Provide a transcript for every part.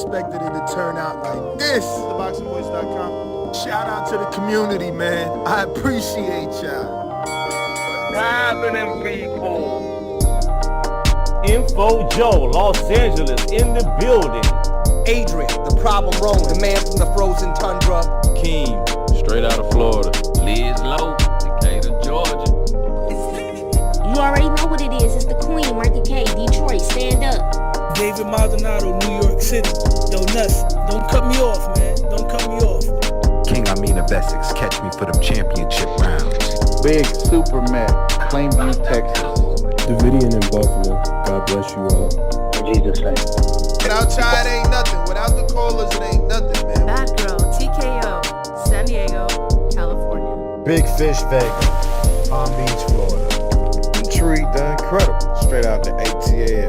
expected it to turn out like this. TheBoxingVoice.com. Shout out to the community, man. I appreciate y'all. What's happening, people? Info Joe, Los Angeles, in the building. Adrian, the problem wrong, the man from the frozen tundra. Keem, straight out of Florida. Liz Lowe, Decatur, Georgia. You already know what it is. It's the Queen, Martha K, Detroit. Stand up. David Maldonado, New York City. Yo, Nuts, don't cut me off, man. Don't cut me off. King Amin of Essex, catch me for them championship rounds. Big Super Mac, Plainview, Texas. Davidian in Buffalo. God bless you all. In Jesus' name. Without Chai, it ain't nothing. Without the callers, it ain't nothing, man. Bad Girl, TKO, San Diego, California. Big Fish Vega, Palm Beach, Florida. Intrigue the Incredible, straight out the ATL.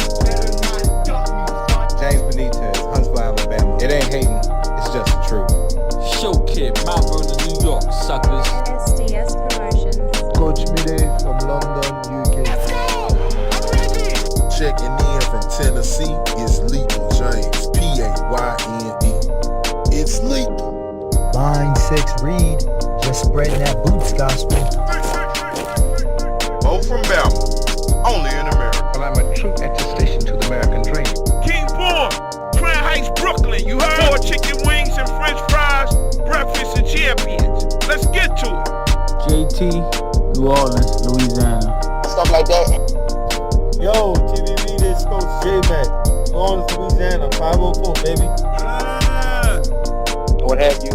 James Benitez, Huntsville, Alabama. It ain't hating, it's just the truth. Show Kid, Mount Vernon, New York, suckers. SDS Promotions. Coach Mide from London, UK. Let's go! I'm ready! Checking in from Tennessee, it's Lethal James, P-A-Y-N-E. It's lethal. Line 6 Reed, just spreading that boots gospel. Mo from Bama, only in America. Well, I'm a true attestation to the American dream. King Born, Crown Heights, Brooklyn. You heard? 4 chicken wings and french fries, breakfast and champions. Let's get to it. JT, New Orleans, Louisiana. Stuff like that. Yo, TVB, this Coach J-Mac. New Orleans, Louisiana, 504, baby. What have you?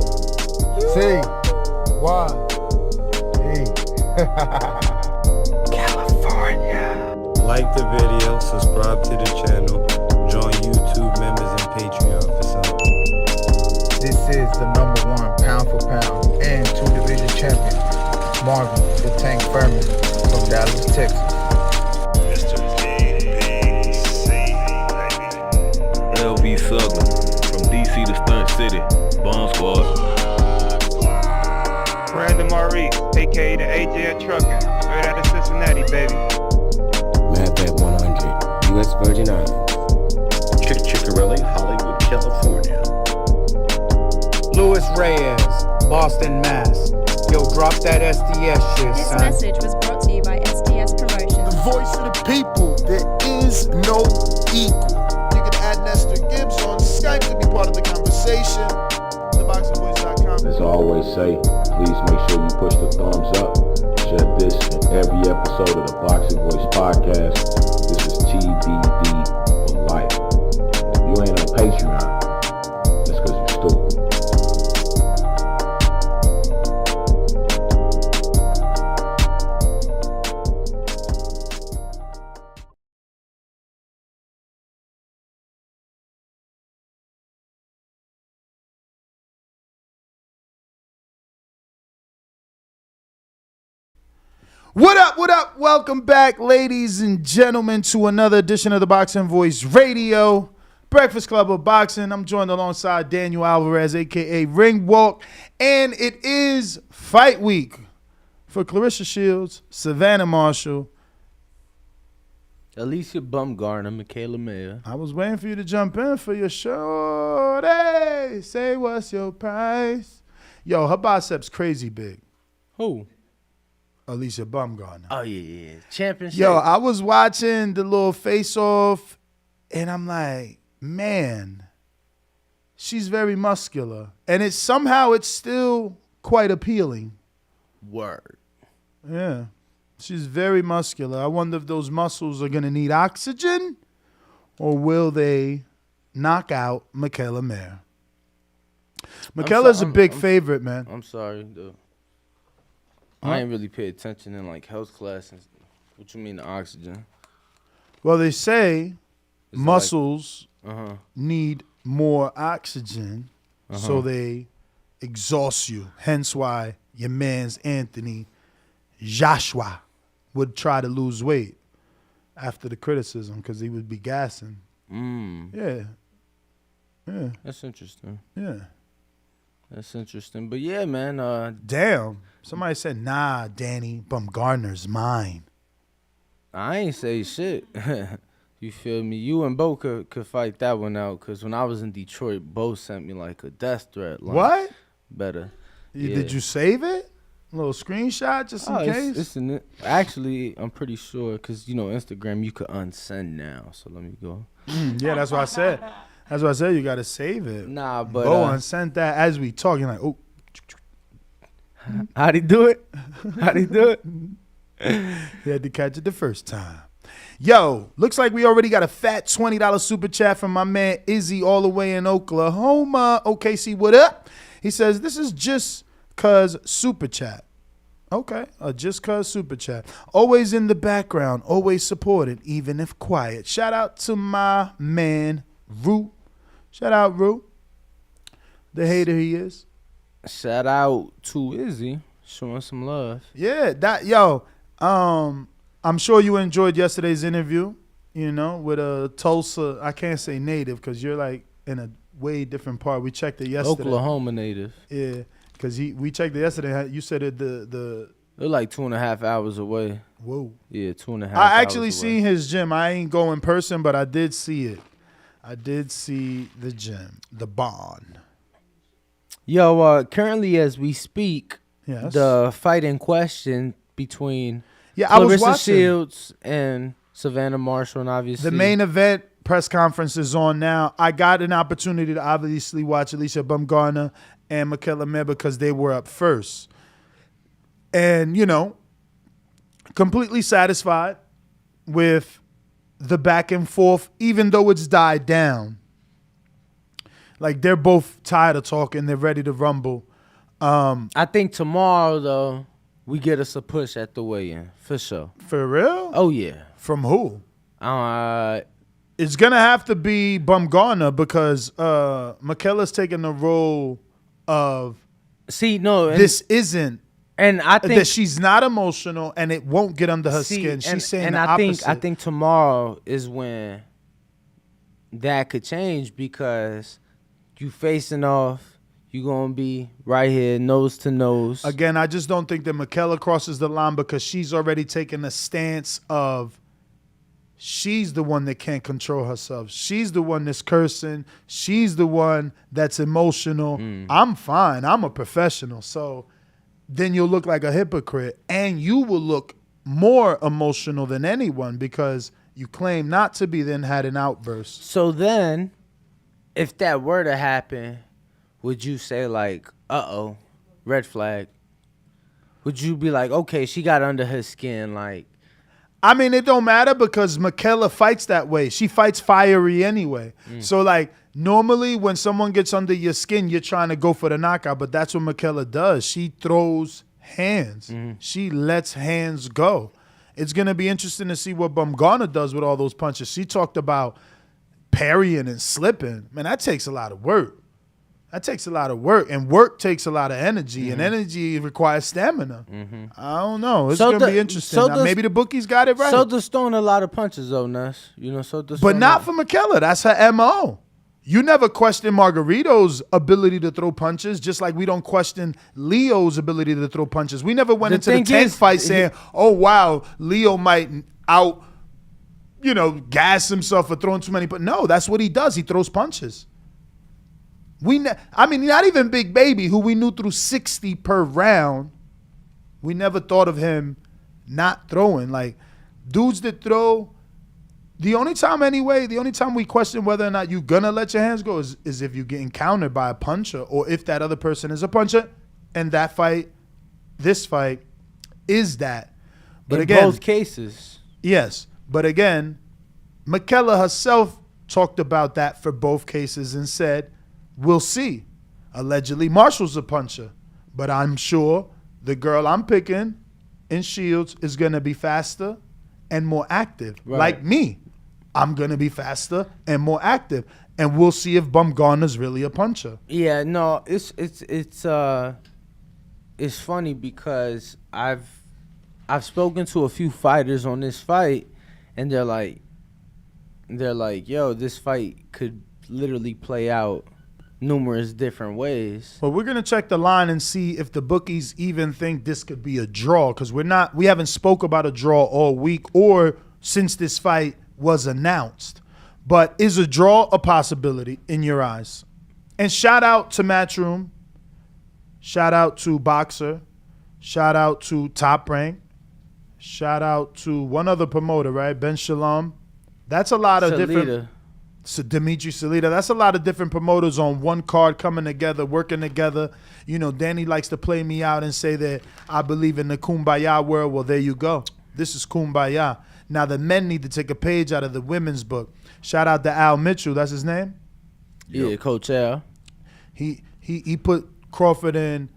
C. Y. E. California. Like the video, subscribe to the channel, join YouTube members and Patreon for some. This is the #1 pound for pound and 2-division champion, Marvin the Tank Furman from Dallas, Texas. LV Southern, from DC to Stunt City, Bomb Squad. Brandon Maurice, a.k.a. the AJ Trucking, straight out of Cincinnati, baby. Madback 100, U.S. Virgin Islands. Chick Chickarelli, Hollywood, California. Louis Reyes, Boston, Mass. Yo, drop that SDS shit, This son. message was brought to you by SDS Promotions. The voice of the people, there is no equal. You can add Nestor Gibbs on Skype to be part of the conversation. TheBoxingVoice.com. As I always say, please make sure you push the thumbs up. Share this in every episode of the Boxing Voice podcast. This is TBD for life. If you ain't on Patreon, that's because you're stupid. What up, what up? Welcome back, ladies and gentlemen, to another edition of the Boxing Voice Radio, Breakfast Club of Boxing. I'm joined alongside Daniel Alvarez, a.k.a. Ring Walk, and it is fight week for Claressa Shields, Savannah Marshall. Alycia Baumgardner, Mikaela Mayer. I was waiting for you to jump in for your show. Hey, say what's your price? Yo, her biceps crazy big. Who? Alycia Baumgardner. Oh, yeah. Championship. Yo, I was watching the little face-off, and I'm like, man, she's very muscular. And it's still quite appealing. Word. Yeah. She's very muscular. I wonder if those muscles are going to need oxygen, or will they knock out Mikaela Mayer? Mikaela's a big favorite, man. I'm sorry, though. I ain't really pay attention in like health classes. What you mean the oxygen? Well, they say muscles need more oxygen, so they exhaust you. Hence why your man's Anthony Joshua would try to lose weight after the criticism because he would be gassing. Yeah. That's interesting. Yeah. That's interesting. But yeah, man. Damn. Somebody said, nah, Danny, Baumgardner's mine. I ain't say shit. You feel me? You and Bo could fight that one out, because when I was in Detroit, Bo sent me like a death threat. Like, what? Better. Did you save it? A little screenshot just in case? It's in it. Actually, I'm pretty sure, because, Instagram, you could unsend now. So let me go. Yeah, that's what I said. That's what I said. You got to save it. Nah, but. Bo unsent that as we talk. You're like, oh. How'd he do it? How'd he do it? He had to catch it the first time. Yo, looks like we already got a fat $20 super chat from my man Izzy all the way in Oklahoma. OKC, what up? He says, this is just cuz super chat. Okay, just cuz super chat. Always in the background, always supported, even if quiet. Shout out to my man, Rue. Shout out, Rue. The hater he is. Shout out to Izzy, showing some love. Yeah, I'm sure you enjoyed yesterday's interview, with a Tulsa. I can't say native because you're like in a way different part. We checked it yesterday. Oklahoma native. Yeah, because we checked it yesterday. You said the they're like 2.5 hours away. Whoa. Yeah, 2.5 hours I actually away. seen his gym. I ain't go in person, but I did see it. I did see the gym, the barn. Yo, currently as we speak, yes, the fight in question between I was Claressa watching Shields and Savannah Marshall, and obviously the main event press conference is on now. I got an opportunity to obviously watch Alycia Baumgardner and Mikaela because they were up first. And, completely satisfied with the back and forth, even though it's died down. Like, they're both tired of talking. They're ready to rumble. I think tomorrow, though, we get us a push at the weigh-in, for sure. For real? Oh, yeah. From who? It's going to have to be Baumgardner because Mikaela's taking the role of, this isn't. And I think that she's not emotional and it won't get under her skin. She's saying the opposite. I think tomorrow is when that could change because you facing off. You're going to be right here, nose to nose. Again, I just don't think that Mikaela crosses the line because she's already taken a stance of she's the one that can't control herself. She's the one that's cursing. She's the one that's emotional. I'm fine. I'm a professional. So then you'll look like a hypocrite and you will look more emotional than anyone because you claim not to be, then had an outburst. So then, if that were to happen, would you say like, uh-oh, red flag? Would you be like, okay, she got under her skin, like? I mean, it don't matter because Mikaela fights that way. She fights fiery anyway. So, like, normally when someone gets under your skin, you're trying to go for the knockout, but that's what Mikaela does. She throws hands. She lets hands go. It's going to be interesting to see what Baumgardner does with all those punches. She talked about parrying and slipping. Man, that takes a lot of work. That takes a lot of work, and work takes a lot of energy, and energy requires stamina. I don't know. It's going to be interesting. Maybe the bookies got it right. So does throwing a lot of punches, though, Ness. But not for Mikaela. That's her M.O. You never question Margarito's ability to throw punches, just like we don't question Leo's ability to throw punches. We never went into the tank fight saying, oh, wow, Leo might gas himself for throwing too many. But no, that's what he does. He throws punches. Not even Big Baby, who we knew threw 60 per round. We never thought of him not throwing. Like, dudes that throw, the only time we question whether or not you're going to let your hands go is if you get encountered by a puncher or if that other person is a puncher. And this fight is that. But in both cases. Yes. But again, Mikaela herself talked about that for both cases and said, we'll see. Allegedly, Marshall's a puncher. But I'm sure the girl I'm picking in Shields is going to be faster and more active. Right. Like me. I'm going to be faster and more active. And we'll see if Baumgardner's really a puncher. Yeah, no, it's funny because I've spoken to a few fighters on this fight, and they're like, yo, this fight could literally play out numerous different ways. Well, we're gonna check the line and see if the bookies even think this could be a draw, because we haven't spoke about a draw all week or since this fight was announced. But is a draw a possibility in your eyes? And shout out to Matchroom. Shout out to Boxer. Shout out to Top Rank. Shout out to one other promoter, right? Ben Shalom. That's a lot of different. So Dimitri Salita. That's a lot of different promoters on one card coming together, working together. You know, Danny likes to play me out and say that I believe in the Kumbaya world. Well, there you go. This is Kumbaya. Now the men need to take a page out of the women's book. Shout out to Al Mitchell. That's his name? Yeah, Coach Al. He put Crawford and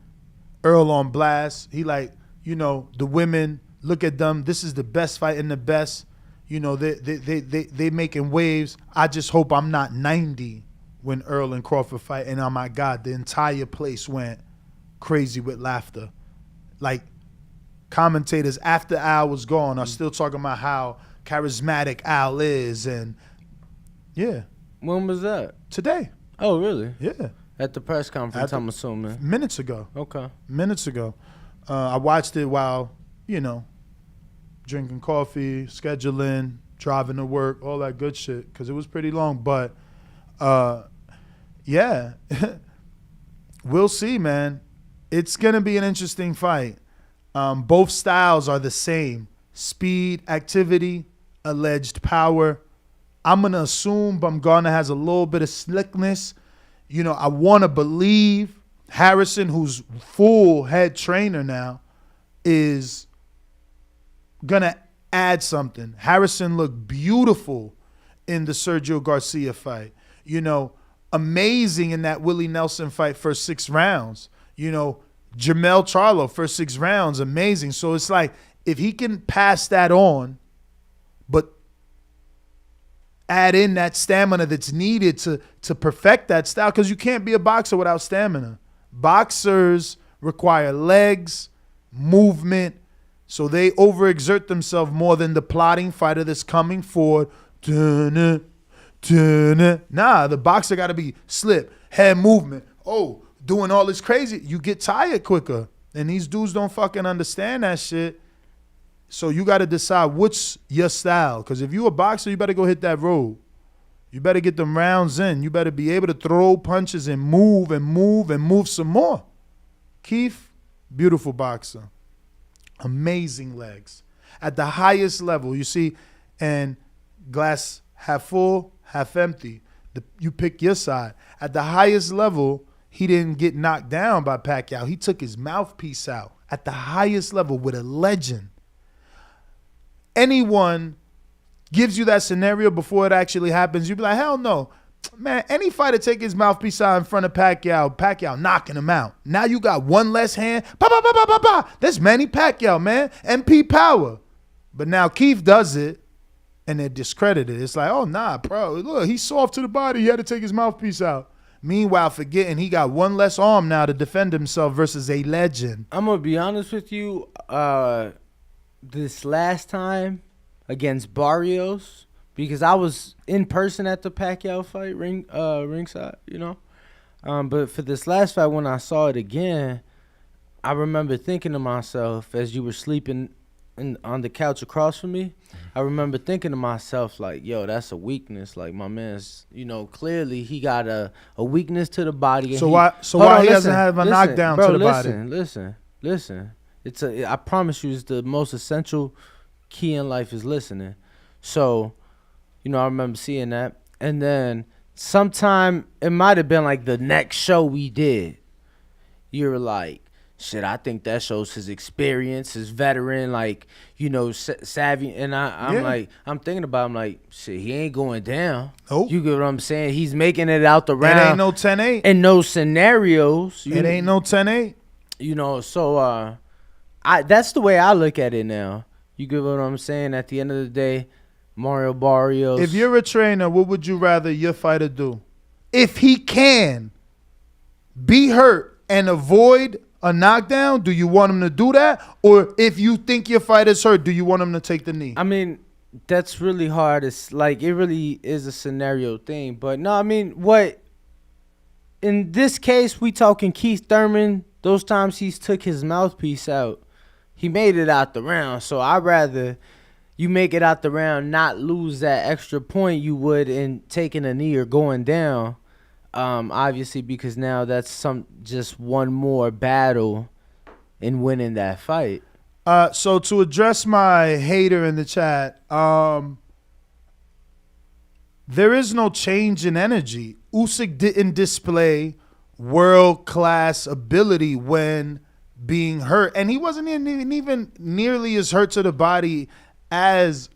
Earl on blast. He like, you know, the women, look at them. This is the best fight in the best. You know, they making waves. I just hope I'm not 90 when Earl and Crawford fight. And oh my God, the entire place went crazy with laughter. Like commentators after Al was gone are still talking about how charismatic Al is. And yeah. When was that? Today. Oh, really? Yeah. At the press conference, I'm assuming. Minutes ago. Okay. Minutes ago. I watched it while, you know, drinking coffee, scheduling, driving to work, all that good shit, because it was pretty long. But, yeah, we'll see, man. It's going to be an interesting fight. Both styles are the same. Speed, activity, alleged power. I'm going to assume Baumgardner has a little bit of slickness. You know, I want to believe Harrison, who's full head trainer now, is going to add something. Harrison looked beautiful in the Sergio Garcia fight. You know, amazing in that Willie Nelson fight first 6 rounds. You know, Jamel Charlo first 6 rounds, amazing. So it's like if he can pass that on, but add in that stamina that's needed to perfect that style, because you can't be a boxer without stamina. Boxers require legs, movement, so they overexert themselves more than the plodding fighter that's coming forward. Nah, the boxer got to be slip, head movement. Oh, doing all this crazy. You get tired quicker. And these dudes don't fucking understand that shit. So you got to decide what's your style. Because if you a boxer, you better go hit that road. You better get them rounds in. You better be able to throw punches and move and move and move some more. Keith, beautiful boxer. Amazing legs. At the highest level, you see, and glass half full, half empty. You pick your side. At the highest level, he didn't get knocked down by Pacquiao. He took his mouthpiece out. At the highest level with a legend. Anyone gives you that scenario before it actually happens, you'd be like, hell no. Man, any fighter take his mouthpiece out in front of Pacquiao knocking him out. Now you got one less hand. That's Manny Pacquiao, man. MP power. But now Keith does it, and they're discredited. It's like, oh, nah, bro. Look, he's soft to the body. He had to take his mouthpiece out. Meanwhile, forgetting he got one less arm now to defend himself versus a legend. I'm going to be honest with you. This last time against Barrios, because I was in person at the Pacquiao fight, ringside, you know. But for this last fight, when I saw it again, I remember thinking to myself, as you were sleeping on the couch across from me, I remember thinking to myself, like, yo, that's a weakness. Like, my man's, you know, clearly he got a weakness to the body. So why he doesn't have a knockdown to the body? Listen. I promise you, it's the most essential key in life is listening. So, you know, I remember seeing that. And then sometime, it might have been like the next show we did. You were like, shit, I think that shows his experience, his veteran, like, you know, savvy. And I'm thinking about him like, shit, he ain't going down. Nope. You get what I'm saying? He's making it out the round. It ain't no 10-8. And no scenarios. It ain't no 10-8. You know, so that's the way I look at it now. You get what I'm saying? At the end of the day, Mario Barrios. If you're a trainer, what would you rather your fighter do? If he can be hurt and avoid a knockdown, do you want him to do that? Or if you think your fighter's hurt, do you want him to take the knee? I mean, that's really hard. It's like, it really is a scenario thing. But no, I mean, in this case, we talking Keith Thurman, those times he's took his mouthpiece out. He made it out the round, so I'd rather, you make it out the round, not lose that extra point you would in taking a knee or going down. Obviously, because now that's just one more battle in winning that fight. So to address my hater in the chat, there is no change in energy. Usyk didn't display world-class ability when being hurt, and he wasn't even nearly as hurt to the body as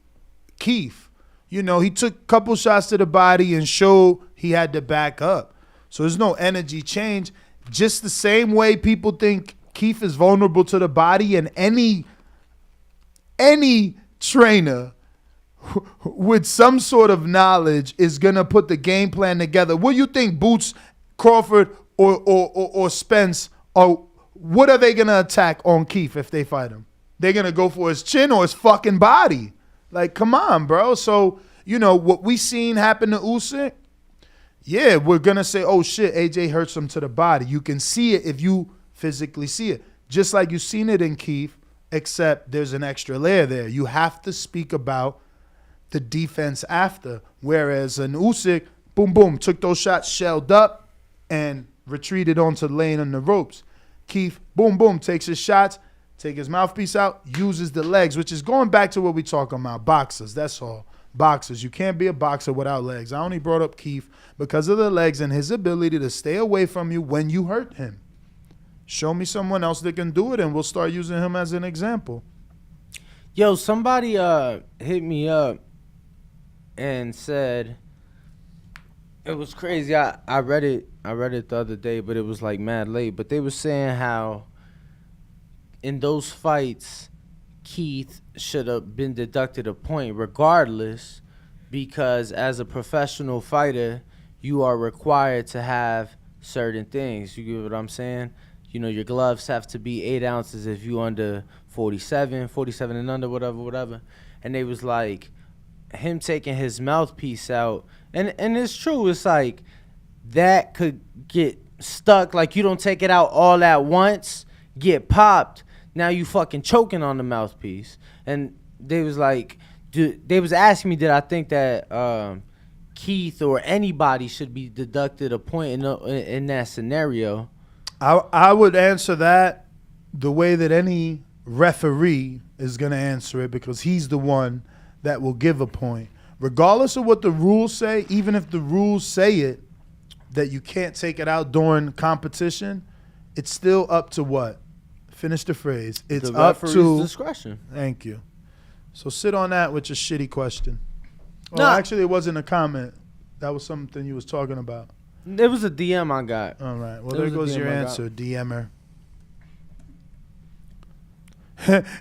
Keith. You know, he took a couple shots to the body and showed he had to back up. So there's no energy change. Just the same way people think Keith is vulnerable to the body, and any trainer with some sort of knowledge is gonna put the game plan together. What do you think Boots, Crawford, or Spence what are they gonna attack on Keith if they fight him? They're gonna go for his chin or his fucking body. Like, come on, bro. So, you know, what we seen happen to Usyk, yeah, we're gonna say, oh shit, AJ hurts him to the body. You can see it if you physically see it. Just like you've seen it in Keith, except there's an extra layer there. You have to speak about the defense after. Whereas an Usyk, boom, boom, took those shots, shelled up, and retreated onto the lane on the ropes. Keith, boom, boom, takes his shots, take his mouthpiece out, uses the legs, which is going back to what we talking about, boxers, that's all. Boxers. You can't be a boxer without legs. I only brought up Keith because of the legs and his ability to stay away from you when you hurt him. Show me someone else that can do it, and we'll start using him as an example. Yo, somebody hit me up and said, it was crazy. I read it the other day, but it was like mad late. But they were saying how in those fights, Keith should have been deducted a point regardless, because as a professional fighter, you are required to have certain things. You get what I'm saying? You know, your gloves have to be 8 ounces if you under 47 and under, whatever. And they was like, him taking his mouthpiece out, and it's true, it's like that could get stuck, like you don't take it out all at once, get popped, now you fucking choking on the mouthpiece. And they was like, they was asking me, did I think that Keith or anybody should be deducted a point in that scenario? I would answer that the way that any referee is going to answer it, because he's the one that will give a point. Regardless of what the rules say, even if the rules say it, that you can't take it out during competition, it's still up to what? Finish the phrase. It's the up referee's to discretion. Thank you. So sit on that with your shitty question. Oh, No. actually, it wasn't a comment. That was something you was talking about. It was a DM I got. All right. Well, There there was a goes your DM I got. answer, DMer.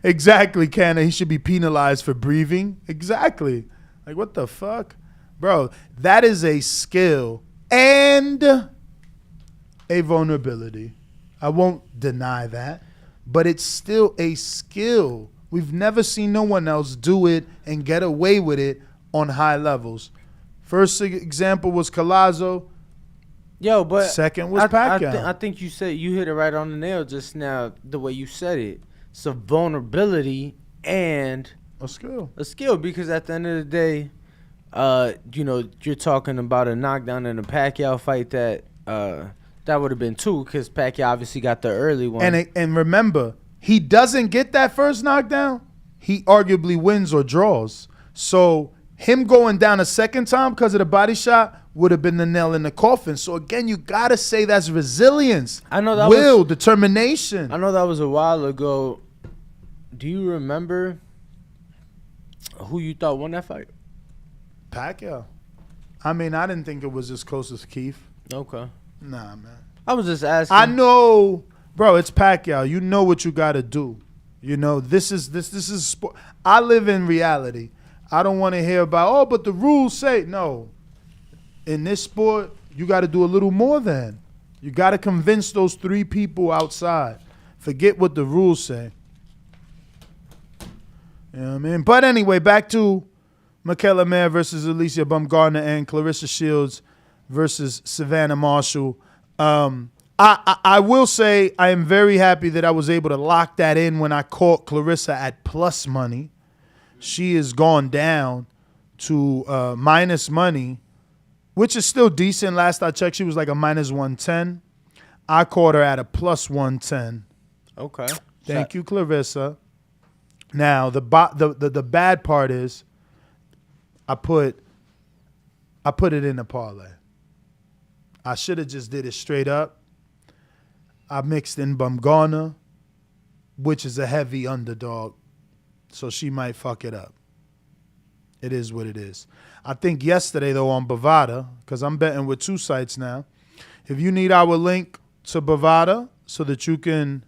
Exactly, Canna. He should be penalized for breathing. Exactly. Like, what the fuck? Bro, that is a skill and a vulnerability. I won't deny that. But it's still a skill. We've never seen no one else do it and get away with it on high levels. First example was Collazo. Yo, but second was Pacquiao. I think you hit it right on the nail just now, the way you said it. It's a vulnerability and a skill. Because at the end of the day, you're talking about a knockdown in a Pacquiao fight that would have been 2, because Pacquiao obviously got the early one. And remember, he doesn't get that first knockdown, he arguably wins or draws. So him going down a second time because of the body shot would have been the nail in the coffin. So again, you gotta say that's resilience. I know that determination. I know that was a while ago. Do you remember who you thought won that fight? Pacquiao. I mean, I didn't think it was as close as Keith. Okay. Nah, man. I was just asking. I know, bro. It's Pacquiao. You know what you gotta do. You know, this is sport. I live in reality. I don't want to hear about, but the rules say no. In this sport, you got to do a little more than. You got to convince those 3 people outside. Forget what the rules say. You know what I mean? But anyway, back to Mikaela Mayer versus Alycia Baumgardner and Claressa Shields versus Savannah Marshall. I will say I am very happy that I was able to lock that in when I caught Claressa at plus money, she has gone down to minus money, which is still decent. Last I checked, she was like a minus 110. I caught her at a plus 110. Okay. Thank you, Claressa. Now the bad part is, I put it in a parlay. I should have just did it straight up. I mixed in Baumgardner, which is a heavy underdog, so she might fuck it up. It is what it is. I think yesterday, though, on Bovada, because I'm betting with 2 sites now, if you need our link to Bovada so that you can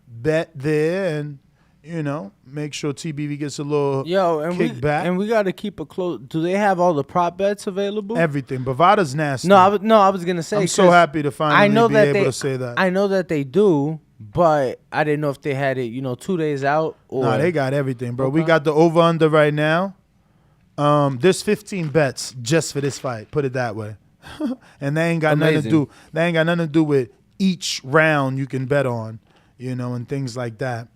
bet there and, you know, make sure TBV gets a little kickback. And we got to keep a close. Do they have all the prop bets available? Everything. Bovada's nasty. No, I was gonna say. I'm so happy to finally be able to say that. I know that they do, but I didn't know if they had it, 2 days out. Or No, they got everything, bro. Okay. We got the over-under right now. There's 15 bets just for this fight. Put it that way. And they ain't got nothing to do. They ain't got nothing to do with each round you can bet on, and things like that.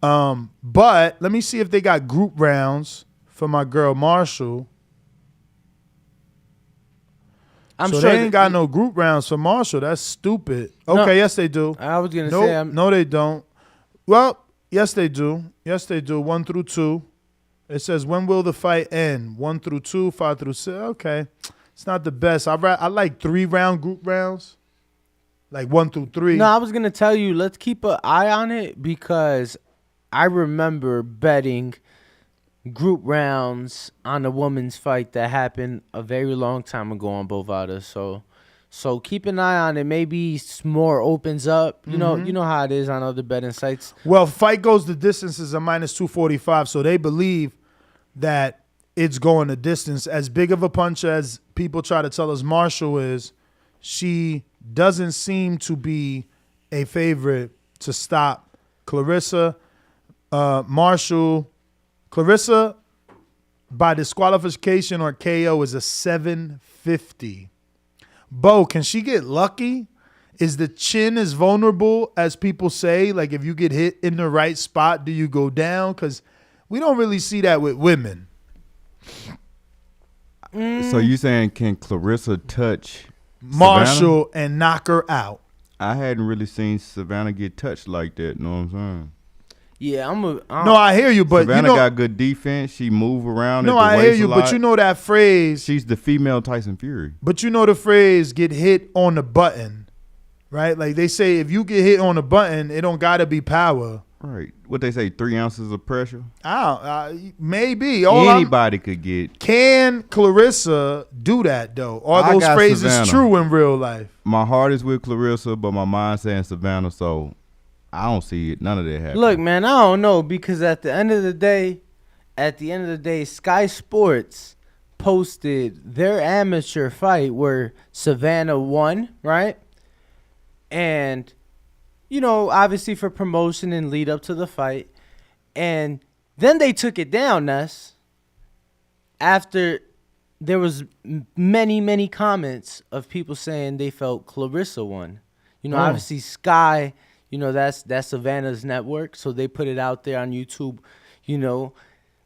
But let me see if they got group rounds for my girl Marshall. I'm sure they ain't got no group rounds for Marshall. That's stupid. Okay, yes they do. I was gonna say no, they don't. Well, yes they do. Yes they do. 1 through 2. It says when will the fight end? 1 through 2, 5 through 6. Okay, it's not the best. I like 3-round group rounds, like 1 through 3. No, I was gonna tell you, let's keep an eye on it because I remember betting group rounds on a women's fight that happened a very long time ago on Bovada. So keep an eye on it. Maybe more opens up. You know how it is on other betting sites. Well, fight goes the distance is a minus 245, so they believe that it's going the distance. As big of a punch as people try to tell us Marshall is, she doesn't seem to be a favorite to stop Claressa. Claressa by disqualification or KO is a 750. Bo, can she get lucky? Is the chin as vulnerable as people say? Like if you get hit in the right spot, do you go down? Because we don't really see that with women. So you saying can Claressa touch Marshall Savannah? And knock her out? I hadn't really seen Savannah get touched like that. Know what I'm saying? Yeah, no, I hear you, but Savannah got good defense. She move around. No, at the I hear waist you, a lot. but you know that phrase. She's the female Tyson Fury. But you know the phrase "get hit on the button," right? Like they say, if you get hit on the button, it don't gotta be power. Right. What they say, 3 ounces of pressure. Maybe anybody could get. Can Claressa do that though? Are those phrases Savannah. true in real life? My heart is with Claressa, but my mind's saying Savannah. So I don't see it. None of that happening. Look, man, I don't know because at the end of the day, Sky Sports posted their amateur fight where Savannah won, right? And obviously for promotion and lead up to the fight. And then they took it down, Ness, after there was many, many comments of people saying they felt Claressa won. Obviously Sky, that's Savannah's network, so they put it out there on YouTube,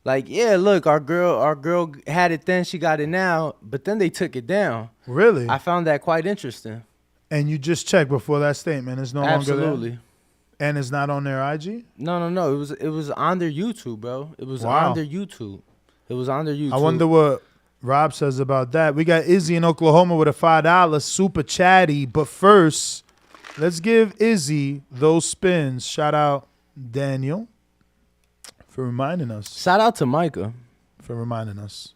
like, yeah, look, our girl had it then, she got it now, but then they took it down. Really? I found that quite interesting. And you just checked before that statement. It's no longer there? Absolutely. And it's not on their IG? No. It was on their YouTube, bro. It was on their YouTube. It was on their YouTube. I wonder what Rob says about that. We got Izzy in Oklahoma with a $5 super chatty. But first, let's give Izzy those spins. Shout out Daniel for reminding us. Shout out to Micah for reminding us.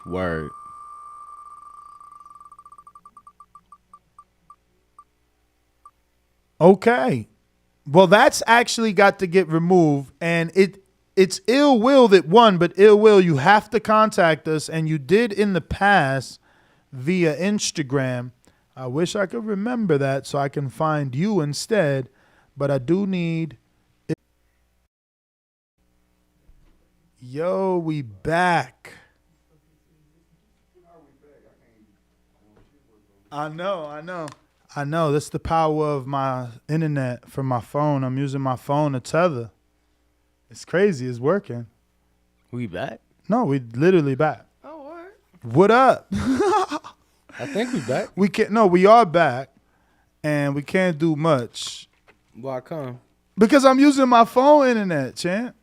Word. Okay. Well, that's actually got to get removed, and it's ill will that won, but ill will, you have to contact us, and you did in the past via Instagram. I wish I could remember that so I can find you instead, but I do need it. Yo, we back. I know. That's the power of my internet from my phone. I'm using my phone to tether. It's crazy. It's working. We back? No, we literally back. Oh, all right. What up? I think we back. We are back, and we can't do much. Why come? Because I'm using my phone internet, champ.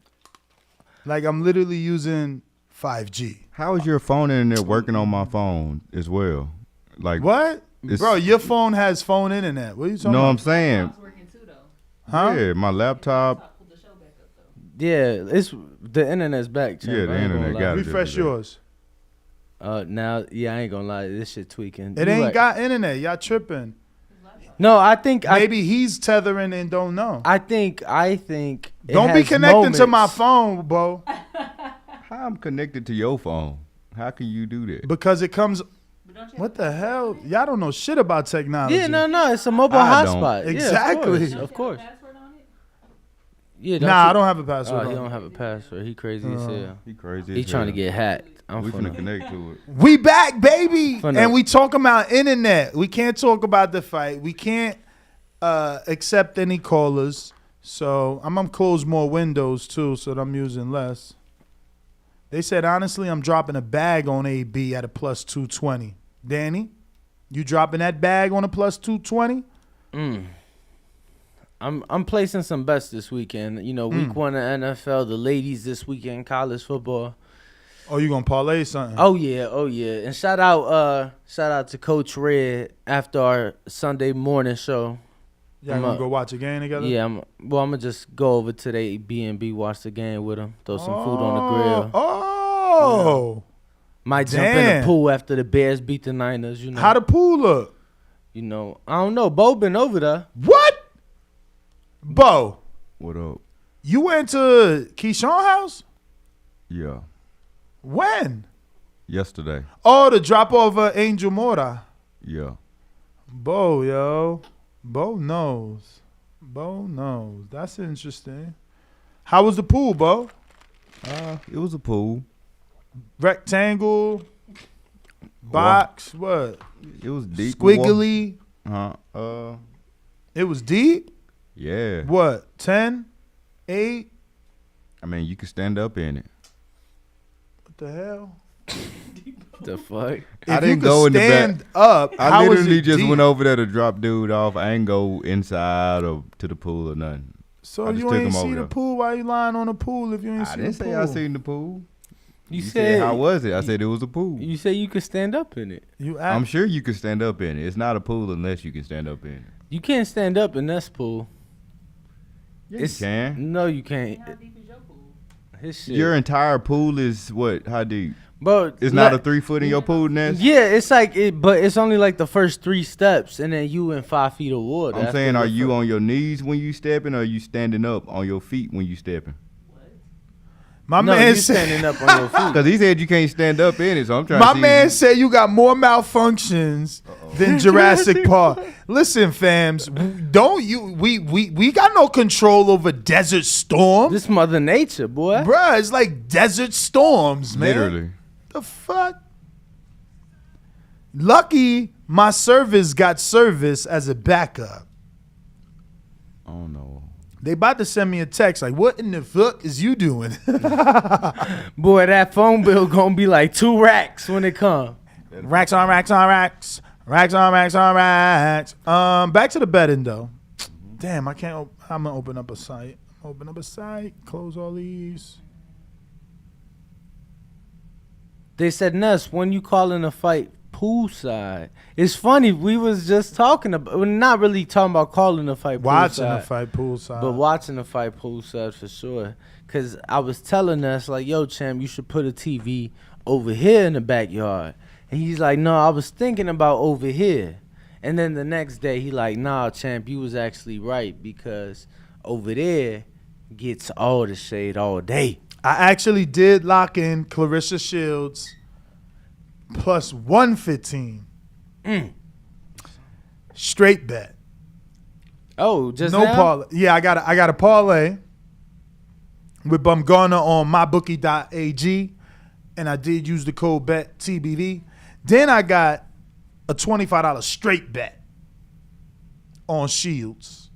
Like, I'm literally using 5G. How is your phone internet working on my phone as well? Like what? Bro, your phone has phone internet. What are you talking about? No, I'm saying. Huh? Yeah, my laptop. Yeah, it's the internet's back, champ. Yeah, the internet got it. Refresh yours. Now, yeah, I ain't gonna lie. This shit tweaking. It ain't got internet. Y'all tripping. No, I think maybe he's tethering and don't know. I think. Don't be connecting to my phone, bro. How I'm connected to your phone? How can you do that? Because it comes. What the hell? Y'all don't know shit about technology. Yeah, no, it's a mobile hotspot. Exactly. Yeah, of course. Yeah, nah, I don't have a password. He don't have a password. He crazy as hell. He crazy. He trying to get hacked. We finna connect to it. We back, baby, and we talking about internet. We can't talk about the fight. We can't accept any callers. So I'm gonna close more windows too, so that I'm using less. They said honestly, I'm dropping a bag on AB at a plus 220. Danny, you dropping that bag on a plus 220? I'm placing some bets this weekend. You know, week 1 of NFL, the ladies this weekend, college football. Oh, you gonna parlay something? Oh yeah. And shout out to Coach Red after our Sunday morning show. Yeah, gonna go watch a game together? Yeah, I'm gonna just go over to the B&B, watch the game with him, throw some food on the grill. Oh. Might jump in the pool after the Bears beat the Niners, you know. How the pool look? You know, I don't know. Bo been over there. What? Bo. What up? You went to Keyshawn house? Yeah. When? Yesterday. Oh, the drop off of Angel Mora. Yeah. Bo, yo. Bo knows. That's interesting. How was the pool, Bo? It was a pool. Rectangle. Box. What? It was deep. Squiggly. It was deep? Yeah. What? 10? 8? I mean, you can stand up in it. What the hell? The fuck? I didn't go in the back. Up. I literally just went over there to drop dude off. I ain't go inside or to the pool or nothing. So you ain't see the pool? Why you lying on the pool if you ain't see the pool? I didn't say I seen the pool. You said how was it? I said it was a pool. You say you could stand up in it. I'm sure you could stand up in it. It's not a pool unless you can stand up in it. You can't stand up in this pool. Yeah, you can. No, you can't. How deep is your pool? His shit. Your entire pool is what? How deep? But it's not a 3 foot in your pool nest. Yeah, it's like but it's only like the first 3 steps, and then you in 5 feet of water. I'm saying, are you on your knees when you stepping, or are you standing up on your feet when you stepping? My man said standing up on your feet because he said you can't stand up in it. So I'm trying. My man said you got more malfunctions than Jurassic Park. Listen, fams, don't you? We got no control over desert storms. This Mother Nature, boy. Bruh, it's like desert storms, man. Literally. The fuck? Lucky my service got service as a backup. Oh no. They about to send me a text like, what in the fuck is you doing? Boy, that phone bill gonna be like 2 racks when it come. Racks on racks on racks. Racks on racks on racks. Back to the betting though. Damn, I can't. I'm gonna open up a site. Close all these. They said, Ness, when you calling a fight poolside? It's funny. We was just talking about. We're not really talking about calling a fight. Watching poolside, a fight poolside. but watching a fight poolside for sure. Cause I was telling us like, yo, champ, you should put a TV over here in the backyard. And he's like, no, I was thinking about over here. And then the next day he like, nah, champ, you was actually right because over there gets all the shade all day. I actually did lock in Claressa Shields plus 115. Straight bet. Oh, just no now? parlay. Yeah, I got a parlay with Baumgardner on mybookie.ag, and I did use the code bet TBD. Then I got a $25 straight bet on Shields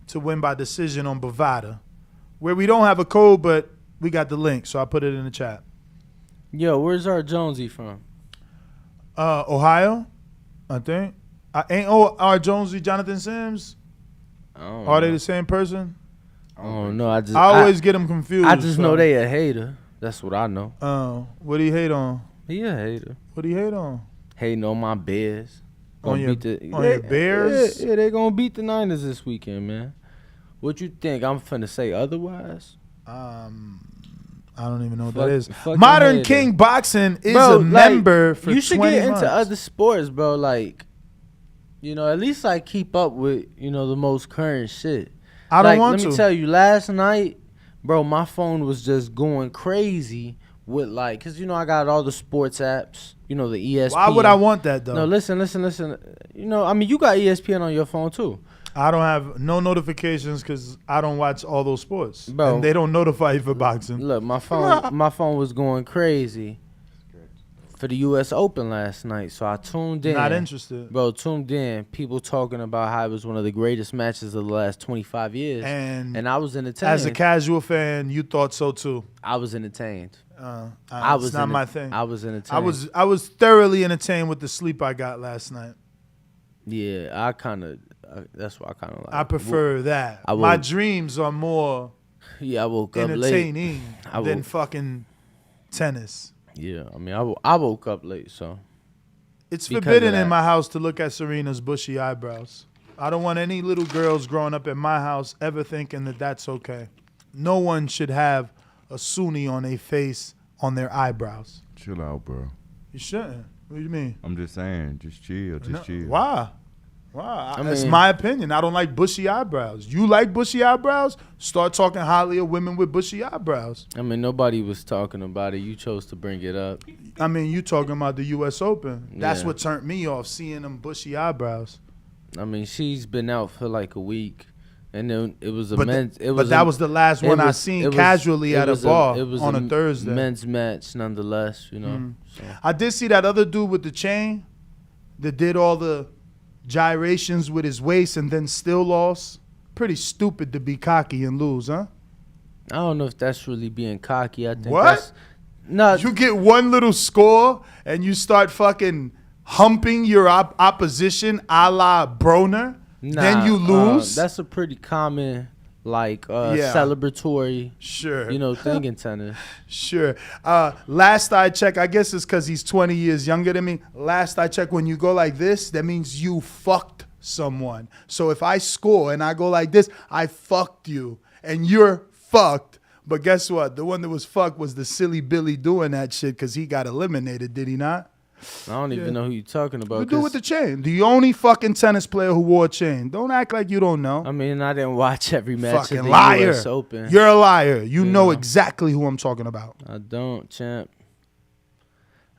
to win by decision on Bovada, where we don't have a code, but We got the link, so I put it in the chat. Yo, where's our Jonesy from? Ohio, I think. Ain't our Jonesy Jonathan Sims? Are they the same person? I don't know. I always get them confused. I just know they a hater. That's what I know. What do you hate on? He a hater. What do you hate on? Hating on my Bears. On your Bears? Yeah, they gonna beat the Niners this weekend, man. What you think? I'm finna say otherwise? I don't even know what that is. Modern hater. King Boxing is a member for 20 months. You should get into other sports, bro. Like, you know, at least like keep up with, you know, the most current shit. I don't want to. Let me tell you, last night, bro, my phone was just going crazy with like, cause you know I got all the sports apps, you know, the ESPN. Why would I want that though? No, listen. You know, I mean, you got ESPN on your phone too. I don't have no notifications because I don't watch all those sports, bro. And they don't notify you for boxing. Look, my phone was going crazy for the U.S. Open last night, so I tuned in. Not interested, bro. Tuned in. People talking about how it was one of the greatest matches of the last 25 years, and I was entertained. As a casual fan, you thought so too. I was entertained. It's not my thing. I was entertained. I was thoroughly entertained with the sleep I got last night. Yeah, I kind of. That's what I kind of like. I prefer that. My dreams are more. Yeah, I woke up entertaining than fucking tennis. Yeah, I mean, I woke up late, so. It's forbidden in my house to look at Serena's bushy eyebrows. I don't want any little girls growing up in my house ever thinking that that's okay. No one should have a Sunni on their face on their eyebrows. Chill out, bro. You shouldn't. What do you mean? I'm just saying, just chill, chill. Why? That's my opinion. I don't like bushy eyebrows. You like bushy eyebrows? Start talking highly of women with bushy eyebrows. I mean, nobody was talking about it. You chose to bring it up. I mean, you talking about the U.S. Open. That's what turned me off, seeing them bushy eyebrows. I mean, she's been out for like a week. And then it was that was the last one I seen casually at a bar on a Thursday. Men's match, nonetheless, you know. Mm-hmm. So. I did see that other dude with the chain that did all the gyrations with his waist and then still lost. Pretty stupid to be cocky and lose, huh? I don't know if that's really being cocky. I think what? You get one little score and you start fucking humping your opposition a la Broner. Then you lose. That's a pretty common, like, celebratory, you know, thing in tennis. Sure. Last I checked, I guess it's because he's 20 years younger than me. Last I checked, when you go like this, that means you fucked someone. So if I score and I go like this, I fucked you, and you're fucked. But guess what? The one that was fucked was the silly Billy doing that shit because he got eliminated, did he not? I don't even know who you're talking about. You do with the chain. The only fucking tennis player who wore a chain. Don't act like you don't know. I mean, I didn't watch every match fucking of the liar. US Open. You're a liar. You know exactly who I'm talking about. I don't, champ.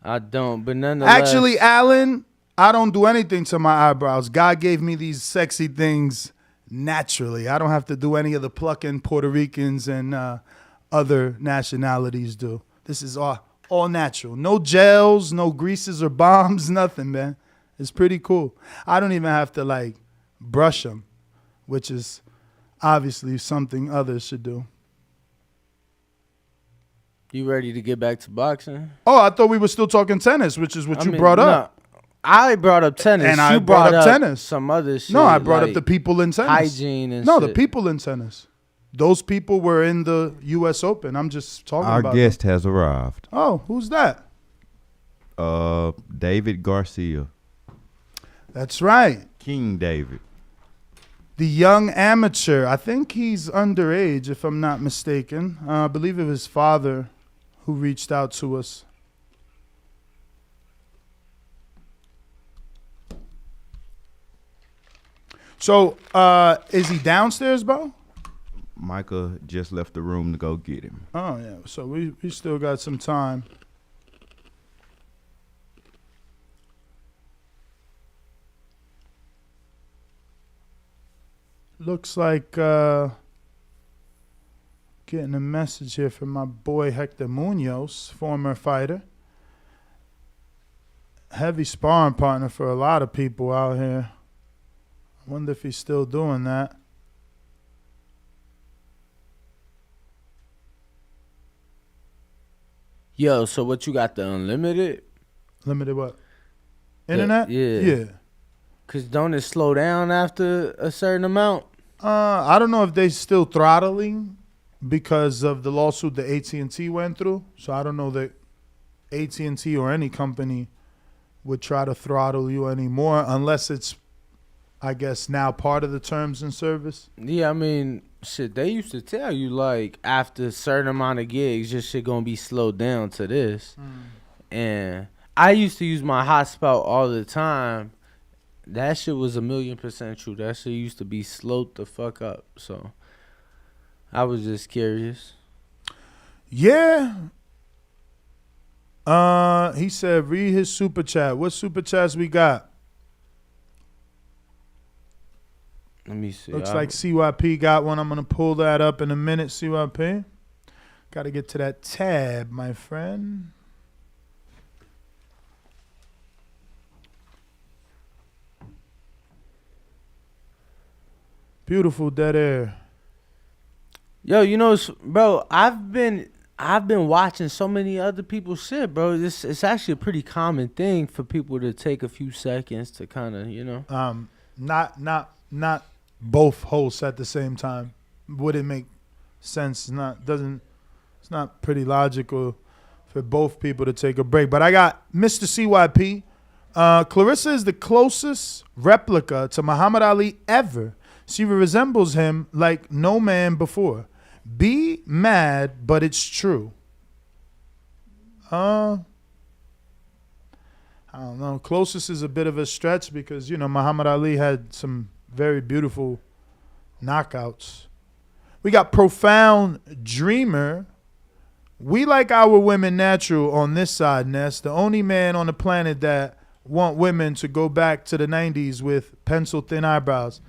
I don't, but nonetheless. Actually, Alan, I don't do anything to my eyebrows. God gave me these sexy things naturally. I don't have to do any of the plucking Puerto Ricans and other nationalities do. This is all natural. No gels, no greases or balms, nothing, man. It's pretty cool. I don't even have to, like, brush them, which is obviously something others should do. You ready to get back to boxing? Oh, I thought we were still talking tennis, which is what you brought up. I brought up tennis. And I brought up tennis. Some other shit. No, I brought up the people in tennis. Hygiene and shit. The people in tennis. Those people were in the U.S. Open. I'm just talking about Our guest has arrived. Oh, who's that? David Garcia. That's right. King David. The young amateur. I think he's underage, if I'm not mistaken. I believe it was his father who reached out to us. So, is he downstairs, bro? Micah just left the room to go get him. Oh, yeah. So we still got some time. Looks like getting a message here from my boy Hector Munoz, former fighter. Heavy sparring partner for a lot of people out here. I wonder if he's still doing that. Yo, so what you got, the unlimited? Limited what? Internet? Yeah. Cause don't it slow down after a certain amount? I don't know if they still throttling because of the lawsuit that AT&T went through. So I don't know that AT&T or any company would try to throttle you anymore unless it's, I guess, now part of the terms and service. Yeah, I mean, shit, they used to tell you, like, after a certain amount of gigs, your shit gonna be slowed down to this. And I used to use my hotspot all the time. That shit was 1,000,000% true. That shit used to be slowed the fuck up. So I was just curious. Yeah. He said, read his super chat. What super chats we got? Let me see. Looks like CYP got one. I'm going to pull that up in a minute, CYP. Got to get to that tab, my friend. Beautiful dead air. Yo, you know, bro, I've been watching so many other people's shit, bro. It's actually a pretty common thing for people to take a few seconds to kind of, you know. Not both hosts at the same time. Wouldn't make sense. It's not pretty logical for both people to take a break. But I got Mr. CYP. Claressa is the closest replica to Muhammad Ali ever. She resembles him like no man before. Be mad, but it's true. I don't know. Closest is a bit of a stretch because, you know, Muhammad Ali had some very beautiful knockouts. We got Profound Dreamer. We like our women natural on this side, Ness. The only man on the planet that want women to go back to the 90s with pencil thin eyebrows.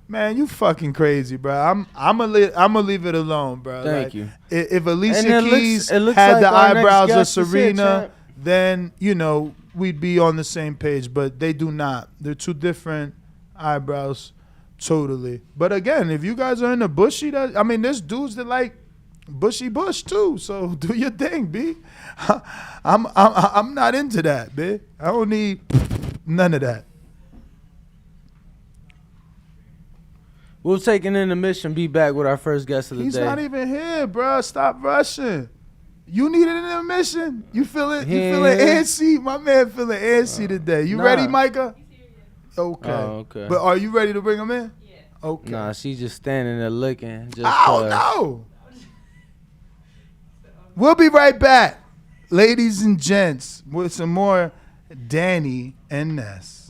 Man, you fucking crazy, bro. I'm gonna leave it alone, bro. Thank you. If Alicia Keys had like the eyebrows of Serena, then, you know, we'd be on the same page. But they do not. They're two different eyebrows, totally. But again, if you guys are into bushy, there's dudes that like bushy bush too. So do your thing, B. I'm not into that, B. I don't need none of that. We'll take an intermission, be back with our first guest of the day. He's not even here, bro. Stop rushing. You need an intermission. You feeling antsy? My man feeling antsy today. You ready, Micah? Okay. Okay. But are you ready to bring him in? Yeah. Okay. Nah, she's just standing there looking. Just no. We'll be right back, ladies and gents, with some more Danny and Ness.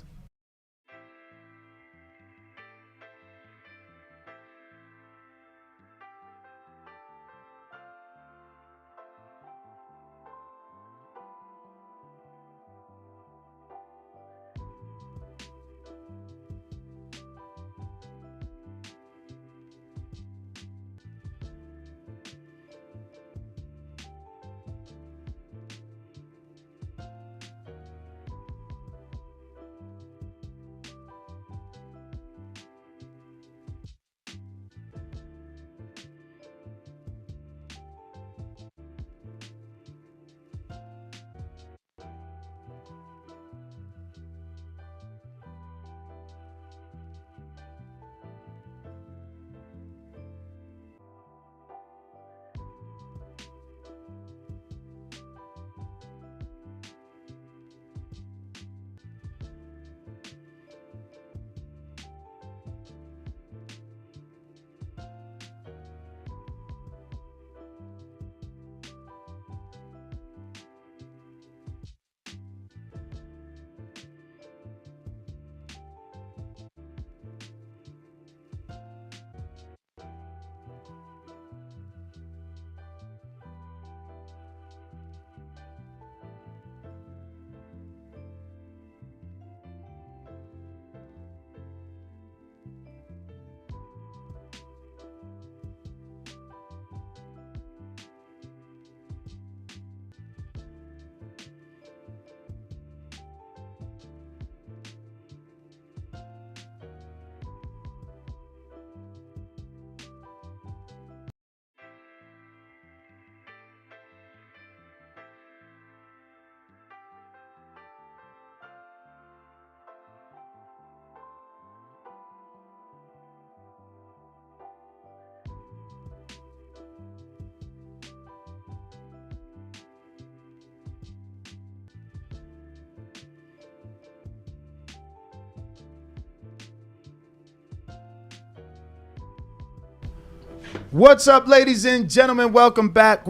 What's up, ladies and gentlemen? Welcome back.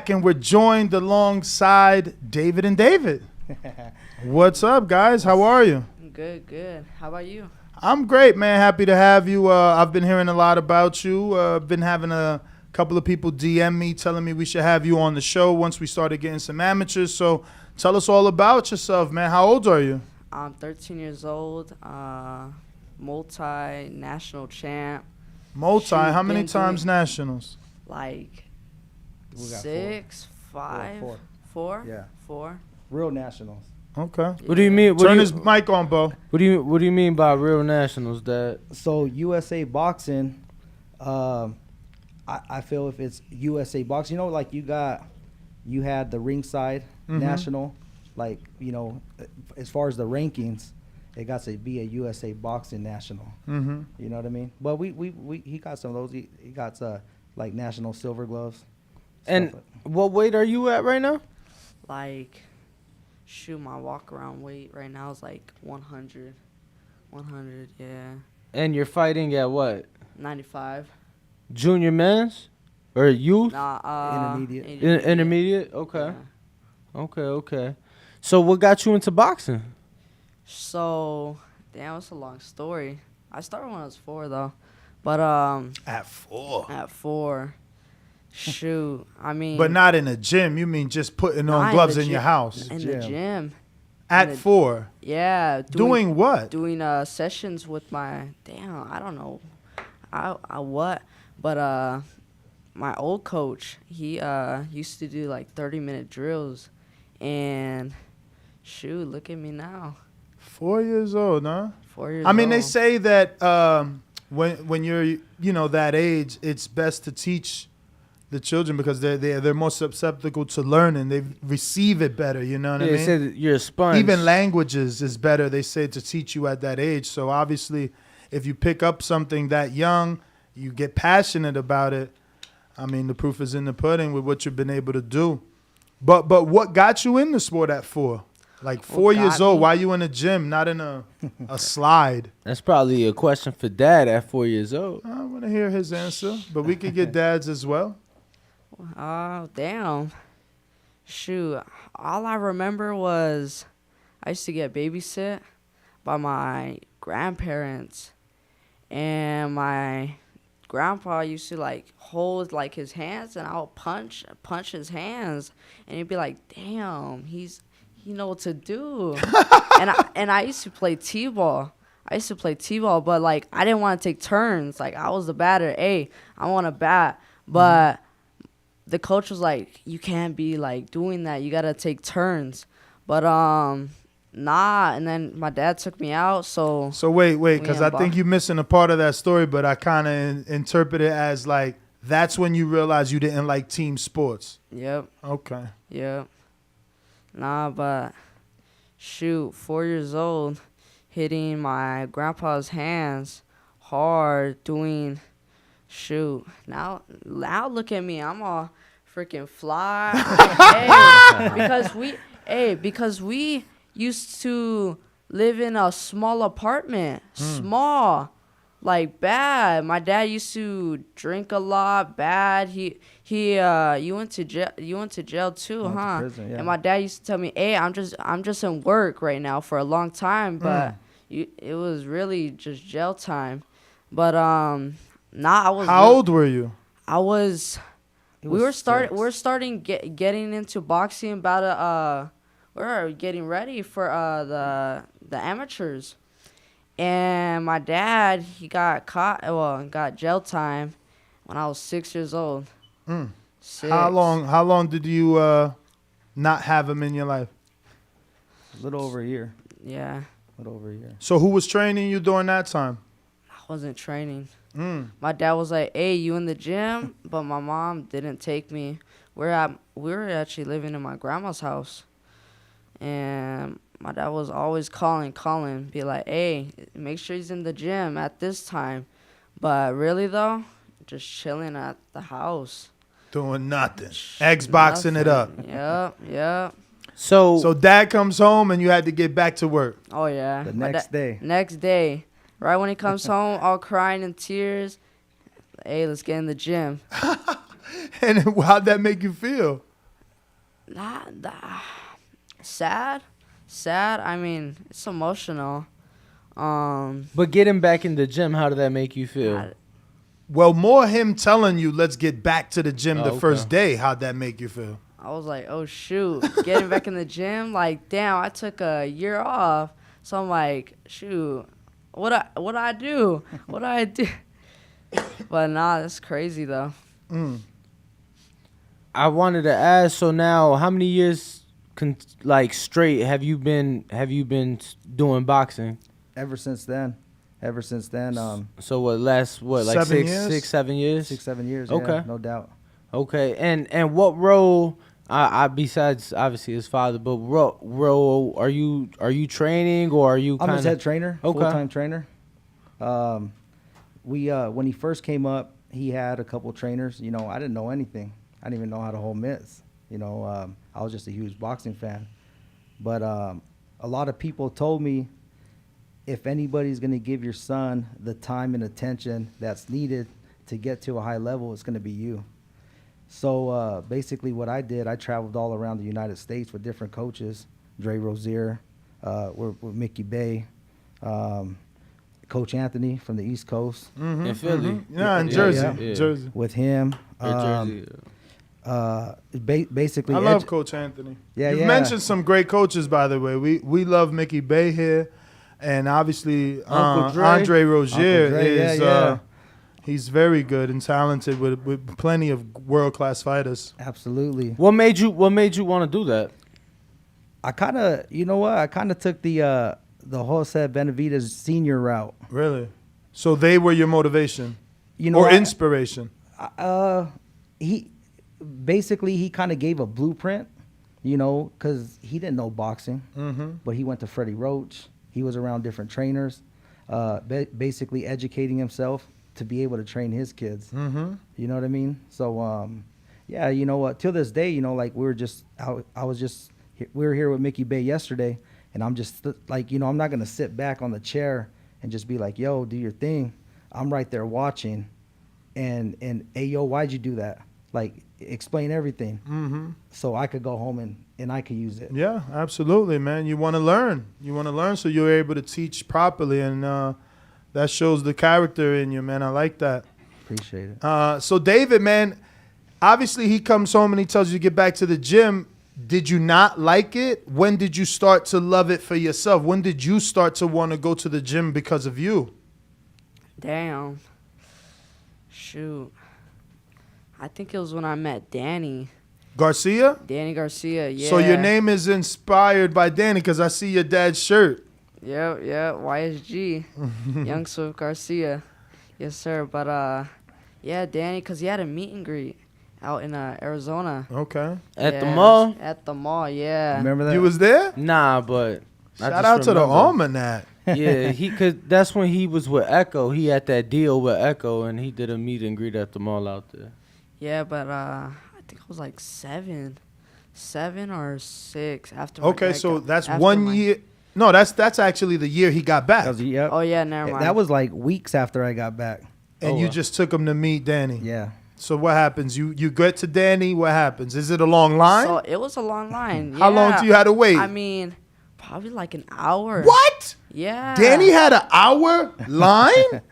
And we're joined alongside David and David. What's up, guys? How are you? Good. How about you? I'm great, man. Happy to have you. I've been hearing a lot about you. Been having a couple of people DM me telling me we should have you on the show once we started getting some amateurs. So tell us all about yourself, man. How old are you? I'm 13 years old, multi-national champ. How many times nationals? Like We got 6, 5, Four. 4. Yeah. 4. Real nationals. Okay. What do you mean? Turn his mic on, Bo. What do you mean by real nationals, Dad? So USA boxing, I feel if it's USA boxing, like you had the ringside national, like as far as the rankings, it got to be a USA boxing national. Mm-hmm. You know what I mean? But he got some of those. He got like national silver gloves. And what weight are you at right now? Like, my walk around weight right now is like 100. 100, yeah. And you're fighting at what? 95. Junior men's or youth? Nah, intermediate. Intermediate? Okay. Yeah. Okay. So what got you into boxing? So, damn, it's a long story. I started when I was 4 though, but At 4. At 4, shoot, I mean. But not in a gym. You mean just putting on gloves in your house? In the gym. At 4. Yeah. Doing what? Doing sessions with my I don't know, I what, but my old coach, he used to do like 30-minute drills, and shoot, look at me now. 4 years old, huh? 4 years I mean, old. they say that when you're that age, it's best to teach the children because they're more susceptible to learning. They receive it better. You know what I mean? They said you're a sponge. Even languages is better. They say to teach you at that age. So obviously, if you pick up something that young, you get passionate about it. I mean, the proof is in the pudding with what you've been able to do. But what got you in the sport at 4? Like 4 years old, why you in a gym, not in a slide? That's probably a question for Dad at 4 years old. I want to hear his answer, but we could get Dad's as well. Oh, damn. Shoot, all I remember was I used to get babysit by my grandparents, and my grandpa used to like hold like his hands, and I would punch his hands, and he'd be like, damn, he know what to do. and I used to play t-ball. But like I didn't want to take turns. Like I was the batter. Hey, I want to bat. But the coach was like, you can't be like doing that. You gotta take turns. But nah. And then my dad took me out. So wait, because I think you're missing a part of that story. But I kind of interpret it as like that's when you realized you didn't like team sports. Yep. Okay. Yep. Nah, but shoot, 4 years old, hitting my grandpa's hands hard, doing shoot. Now look at me, I'm all freaking fly. because we used to live in a small apartment, small. Like bad. My dad used to drink a lot. Bad. You went to jail. You went to jail too, huh? To prison, yeah. And my dad used to tell me, "Hey, I'm just in work right now for a long time, but it was really just jail time." But I was. How old were you? I was. We're starting getting into boxing about we're getting ready for the amateurs. And my dad, he got got jail time when I was 6 years old. 6. How long did you not have him in your life? A little over a year. Yeah. A little over a year. So who was training you during that time? I wasn't training. My dad was like, "Hey, you in the gym?" But my mom didn't take me. We were actually living in my grandma's house, and my dad was always calling, be like, "Hey, make sure he's in the gym at this time." But really though, just chilling at the house. Doing nothing. Xboxing it up. Yep. So dad comes home and you had to get back to work. Oh yeah. The next day. Next day. Right when he comes home, all crying in tears. Hey, let's get in the gym. And how'd that make you feel? Nah, sad. I mean, it's emotional. But getting back in the gym, how did that make you feel? Well, more him telling you, let's get back to the gym the first day. How'd that make you feel? I was like, oh, shoot. Getting back in the gym, like, damn, I took a year off. So I'm like, shoot, what I do? What I do? But nah, that's crazy, though. I wanted to ask, so now how many years straight have you been doing boxing? Ever since then. So like 7 years? 6, 7 years? 6, 7 years, okay. yeah, no doubt. Okay, and what role, I besides obviously his father, but role are you training, or are you I'm his head trainer, full-time trainer. When he first came up, he had a couple trainers. You know, I didn't know anything. I didn't even know how to hold mitts. You know, I was just a huge boxing fan. But a lot of people told me, if anybody's going to give your son the time and attention that's needed to get to a high level, it's going to be you. So basically what I did, I traveled all around the United States with different coaches, Dre Rozier, with Mickey Bay, Coach Anthony from the East Coast. In Philly. Yeah, in Jersey. Jersey. With him. Basically, I love Coach Anthony. Yeah, You've mentioned some great coaches, by the way. We love Mickey Bay here, and obviously Andre Rozier is he's very good and talented with plenty of world class fighters. Absolutely. What made you want to do that? I kind of, you know what? I kind of took the Jose Benavidez senior route. Really? So they were your motivation, you know, or inspiration? He kind of gave a blueprint, you know, because he didn't know boxing, but he went to Freddie Roach. He was around different trainers, basically educating himself to be able to train his kids. You know what I mean? So, yeah, you know what? Till this day, you know, like we were here with Mickey Bay yesterday, and I'm just like, you know, I'm not gonna sit back on the chair and just be like, yo, do your thing. I'm right there watching, and hey, yo, why'd you do that? Like, explain everything, so I could go home and I could use it. Yeah, absolutely, man. You want to learn. So you're able to teach properly, and that shows the character in you, man. I like that. Appreciate it. So David, man, obviously he comes home and he tells you to get back to the gym. Did you not like it? When did you start to love it for yourself? When did you start to want to go to the gym because of you? Damn. Shoot. I think it was when I met Danny Garcia, yeah. So your name is inspired by Danny, because I see your dad's shirt. Yeah, YSG, Young Swift Garcia. Yes, sir. But, yeah, Danny, because he had a meet and greet out in Arizona. Okay. At the mall? At the mall, yeah. Remember that? You was there? Nah, but shout out to the Almanac. Yeah, that's when he was with Echo. He had that deal with Echo, and he did a meet and greet at the mall out there. Yeah, but I think it was like 7 or 6 after. Okay, so that's 1 year. No, that's actually the year he got back. Oh yeah, never mind. That was like weeks after I got back. And you just took him to meet Danny. Yeah. So what happens? You get to Danny. What happens? Is it a long line? So it was a long line. How long do you have to wait? I mean, probably like an hour. What? Yeah. Danny had an hour line?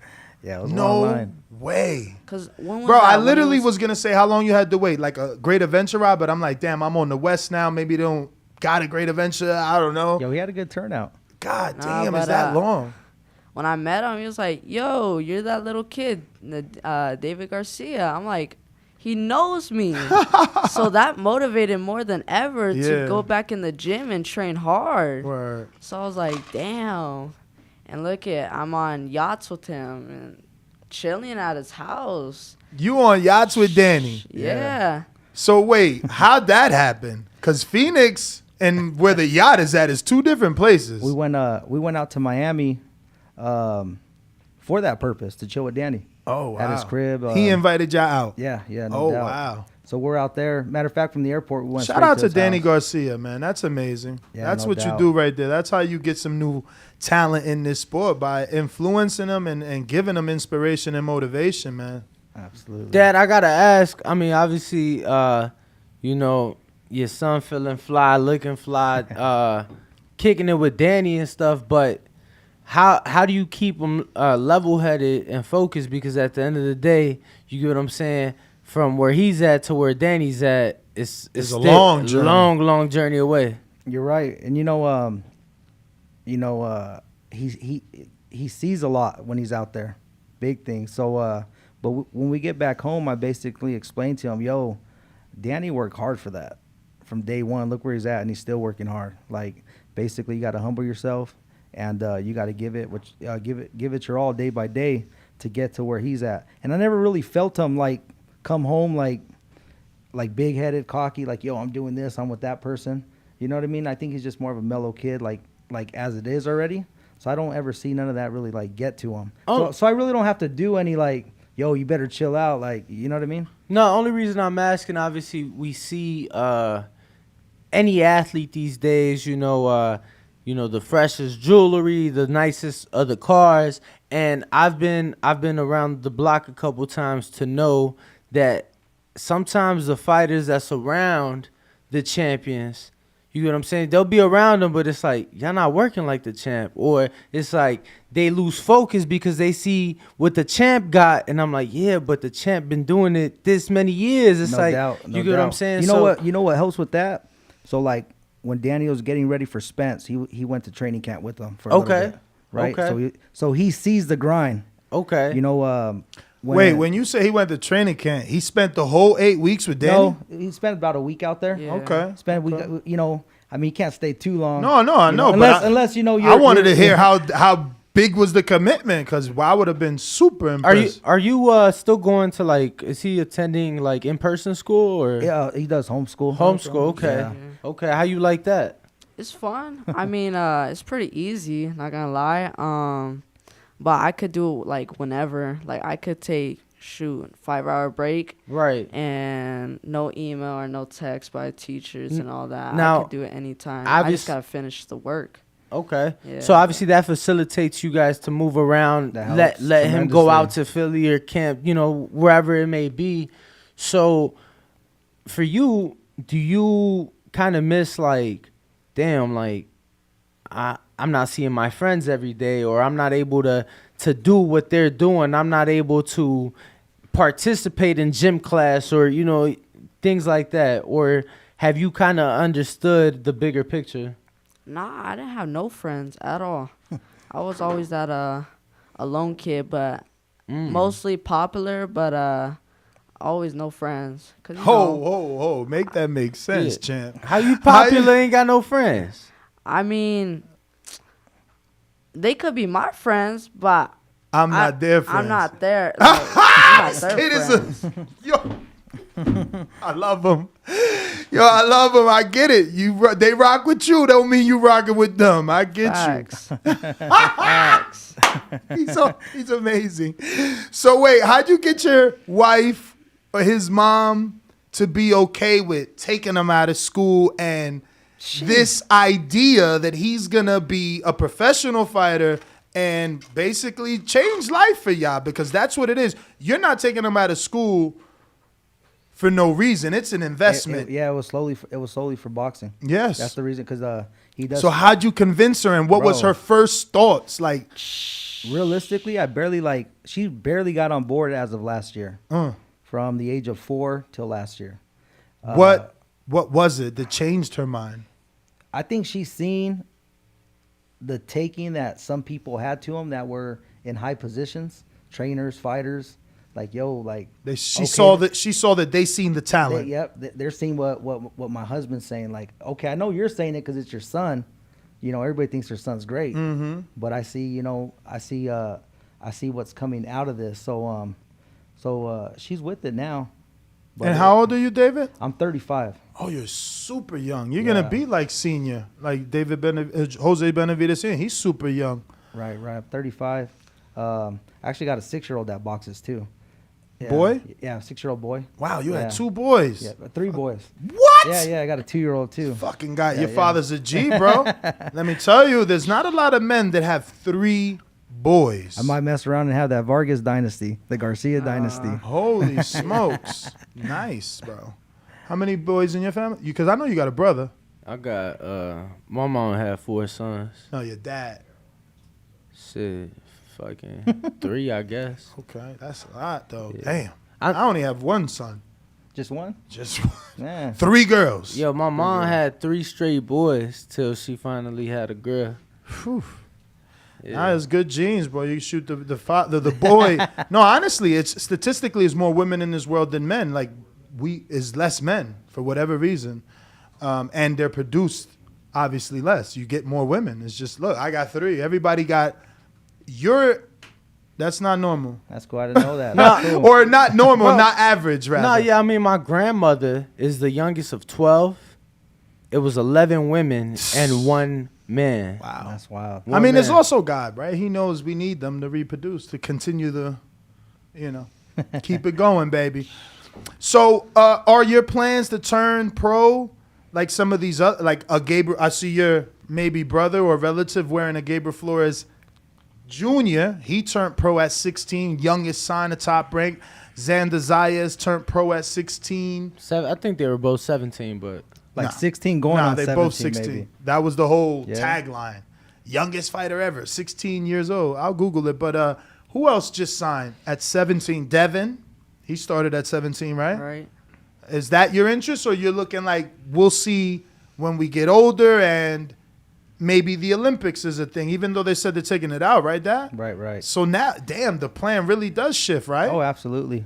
Yeah, it was a long line. Way. Cause bro, I literally was gonna say how long you had to wait, like a Great Adventure ride, but I'm like, damn, I'm on the West now. Maybe they don't got a Great Adventure. I don't know. Yo, he had a good turnout. God damn, is that long? When I met him, he was like, yo, you're that little kid, David Garcia. I'm like, he knows me. So that motivated more than ever to go back in the gym and train hard. Word. So I was like, damn. And look I'm on yachts with him and chilling at his house. You on yachts with Danny? Yeah. So wait, how'd that happen? Because Phoenix and where the yacht is at is two different places. We went out to Miami for that purpose, to chill with Danny. Oh, wow. At his crib. He invited y'all out. Yeah, no doubt. Wow. So we're out there. Matter of fact, from the airport, we went Shout out to his Danny house. Garcia, man. That's amazing. Yeah, that's no what doubt. you do right there. That's how you get some new talent in this sport, by influencing them and giving them inspiration and motivation, man. Absolutely. Dad, I gotta ask. I mean, obviously, you know, your son feeling fly, looking fly, kicking it with Danny and stuff. But how do you keep him level-headed and focused? Because at the end of the day, you get what I'm saying. From where he's at to where Danny's at, it's a long journey. long journey away. You're right, and he sees a lot when he's out there, big things. So, when we get back home, I basically explained to him, yo, Danny worked hard for that from day one. Look where he's at, and he's still working hard. Like, basically, you got to humble yourself, and you got to give it your all day by day to get to where he's at. And I never really felt him like come home like big-headed, cocky, like, yo, I'm doing this, I'm with that person. You know what I mean? I think he's just more of a mellow kid, like as it is already. So I don't ever see none of that really like get to him. So I really don't have to do any like, yo, you better chill out, like, you know what I mean? No, only reason I'm asking, obviously, we see any athlete these days, the freshest jewelry, the nicest of the cars, and I've been around the block a couple times to know that sometimes the fighters that's around the champions, you know what I'm saying, they'll be around them, but it's like, y'all not working like the champ. Or it's like they lose focus because they see what the champ got, and I'm like, yeah, but the champ been doing it this many years. It's No doubt. you get what I'm saying? You know what helps with that? So like when Danny was getting ready for Spence, he went to training camp with them for a little bit, right? Okay. So he sees the grind. Okay. When you say he went to training camp, he spent the whole 8 weeks with Danny? No, he spent about a week out there. Yeah. Okay. Spent a week, I mean, you can't stay too long. No, I know. Unless I wanted to hear how big was the commitment, because I would have been super impressed. Are you still going to, like, is he attending like in-person school or? Yeah, he does homeschool. Homeschool, okay. Yeah. Okay, how you like that? It's fun. I mean, it's pretty easy, not gonna lie. But I could do it like whenever. Like I could take 5-hour break. Right. And no email or no text by teachers and all that. Now, I could do it anytime. I just gotta finish the work. Okay. Yeah. So obviously that facilitates you guys to move around, let him go out to Philly or camp, wherever it may be. So for you, do you kind of miss like, damn, like I'm not seeing my friends every day, or I'm not able to do what they're doing. I'm not able to participate in gym class or, things like that. Or have you kind of understood the bigger picture? Nah, I didn't have no friends at all. I was always that alone kid, but mostly popular, but always no friends. Make that make sense, champ. How you popular ain't got no friends? I mean, they could be my friends, but I'm not their friends. I'm not there. Like, I'm not their friends. I love them. I love them. I get it. They rock with you. Don't mean you rocking with them. I get Facts. you. Facts. He's amazing. So wait, how'd you get your wife or his mom to be okay with taking him out of school and this idea that he's gonna be a professional fighter and basically change life for y'all? Because that's what it is. You're not taking him out of school for no reason. It's an investment. It was solely for boxing. Yes, that's the reason. Because he does. So how'd you convince her, and what was her first thoughts? Like, realistically, she barely got on board as of last year. From the age of 4 till last year. What was it that changed her mind? I think she's seen the taking that some people had to them that were in high positions, trainers, fighters. Like, she saw that they seen the talent. They're seeing what my husband's saying. Like, okay, I know you're saying it because it's your son. Everybody thinks their son's great. Mm-hmm. But I see, I see what's coming out of this. So she's with it now. And how old are you, David? I'm 35. Oh, you're super young. You're gonna be like senior, like Jose Benavidez Senior. He's super young. Right. I'm 35. I actually got a 6-year-old that boxes too. Yeah. Boy? Yeah, 6-year-old boy. Wow, you had 2 boys. Yeah, 3 boys. What? Yeah, I got a 2-year-old too. Fucking guy, your father's a G, bro. Let me tell you, there's not a lot of men that have 3 boys. I might mess around and have that Vargas dynasty, the Garcia dynasty. Holy smokes. Nice, bro. How many boys in your family? Because I know you got a brother. I got my mom had 4 sons. No, your dad. Shit, fucking 3, I guess. Okay, that's a lot though. Yeah. Damn. I only have 1 son. Just one? Just one. Yeah. 3 girls. Yo, my mom had 3 straight boys till she finally had a girl. Whew. Yeah. Nah, it's good genes, bro. You shoot the boy. No, honestly, it's statistically it's more women in this world than men. Like is less men for whatever reason, and they're produced obviously less. You get more women. It's just look, I got 3. Everybody got That's not normal. That's cool. I didn't know that. No, or not normal, not average, rather. No, yeah, I mean, my grandmother is the youngest of 12. It was 11 women and 1 man. Wow. That's wild. I mean, it's also God, right? He knows we need them to reproduce, to continue keep it going, baby. So, are your plans to turn pro like some of these other, like a Gabriel? I see your maybe brother or relative wearing a Gabriel Flores Jr. He turned pro at 16, youngest signed a Top Rank. Xander Zayas turned pro at 16. I think they were both 17, but 16 going on they 17, both 16. maybe. That was the whole tagline. Youngest fighter ever, 16 years old. I'll Google it. But who else just signed at 17? Devin. He started at 17, right? Right. Is that your interest, or you're looking like we'll see when we get older and maybe the Olympics is a thing, even though they said they're taking it out, right, Dad? Right. So now, damn, the plan really does shift, right? Oh, absolutely.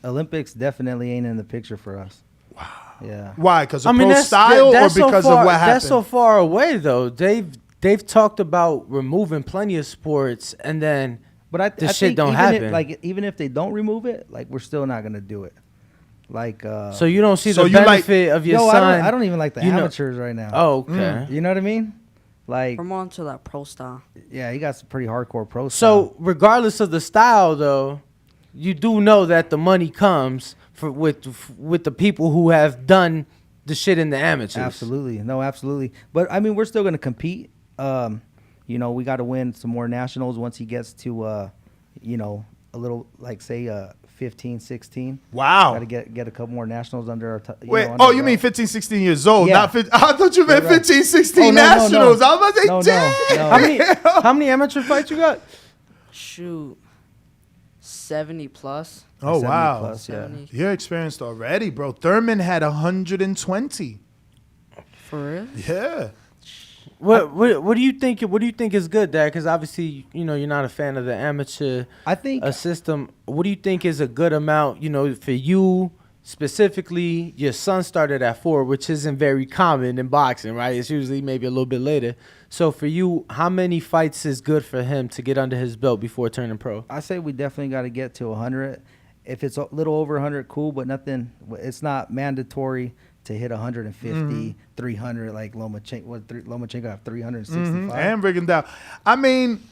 Olympics definitely ain't in the picture for us. Wow. Yeah. Why? Because of pro style or because of what happened? That's so far away, though. They've talked about removing plenty of sports, and then but this shit don't happen. Even if they don't remove it, we're still not gonna do it. So you don't see the benefit of your son? I don't even like the amateurs right now. Oh, okay. You know what I mean? We're more into that pro style. Yeah, he got some pretty hardcore pro style. So regardless of the style, though, you do know that the money comes with the people who have done the shit in the amateurs. Absolutely. No, absolutely. But, I mean, we're still going to compete. We got to win some more nationals once he gets to, a little, 15, 16. Wow. Got to get a couple more nationals under our Wait, you mean 15, 16 years old? Yeah. Not 15, I thought you meant 15, 16 nationals. No. I was about to say, damn. How many amateur fights you got? Shoot, 70 plus. Oh, wow. Plus, 70. You're experienced already, bro. Thurman had 120. For real? Yeah. What do you think? What do you think is good, Dad? Because obviously, you're not a fan of the amateur. I think system. What do you think is a good amount? For you specifically, your son started at 4, which isn't very common in boxing, right? It's usually maybe a little bit later. So for you, how many fights is good for him to get under his belt before turning pro? I say we definitely got to get to 100. If it's a little over 100, cool, but nothing. It's not mandatory to hit 150, 300 like Lomachenko. Lomachenko have 365. And Rigondeaux. I mean,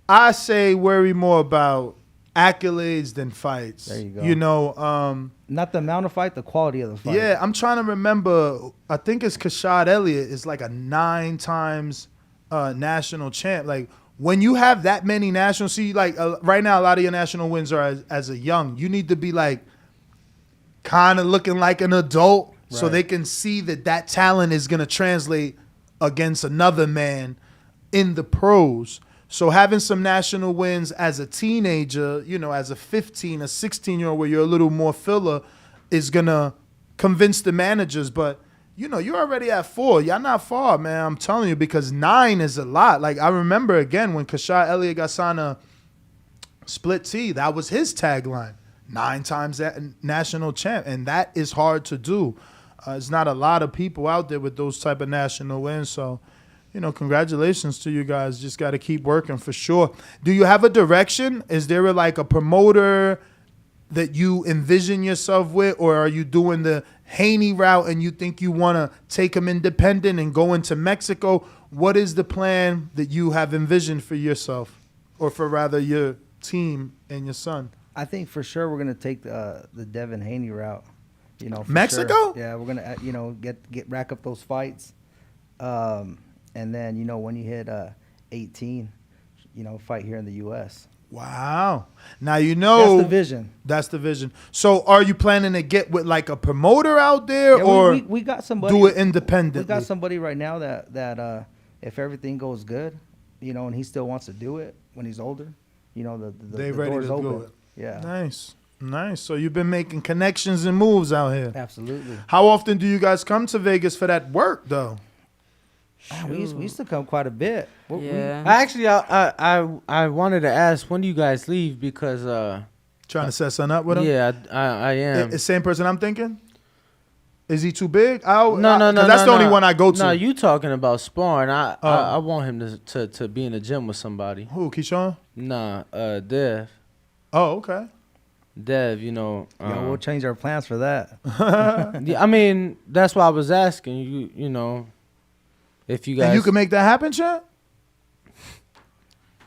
I say worry more about accolades than fights. There you go. Not the amount of fight, the quality of the fight. Yeah, I'm trying to remember. I think it's Kashad Elliott is like a 9 times national champ. Like when you have that many national, right now a lot of your national wins are as a young. You need to be like kind of looking like an adult. So they can see that talent is going to translate against another man in the pros. So having some national wins as a teenager, as a 15, a 16-year-old where you're a little more filler is going to convince the managers. But, you're already at 4. Y'all not far, man. I'm telling you, because 9 is a lot. Like, I remember, again, when Kashad Elliott got signed a split T, that was his tagline. 9 times that national champ. And that is hard to do. It's not a lot of people out there with those type of national wins. So, congratulations to you guys. Just got to keep working for sure. Do you have a direction? Is there a promoter that you envision yourself with, or are you doing the Haney route and you think you want to take him independent and go into Mexico? What is the plan that you have envisioned for yourself, or for rather your team and your son? I think for sure we're going to take the Devin Haney route. Mexico? Sure. Yeah, we're gonna get rack up those fights, and then when you hit 18, fight here in the U.S. Wow. Now you know That's the vision. That's the vision. So are you planning to get with like a promoter out there, Yeah, or we got somebody, do it independently? We got somebody right now that if everything goes good, and he still wants to do it when he's older, the They ready door's to open. do it. Yeah. Nice. So you've been making connections and moves out here. Absolutely. How often do you guys come to Vegas for that work though? We used to come quite a bit. Yeah. Actually, I wanted to ask, when do you guys leave? Because trying to set something up with him. Yeah, I am. It's same person I'm thinking. Is he too big? No. No. That's the only one I go to. No, you talking about sparring? I want him to be in the gym with somebody. Who? Keyshawn? Nah, Dev. Oh, okay. Dev, we'll change our plans for that. Yeah, I mean, that's why I was asking you. If you guys, and you can make that happen, Chad?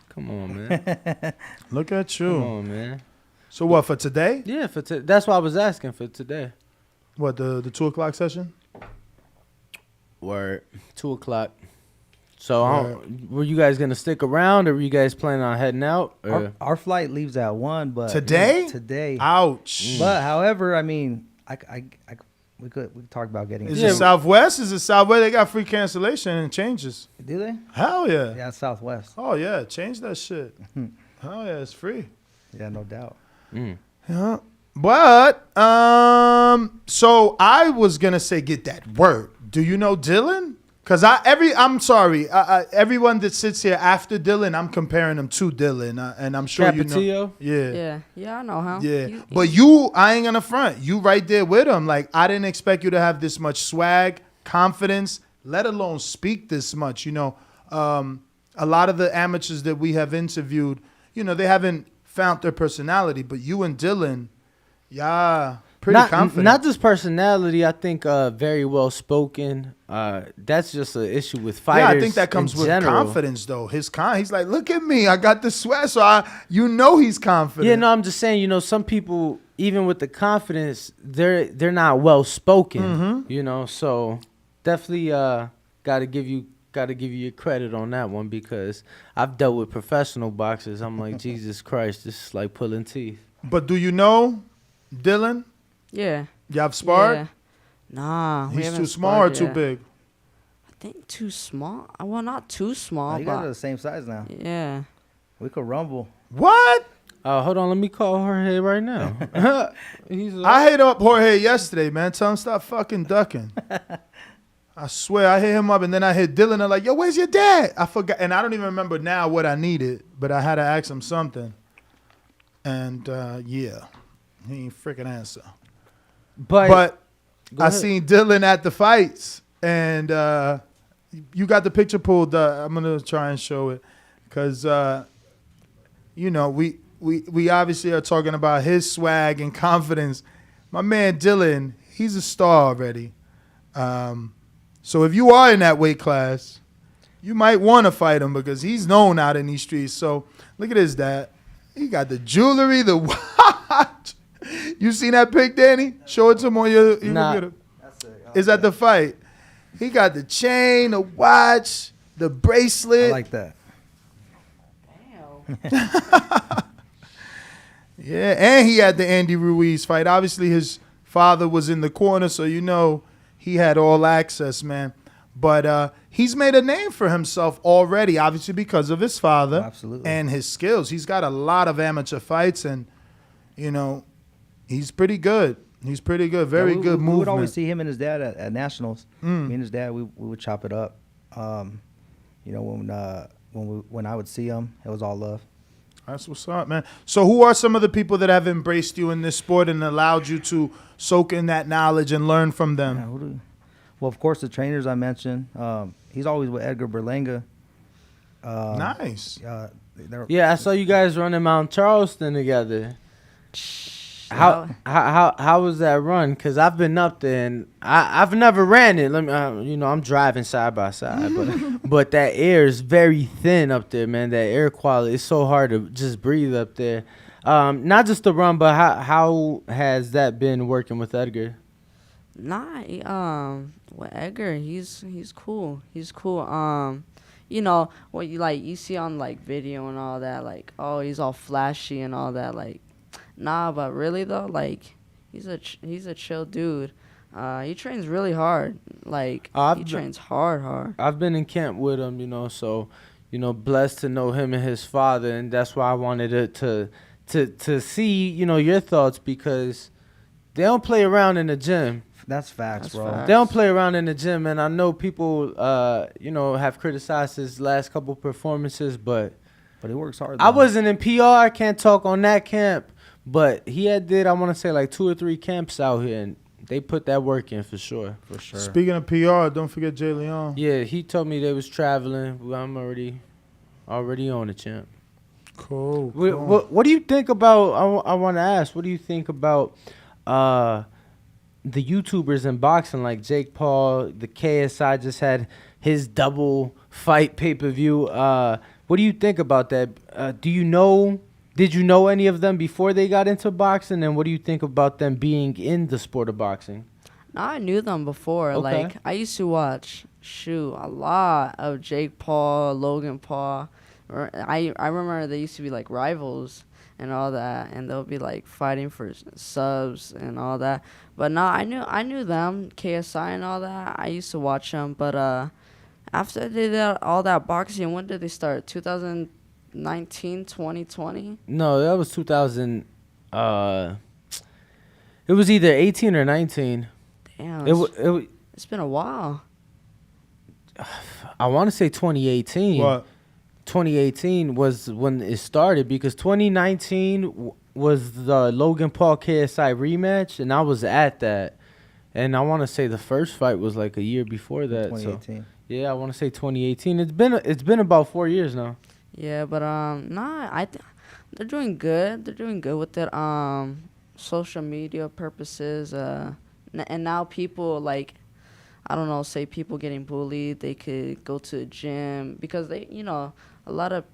Come on, man. Look at you. Come on, man. So what, for today? Yeah, that's why I was asking for today. What, the 2 o'clock session? Word. 2 o'clock. So were you guys gonna stick around, or were you guys planning on heading out? Our flight leaves at 1, but today. Today. Ouch. But however, I mean, we could talk about getting. Is it Southwest? Is it Southwest? They got free cancellation and changes. Do they? Hell yeah. Yeah, Southwest. Oh yeah, change that shit. Hell yeah, it's free. Yeah, no doubt. Yeah. But so I was gonna say get that work. Do you know Dylan? Cause I'm sorry, everyone that sits here after Dylan, I'm comparing them to Dylan, and I'm sure Capetillo? you know. Yeah, I know him. Yeah, but I ain't gonna front. You right there with him. Like, I didn't expect you to have this much swag, confidence, let alone speak this much. A lot of the amateurs that we have interviewed, they haven't found their personality, but you and Dylan, pretty confident. Not just personality. I think very well spoken. That's just an issue with fighters. Yeah, I think that comes with confidence, though. He's like, look at me, I got the sweat, so he's confident. Yeah, no, I'm just saying. Some people, even with the confidence, they're not well spoken. So definitely got to give you your credit on that one, because I've dealt with professional boxers. I'm like, Jesus Christ, this is like pulling teeth. But do you know Dylan? Yeah. You have sparred? Yeah. Nah. He's too small or too big? I think too small. Well, not too small. You guys are the same size now. Yeah. We could rumble. What? Hold on, let me call Jorge right now. I hit up Jorge yesterday, man. Tell him stop fucking ducking. I swear, I hit him up, and then I hit Dylan. I'm like, yo, where's your dad? I forgot, and I don't even remember now what I needed, but I had to ask him something. And yeah, he ain't freaking answer. But I seen Dylan at the fights, and you got the picture pulled up. I'm gonna try and show it, because we obviously are talking about his swag and confidence. My man Dylan, he's a star already. So if you are in that weight class, you might want to fight him, because he's known out in these streets. So look at his dad. He got the jewelry, the watch. You seen that pic, Danny? Show it to him on your computer. Is at the fight. He got the chain, the watch, the bracelet. I like that. Damn. Yeah, and he had the Andy Ruiz fight. Obviously, his father was in the corner, so he had all access, man. But he's made a name for himself already, obviously because of his father. Absolutely. And his skills. He's got a lot of amateur fights, and, he's pretty good. He's pretty good. Very good movement. We would always see him and his dad at nationals. Me and his dad, we would chop it up. When I would see him, it was all love. That's what's up, man. So who are some of the people that have embraced you in this sport and allowed you to soak in that knowledge and learn from them? Yeah, well, of course, the trainers I mentioned. He's always with Edgar Berlanga. Nice. Yeah, I saw you guys running Mount Charleston together. How was that run? Because I've been up there and I've never ran it. I'm driving side by side, but that air is very thin up there, man. That air quality is so hard to just breathe up there. Not just the run, but how has that been working with Edgar? With Edgar, he's cool. He's cool. you know, what you see on like video and all that, like, oh, he's all flashy and all that, like, nah, but really though, like, he's a chill dude. He trains really hard. Like, he trains hard. I've been in camp with him, you know, so, you know, blessed to know him and his father, and that's why I wanted it to see, you know, your thoughts, because they don't play around in the gym. That's facts, bro. Facts. They don't play around in the gym, and I know people, you know, have criticized his last couple performances, but he works hard. I wasn't in PR. I can't talk on that camp, but he did, I want to say, like 2 or 3 camps out here, and they put that work in for sure. For sure. Speaking of PR, don't forget Jay Leon. Yeah, he told me they was traveling. I'm already on the champ. Cool. What do you think about? I want to ask. What do you think about the YouTubers in boxing, like Jake Paul? The KSI just had his double fight pay-per-view. What do you think about that? Did you know any of them before they got into boxing? And what do you think about them being in the sport of boxing? No, I knew them before. Okay. Like, I used to watch, a lot of Jake Paul, Logan Paul. I remember they used to be, like, rivals and all that, and they'll be, like, fighting for subs and all that. But no, I knew them, KSI and all that. I used to watch them. But after they did all that boxing, when did they start? 2019, 2020? No, that was 2000. It was either 18 or 19. Damn, it's been a while. I want to say 2018. What? 2018 was when it started, because 2019 was the Logan Paul KSI rematch, and I was at that. And I want to say the first fight was like a year before that. 2018. So, yeah, I want to say 2018. It's been about 4 years now. Yeah, but they're doing good. They're doing good with it. Social media purposes. And now people, like, I don't know, say people getting bullied, they could go to the gym because they, you know, a lot of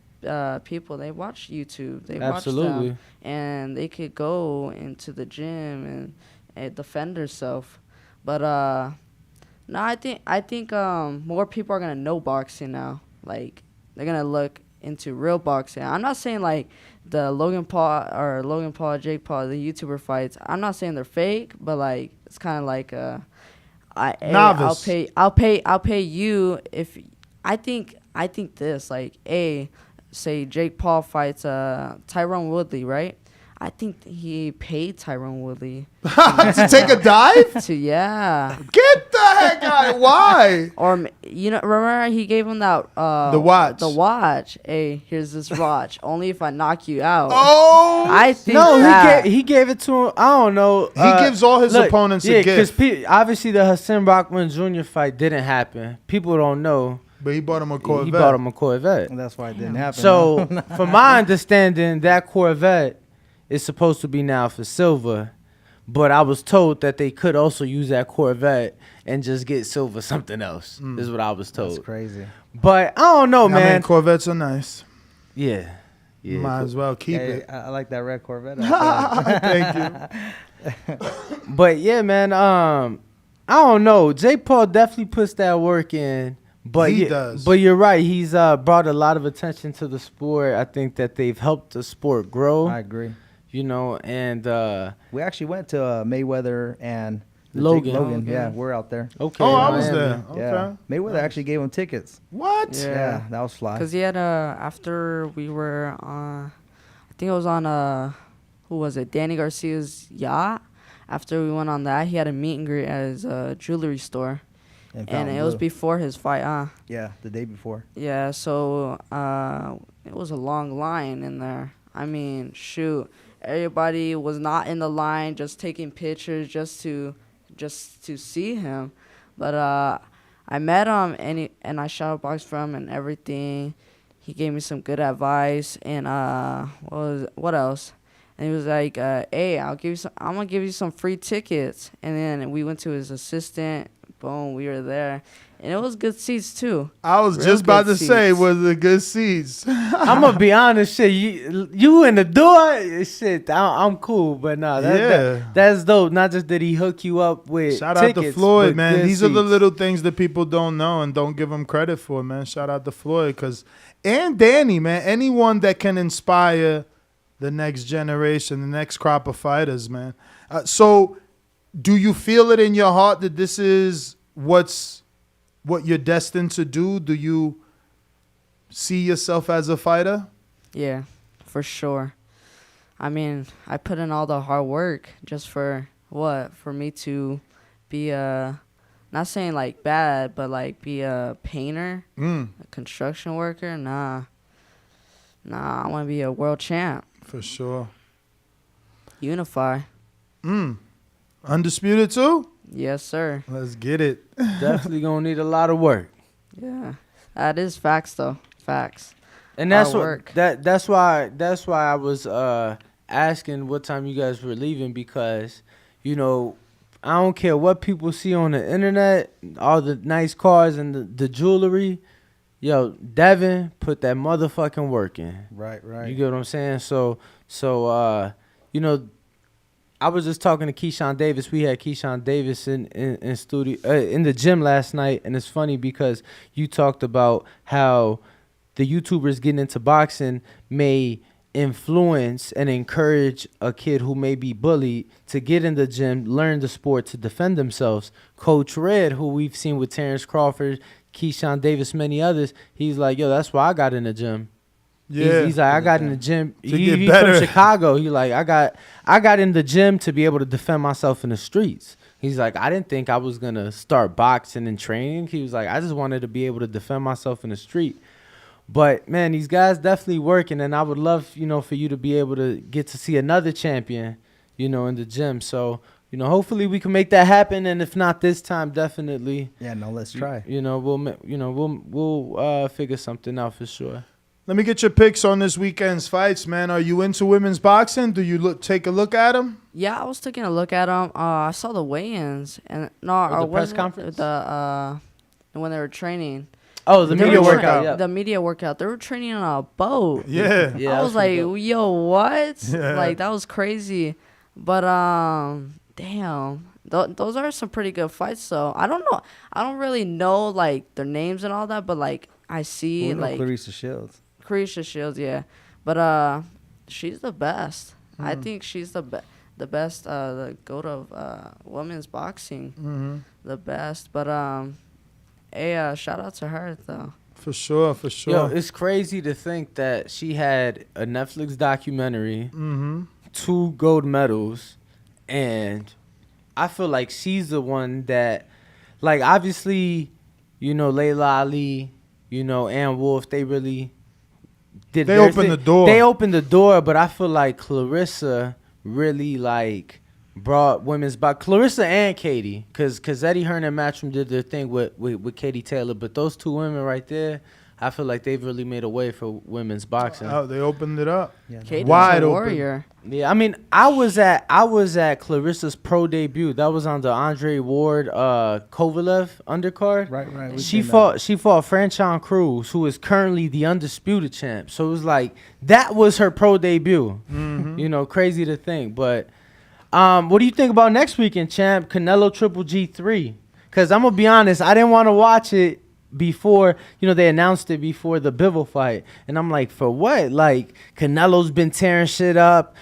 people, they watch YouTube. They watch them, and they could go into the gym and defend themselves. But no, I think more people are gonna know boxing now. Like, they're gonna look into real boxing. I'm not saying like the Logan Paul, Jake Paul, the YouTuber fights. I'm not saying they're fake, but like it's kind of like novice. I'll pay you if I think this, like, say Jake Paul fights Tyron Woodley, right? I think he paid Tyron Woodley to take a dive. Get the heck out! Why? Or, you know, remember he gave him that the watch. The watch. Hey, here's this watch. Only if I knock you out. Oh, I think he gave it to him. I don't know. He gives all his opponents a gift. Because obviously the Hassan Rockman Jr. fight didn't happen. People don't know. But he bought him a Corvette. He bought him a Corvette. And that's why it didn't happen. So, from my understanding, that Corvette is supposed to be now for silver. But I was told that they could also use that Corvette and just get silver something else. This is what I was told. That's crazy. But I don't know, man. I mean, Corvettes are nice. Yeah. Might as well keep it. I like that red Corvette. Thank you. But yeah, man. I don't know. Jake Paul definitely puts that work in. But he does. But you're right. He's brought a lot of attention to the sport. I think that they've helped the sport grow. I agree. You know, and we actually went to Mayweather and Logan. Yeah, we're out there. Okay. Oh, I was there. Okay. Yeah. Mayweather actually gave him tickets. What? Yeah, that was fly. Because he had after we were I think it was on who was it? Danny Garcia's yacht. After we went on that, he had a meet and greet at his jewelry store. And it was before his fight, Yeah, the day before. Yeah, so it was a long line in there. I mean, shoot, everybody was not in the line, just taking pictures just to see him. But I met him and I shadow boxed from him and everything. He gave me some good advice and what else? And he was like, "Hey, I'm gonna give you some free tickets." And then we went to his assistant. Boom, we were there. And it was good seats too. I was Real just about good to say, seats. was the good seats. I'm gonna be honest, shit. You in the door, shit. I'm cool, but nah, that's dope. Not just that he hook you up with Shout out to tickets, Floyd, but man. good These are the seats. little things that people don't know and don't give him credit for, man. Shout out to Floyd, and Danny, man. Anyone that can inspire the next generation, the next crop of fighters, man. So, do you feel it in your heart that this is what you're destined to do? Do you see yourself as a fighter? Yeah, for sure. I mean, I put in all the hard work just for what? For me to be not saying like bad, but like be a painter, a construction worker. Nah, I want to be a world champ. For sure. Unify. Undisputed too? Yes, sir. Let's get it. Definitely gonna need a lot of work. Yeah, that is facts though. Facts. And that's Hard what work. that's why I was asking what time you guys were leaving, because I don't care what people see on the internet, all the nice cars and the jewelry. Yo, Devin put that motherfucking work in. Right. You get what I'm saying? So I was just talking to Keyshawn Davis. We had Keyshawn Davis in studio in the gym last night, and it's funny because you talked about how the YouTubers getting into boxing may influence and encourage a kid who may be bullied to get in the gym, learn the sport, to defend themselves. Coach Red, who we've seen with Terrence Crawford, Keyshawn Davis, many others, he's like, yo, that's why I got in the gym. Yeah. He's like, I got in the gym. To get He's better. from Chicago. He like, I got in the gym to be able to defend myself in the streets. He's like, I didn't think I was going to start boxing and training. He was like, I just wanted to be able to defend myself in the street. But, man, these guys definitely working, and I would love, for you to be able to get to see another champion, in the gym. So, hopefully we can make that happen, and if not this time, definitely. Yeah, no, let's try. We'll figure something out for sure. Let me get your picks on this weekend's fights, man. Are you into women's boxing? Do you take a look at them? Yeah, I was taking a look at them. I saw the weigh-ins and the press conference, when they were training. Oh, the media workout. Yeah. The media workout. They were training on a boat. Yeah. I was like, yo, what? Yeah. Like, that was crazy. But, damn. Those are some pretty good fights, though. I don't know. I don't really know, like, their names and all that, but, like, I see, like... Claressa Shields. Claressa Shields, yeah. But, she's the best. I think she's the best, the GOAT of women's boxing. The best. But, hey, shout out to her, though. For sure. Yo, it's crazy to think that she had a Netflix documentary, 2 gold medals, and I feel like she's the one that, like, obviously, Layla Ali, Ann Wolf, they really did. They opened the door. They opened the door, but I feel like Claressa really, like, brought women's boxing. Claressa and Katie, because Eddie Hearn and Matchroom did their thing with Katie Taylor, but those 2 women right there, I feel like they've really made a way for women's boxing. Oh, they opened it up. Yeah, Katie's wide a open. warrior. Yeah, I mean, I was at Claressa's pro debut. That was on the Andre Ward Kovalev undercard. Right. She fought Franchon Cruz, who is currently the undisputed champ. So it was like that was her pro debut. Crazy to think. But what do you think about next weekend, champ? Canelo Triple G3? Because I'm gonna be honest, I didn't want to watch it before, they announced it before the Bivol fight. And I'm like, for what? Like, Canelo's been tearing shit up.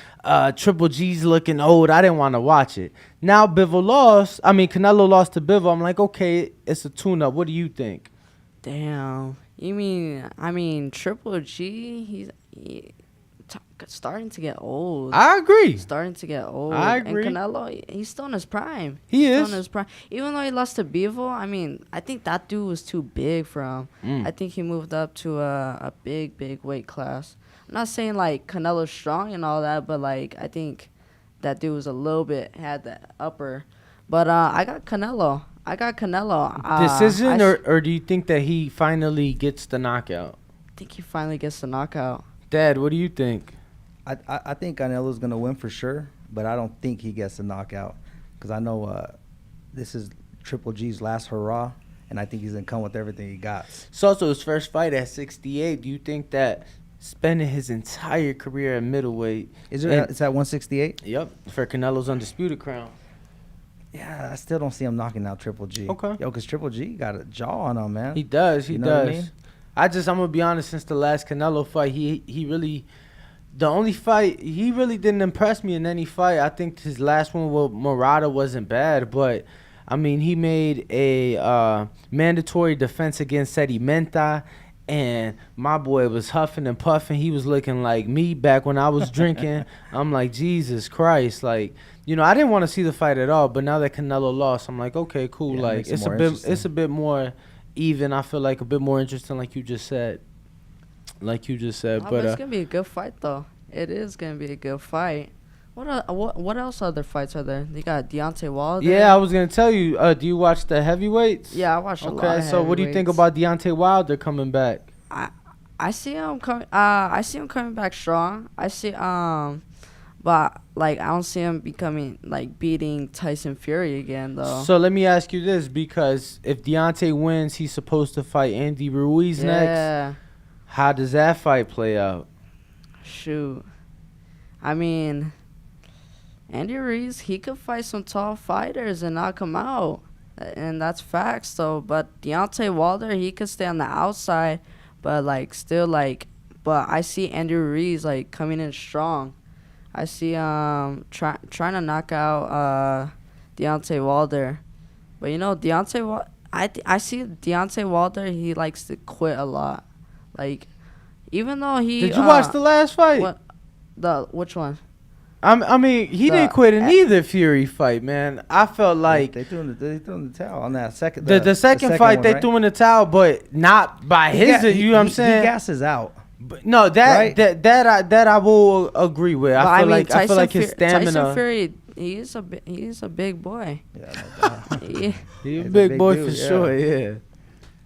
Triple G's looking old. I didn't want to watch it. Now Canelo lost to Bivol. I'm like, okay, it's a tune-up. What do you think? Damn. You mean, Triple G, he's starting to get old. I agree. Starting to get old. I agree. And Canelo, he's still in his prime. He is. Still in his prime. Even though he lost to Bivol, I think that dude was too big for him. I think he moved up to a big weight class. I'm not saying, like, Canelo's strong and all that, but, like, I think that dude was a little bit, had the upper. But I got Canelo. Decision, or do you think that he finally gets the knockout? I think he finally gets the knockout. Dad, what do you think? I think Canelo's going to win for sure, but I don't think he gets the knockout because I know this is Triple G's last hurrah, and I think he's gonna come with everything he got. It's also his first fight at 68. Do you think that spending his entire career at middleweight it's at 168? Yep, for Canelo's undisputed crown. Yeah, I still don't see him knocking out Triple G. Okay. Yo, because Triple G got a jaw on him, man. He does. He You know does. what I mean? I'm gonna be honest. Since the last Canelo fight, he really, the only fight he really didn't impress me in any fight. I think his last one with Murata wasn't bad, but I mean he made a mandatory defense against Sedimenta, and my boy was huffing and puffing. He was looking like me back when I was drinking. I'm like, Jesus Christ, like. You know, I didn't want to see the fight at all, but now that Canelo lost, I'm like, okay, cool. Yeah, like it's a bit more even. I feel like a bit more interesting, like you just said. But it's gonna be a good fight, though. It is gonna be a good fight. What else other fights are there? You got Deontay Wilder. Yeah, I was gonna tell you. Do you watch the heavyweights? Yeah, I watched a lot. Okay, so what do you think about Deontay Wilder coming back? I see him coming. I see him coming back strong. I see but like I don't see him beating Tyson Fury again though. So let me ask you this, because if Deontay wins, he's supposed to fight Andy Ruiz next. How does that fight play out? Shoot, I mean, Andy Ruiz, he could fight some tall fighters and knock him out, and that's facts though. But Deontay Wilder, he could stay on the outside, but but I see Andy Ruiz coming in strong. I see trying to knock out Deontay Wilder, but I see Deontay Wilder. He likes to quit a lot. Like, even though he did you watch the last fight? Which one? I mean, he didn't quit in either Fury fight, man. I felt like they threw in the towel on that second. The second fight, they threw in the towel, but not by you know what I'm saying? He gasses out. But no, that I will agree with. I feel like his stamina. Tyson Fury, he's a big boy. Yeah, he's a big boy for sure. Yeah,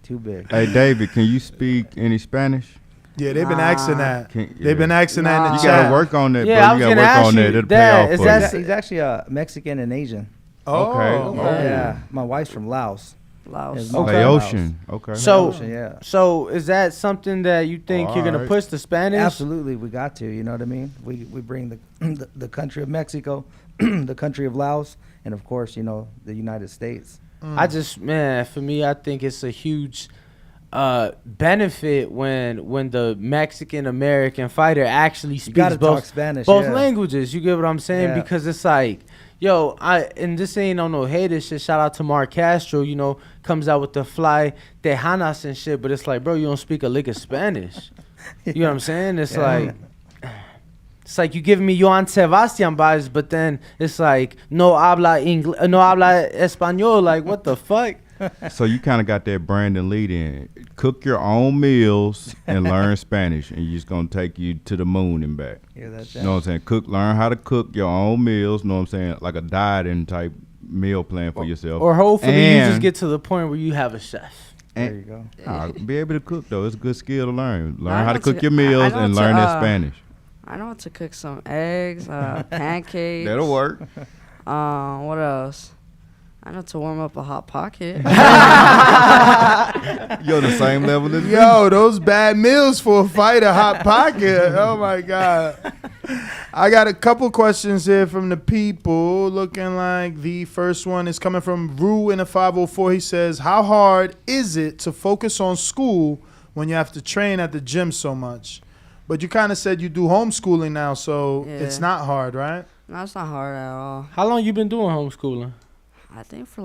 too big. Hey David, can you speak any Spanish? Yeah, they've been asking that. They've been asking that in the you chat. You gotta work on that, yeah, bro. You gotta work on that. It'll pay off for you. He's actually Mexican and Asian. Okay. Yeah, my wife's from Laos. Laotian. Okay. So is that something that you think you're gonna push the Spanish? Absolutely, we got to. You know what I mean? We bring the country of Mexico, the country of Laos, and of course, the United States. For me, I think it's a huge benefit when the Mexican American fighter actually speaks both Spanish, both languages. You get what I'm saying? Yeah. Because it's like, yo, and this ain't on no hater shit. Shout out to Mark Castro, comes out with the fly Tejanas and shit, but it's like, bro, you don't speak a lick of Spanish. You know what I'm saying? It's like you giving me Joan Sebastian vibes, but then it's like no habla español. Like, what the fuck? So you kind of got that Brandon lead in. Cook your own meals and learn Spanish, and you're just gonna take you to the moon and back. Yeah, that's you know what I'm saying? Learn how to cook your own meals. You know what I'm saying? Like a dieting type meal plan for yourself. Or hopefully you just get to the point where you have a chef. There you go. Be able to cook though. It's a good skill to learn. Learn how to cook your meals and learn that Spanish. I know how to cook some eggs, pancakes. That'll work. What else? I know to warm up a Hot Pocket. You're the same level as me. Yo, those bad meals for a fighter, Hot Pocket. Oh, my God. I got a couple questions here from the people. Looking like the first one is coming from Rue in a 504. He says, how hard is it to focus on school when you have to train at the gym so much? But you kind of said you do homeschooling now, so it's not hard, right? No, it's not hard at all. How long you been doing homeschooling? I think for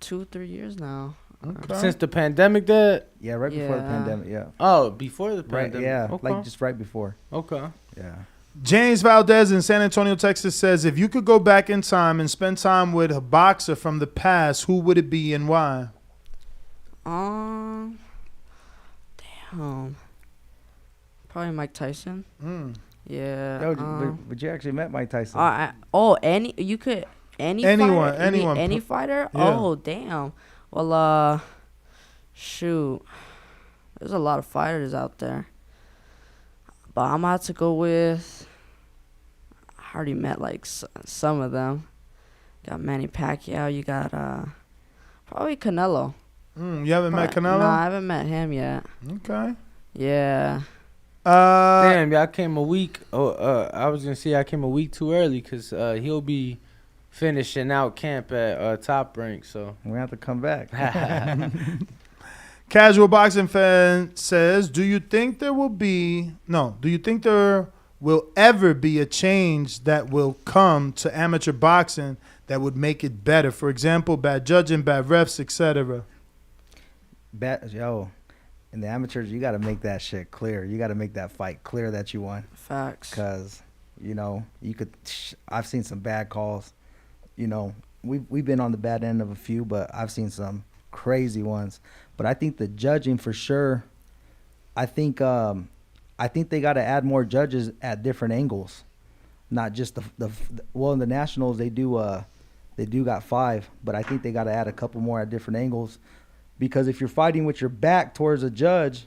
2-3 years now. Okay. Since the pandemic did? Yeah, right before the pandemic, yeah. Oh, before the pandemic. Right, yeah, okay. just right before. Okay. Yeah. James Valdez in San Antonio, Texas says, if you could go back in time and spend time with a boxer from the past, who would it be and why? Damn. Probably Mike Tyson. Yeah. Yo, but you actually met Mike Tyson. Any fighter? Yeah. Oh, damn. Well, shoot. There's a lot of fighters out there. But I'm about to go with, I already met some of them. Got Manny Pacquiao. You got probably Canelo. You haven't met Canelo? No, I haven't met him yet. Okay. Yeah. Damn, y'all came a week. I was gonna say I came a week too early because he'll be finishing out camp at Top Rank. So we have to come back. Casual boxing fan says, do you think there will ever be a change that will come to amateur boxing that would make it better? For example, bad judging, bad refs, etc. In the amateurs, you got to make that shit clear. You got to make that fight clear that you won. Facts. Because, I've seen some bad calls. We've been on the bad end of a few, but I've seen some crazy ones. But I think the judging for sure, I think they got to add more judges at different angles. Not just in the nationals they do got 5, but I think they got to add a couple more at different angles. Because if you're fighting with your back towards a judge,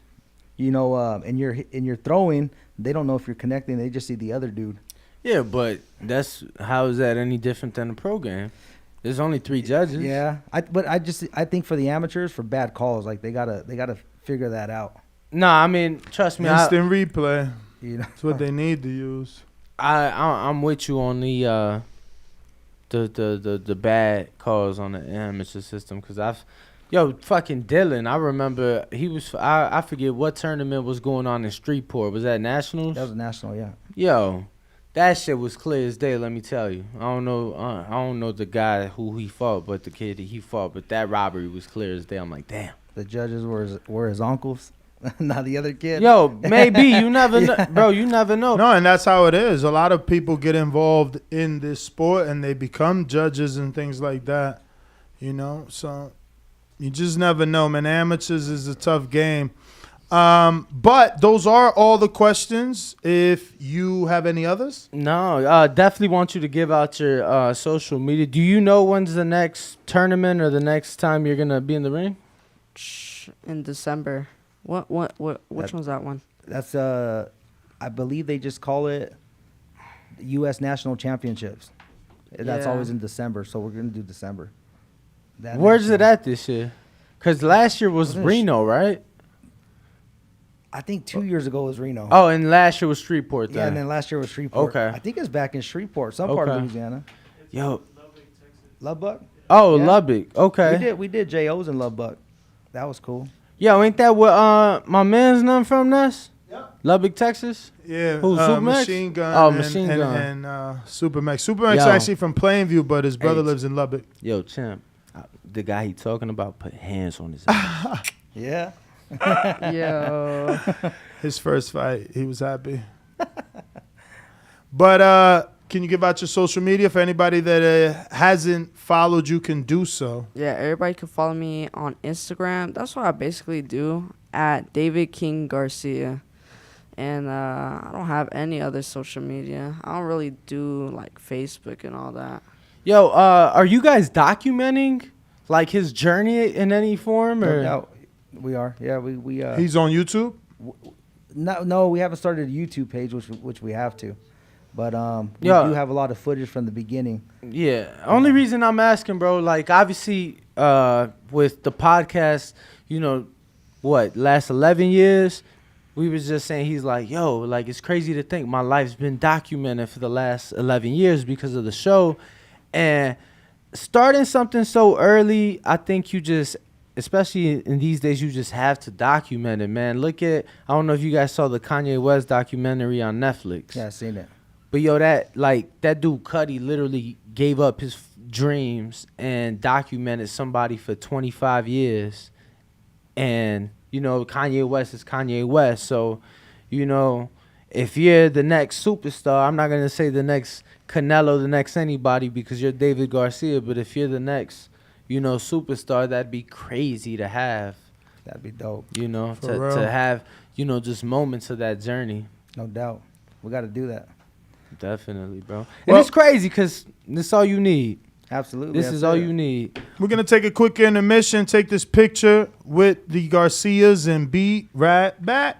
and you're throwing, they don't know if you're connecting. They just see the other dude. yeah, but how is that any different than a pro game? There's only 3 judges. Yeah, I think for the amateurs, for bad calls, like they gotta figure that out. No, I mean, trust me. Instant replay. That's what they need to use. I'm with you on the bad calls on the amateur system because fucking Dylan. I remember he was. I forget what tournament was going on in Streetport. Was that nationals? That was national, yeah. Yo, that shit was clear as day. Let me tell you. I don't know the guy who he fought, but the kid that he fought. But that robbery was clear as day. I'm like, damn. The judges were his uncles, not the other kid. Yo, maybe you never know, bro. You never know. No, and that's how it is. A lot of people get involved in this sport and they become judges and things like that. So. You just never know, man. Amateurs is a tough game. But those are all the questions. If you have any others? No, definitely want you to give out your social media. Do you know when's the next tournament or the next time you're going to be in the ring? In December. Which one's that one? That's, I believe they just call it U.S. National Championships. That's always in December, so we're going to do December. Where's it at this year? Because last year was Reno, right? I think 2 years ago was Reno. Oh, and last year was Shreveport. Yeah, and then last year was Shreveport. Okay. I think it's back in Shreveport, some part of Louisiana. Yo. Lubbock? Oh, yeah. Lubbock. Okay. We did JOs in Lubbock. That was cool. Yo, ain't that what my man's none from Ness? Yep. Lubbock, Texas? Yeah. Who's Supermax? Machine Gun. Oh, Machine Gun. And Supermax. Supermax actually from Plainview, but his brother lives in Lubbock. Yo, champ. The guy he talking about put hands on his ass. Yeah. Yo. His first fight, he was happy. But can you give out your social media for anybody that hasn't followed you can do so? Yeah, everybody can follow me on Instagram. That's what I basically do, at David King Garcia. And I don't have any other social media. I don't really do like Facebook and all that. Yo, are you guys documenting like his journey in any form? Or? No, we are. Yeah, we. He's on YouTube. No, we haven't started a YouTube page, which we have to, but we do have a lot of footage from the beginning. Yeah. Only reason I'm asking, bro, like obviously, with the podcast, last 11 years. We was just saying, he's like, yo, like it's crazy to think my life's been documented for the last 11 years because of the show. And starting something so early, I think you just, especially in these days, you just have to document it, man. I don't know if you guys saw the Kanye West documentary on Netflix. Yeah, I seen it. But yo, that dude Cudi literally gave up his dreams and documented somebody for 25 years. And, Kanye West is Kanye West. So, if you're the next superstar, I'm not going to say the next Canelo, the next anybody, because you're David Garcia. But if you're the next, superstar, that'd be crazy to have. That'd be dope. To have, just moments of that journey. No doubt. We got to do that. Definitely, bro. And it's crazy because this is all you need. Absolutely. This is all you need. We're going to take a quick intermission, take this picture with the Garcias, and be right back.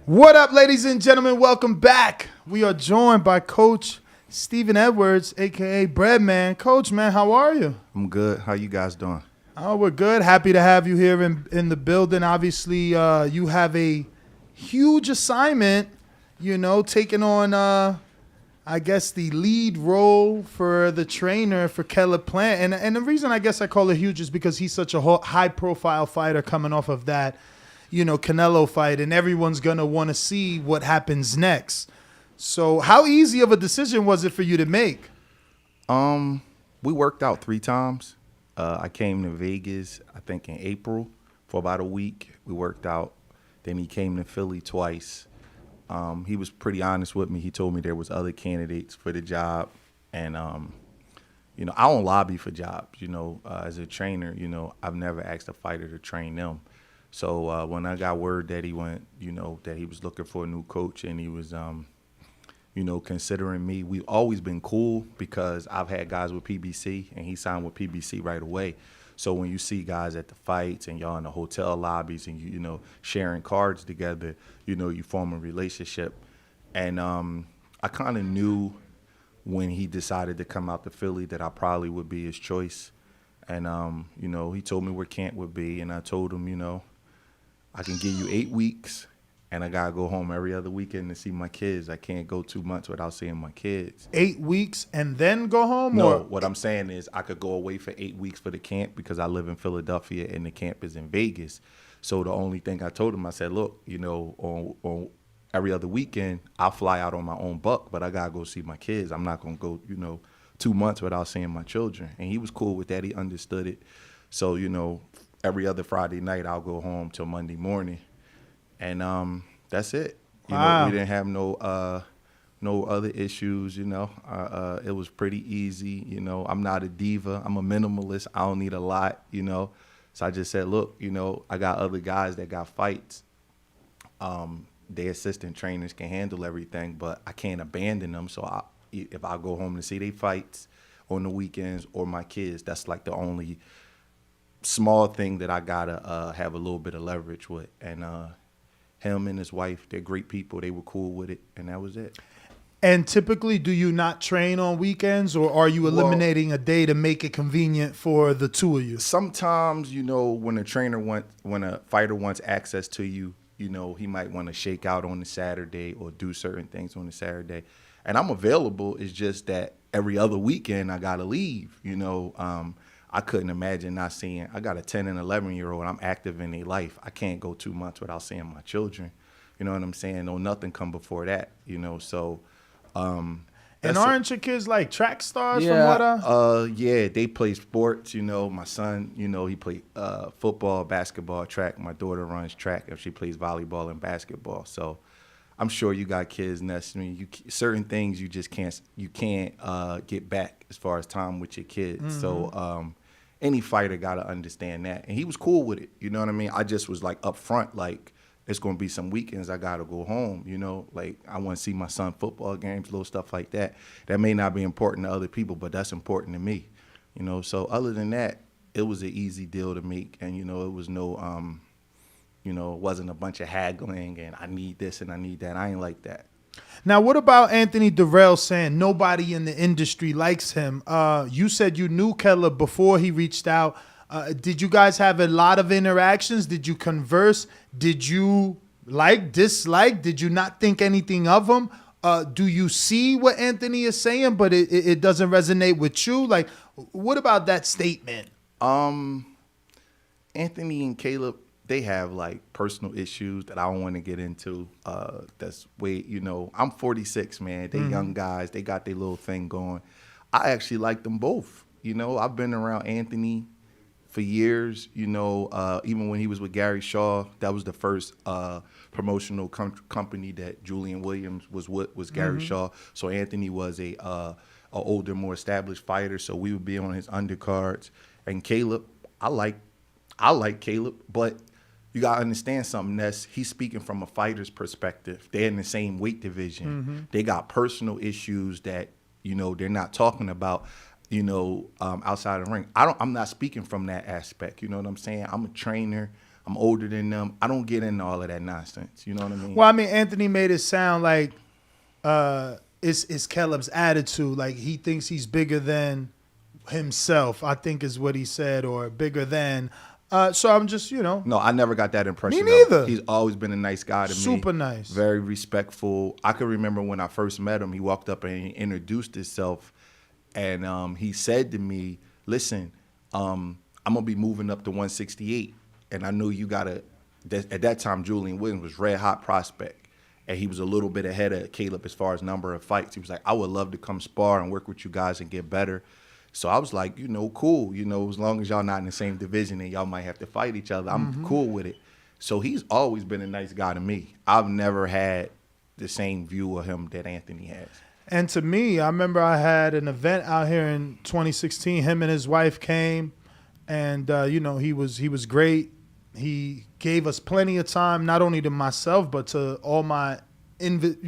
What up, ladies and gentlemen? Welcome back. We are joined by Coach Steven Edwards, a.k.a. Breadman. Coach, man, how are you? I'm good. How you guys doing? Oh, we're good. Happy to have you here in the building. Obviously, you have a huge assignment, taking on, I guess, the lead role for the trainer for Caleb Plant. And the reason I guess I call it huge is because he's such a high-profile fighter coming off of that, Canelo fight, and everyone's going to want to see what happens next. So how easy of a decision was it for you to make? We worked out 3 times. I came to Vegas, I think in April, for about a week. We worked out. Then he came to Philly twice. He was pretty honest with me. He told me there was other candidates for the job. And, I don't lobby for jobs. As a trainer, I've never asked a fighter to train them. So when I got word that he went, that he was looking for a new coach and he was, considering me, we've always been cool because I've had guys with PBC and he signed with PBC right away. So when you see guys at the fights and y'all in the hotel lobbies and you sharing cards together, you form a relationship. And I kind of knew when he decided to come out to Philly that I probably would be his choice. And he told me where camp would be, and I told him, I can give you 8 weeks. And I got to go home every other weekend to see my kids. I can't go 2 months without seeing my kids. 8 weeks and then go home? No, or? What I'm saying is I could go away for 8 weeks for the camp because I live in Philadelphia and the camp is in Vegas. So the only thing I told him, I said, look, on every other weekend, I'll fly out on my own buck, but I got to go see my kids. I'm not going to go, 2 months without seeing my children. And he was cool with that. He understood it. So, every other Friday night, I'll go home till Monday morning. And that's it. Wow. We didn't have no other issues. It was pretty easy. I'm not a diva. I'm a minimalist. I don't need a lot. So I just said, look, I got other guys that got fights. Their assistant trainers can handle everything, but I can't abandon them. So if I go home to see their fights on the weekends or my kids, that's like the only small thing that I gotta have a little bit of leverage with. And him and his wife, they're great people. They were cool with it, and that was it. And typically, do you not train on weekends, or are you eliminating a day to make it convenient for the two of you? Sometimes, when a fighter wants access to you, he might want to shake out on the Saturday or do certain things on the Saturday. And I'm available. It's just that every other weekend I gotta leave. I couldn't imagine not seeing. I got a 10 and 11-year-old. I'm active in their life. I can't go 2 months without seeing my children. You know what I'm saying? No, nothing come before that. So. And aren't your kids like track stars from what? Yeah, they play sports. My son, he played football, basketball, track. My daughter runs track, and she plays volleyball and basketball. So. I'm sure you got kids next to me. Certain things you just can't get back as far as time with your kids. Mm-hmm. So any fighter got to understand that. And he was cool with it. You know what I mean? I just was like upfront, like it's going to be some weekends I got to go home. Like I want to see my son football games, little stuff like that. That may not be important to other people, but that's important to me. So other than that, it was an easy deal to make. And, it was no it wasn't a bunch of haggling and I need this and I need that. I ain't like that. Now, what about Anthony Durrell saying nobody in the industry likes him? You said you knew Caleb before he reached out. Did you guys have a lot of interactions? Did you converse? Did you dislike? Did you not think anything of him? Do you see what Anthony is saying, but it doesn't resonate with you? Like, what about that statement? Anthony and Caleb, they have like personal issues that I don't want to get into. That's way, I'm 46, man. They young guys. They got their little thing going. I actually like them both. I've been around Anthony for years. Even when he was with Gary Shaw, that was the first promotional company that Julian Williams was with, was Gary Shaw. So Anthony was a older, more established fighter. So we would be on his undercards. And Caleb, I like Caleb, but you got to understand something. He's speaking from a fighter's perspective. They're in the same weight division. Mm-hmm. They got personal issues that, they're not talking about, outside the ring. I'm not speaking from that aspect. You know what I'm saying? I'm a trainer. I'm older than them. I don't get into all of that nonsense. You know what I mean? Well, I mean, Anthony made it sound like it's Caleb's attitude. Like he thinks he's bigger than himself, I think is what he said, or bigger than. So I'm just, No, I never got that impression. Me neither. He's always been a nice guy to me. Super nice. Very respectful. I can remember when I first met him, he walked up and he introduced himself. And he said to me, listen, I'm going to be moving up to 168. And I knew you got to, at that time, Julian Williams was red hot prospect. And he was a little bit ahead of Caleb as far as number of fights. He was like, I would love to come spar and work with you guys and get better. So I was like, cool. As long as y'all not in the same division and y'all might have to fight each other, I'm cool with it. So he's always been a nice guy to me. I've never had the same view of him that Anthony has. And to me, I remember I had an event out here in 2016. Him and his wife came, and he was great. He gave us plenty of time, not only to myself but to all my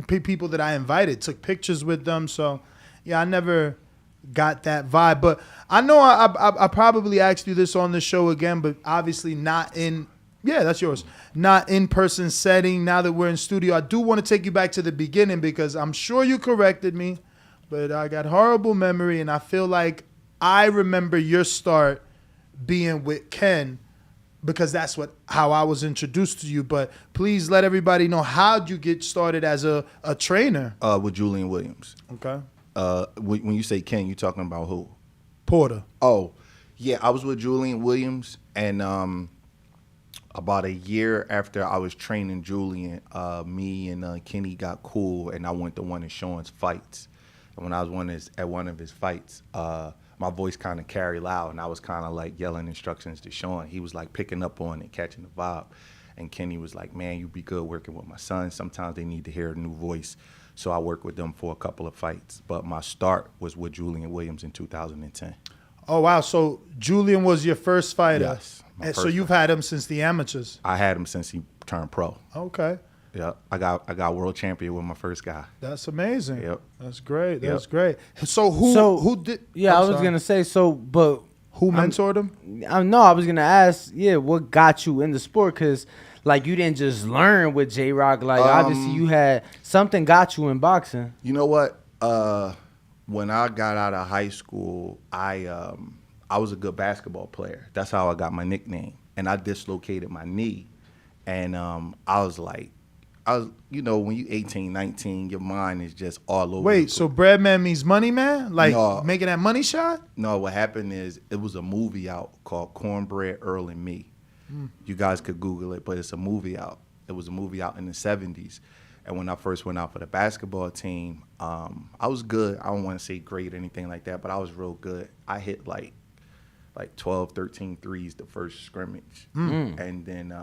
people that I invited. Took pictures with them. So, yeah, I never got that vibe. But I know I probably asked you this on the show again, but obviously not in. Yeah, that's yours. Not in-person setting. Now that we're in studio, I do want to take you back to the beginning because I'm sure you corrected me, but I got horrible memory, and I feel like I remember your start being with Ken because that's how I was introduced to you. But please let everybody know, how'd you get started as a trainer? With Julian Williams. Okay. When you say Ken, you talking about who? Porter. Oh, yeah, I was with Julian Williams, and about a year after I was training Julian, me and Kenny got cool, and I went to one of Sean's fights. And when I was at one of his fights, my voice kind of carried loud, and I was kind of like yelling instructions to Sean. He was like picking up on it, catching the vibe. And Kenny was like, man, you'd be good working with my son. Sometimes they need to hear a new voice. So I worked with them for a couple of fights. But my start was with Julian Williams in 2010. Oh, wow. So Julian was your first fighter? Yes. And so you've had him since the amateurs? I had him since he turned pro. Okay. Yeah. I got world champion with my first guy. That's amazing. Yep. That's great. Yep. That's great. So who did? Yeah, I was going to say, but who mentored him? No, I was going to ask, what got you in the sport? Because, like, you didn't just learn with J-Rock. Like, obviously you had something got you in boxing. You know what? When I got out of high school, I was a good basketball player. That's how I got my nickname. And I dislocated my knee. And I was like, when you 18, 19, your mind is just all over. Wait, so bread man means money man? Like making that money shot? No, what happened is it was a movie out called Cornbread, Earl and Me. You guys could Google it, but it's a movie out. It was a movie out in the 70s. And when I first went out for the basketball team, I was good. I don't want to say great or anything like that, but I was real good. I hit like 12, 13 threes the first scrimmage. And then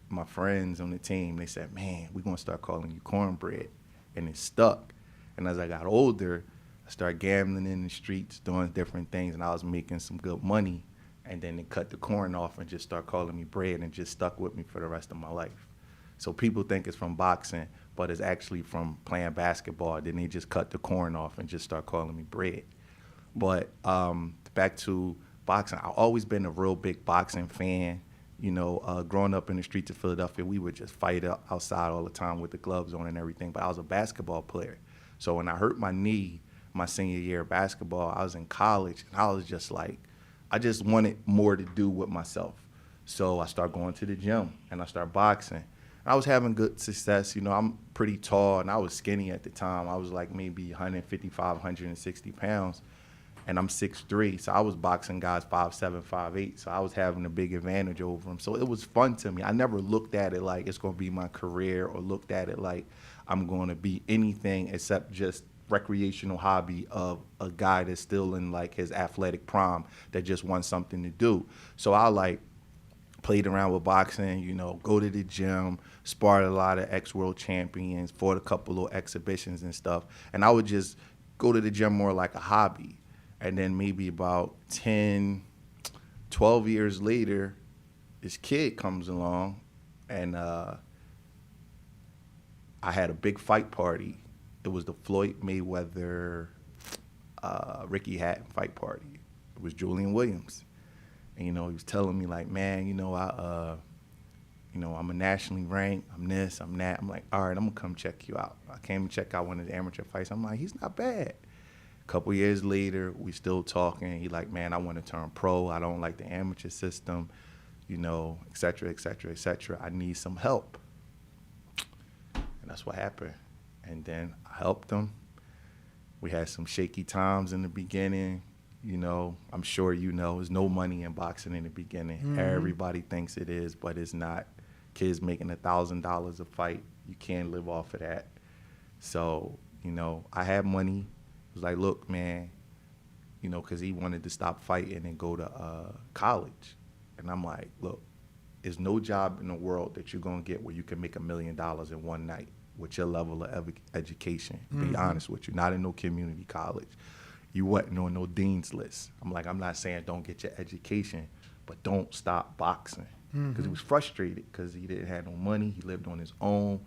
my friends on the team, they said, man, we're going to start calling you Cornbread. And it stuck. And as I got older, I started gambling in the streets, doing different things, and I was making some good money. And then they cut the corn off and just start calling me Bread, and just stuck with me for the rest of my life. So people think it's from boxing, but it's actually from playing basketball. Then they just cut the corn off and just start calling me Bread. But back to boxing, I've always been a real big boxing fan. Growing up in the streets of Philadelphia, we would just fight outside all the time with the gloves on and everything. But I was a basketball player. So when I hurt my knee my senior year of basketball, I was in college, and I was just like, I just wanted more to do with myself. So I started going to the gym, and I started boxing. I was having good success. I'm pretty tall, and I was skinny at the time. I was like maybe 155, 160 pounds, and I'm 6'3", so I was boxing guys 5'7", 5'8", so I was having a big advantage over them. So it was fun to me. I never looked at it like it's going to be my career, or looked at it like I'm going to be anything except just recreational hobby of a guy that's still in like his athletic prime that just wants something to do. So I played around with boxing, go to the gym, sparred a lot of ex-world champions, fought a couple of exhibitions and stuff. And I would just go to the gym more like a hobby. And then maybe about 10, 12 years later, this kid comes along, and I had a big fight party. It was the Floyd Mayweather, Ricky Hatton fight party. It was Julian Williams. And, he was telling me like, man, I'm a nationally ranked, I'm this, I'm that. I'm like, all right, I'm gonna come check you out. I came to check out one of the amateur fights. I'm like, he's not bad. A couple years later, we still talking. He like, man, I want to turn pro. I don't like the amateur system, et cetera, et cetera, et cetera. I need some help. And that's what happened. And then I helped him. We had some shaky times in the beginning. I'm sure there's no money in boxing in the beginning. Mm-hmm. Everybody thinks it is, but it's not. Kids making $1,000 a fight, you can't live off of that. So, I had money. It was like, look, man, because he wanted to stop fighting and go to college. And I'm like, look, there's no job in the world that you're going to get where you can make $1 million in one night with your level of education, to be honest with you. Not in no community college. You wasn't on no dean's list. I'm not saying don't get your education, but don't stop boxing. Because he was frustrated because he didn't have no money. He lived on his own.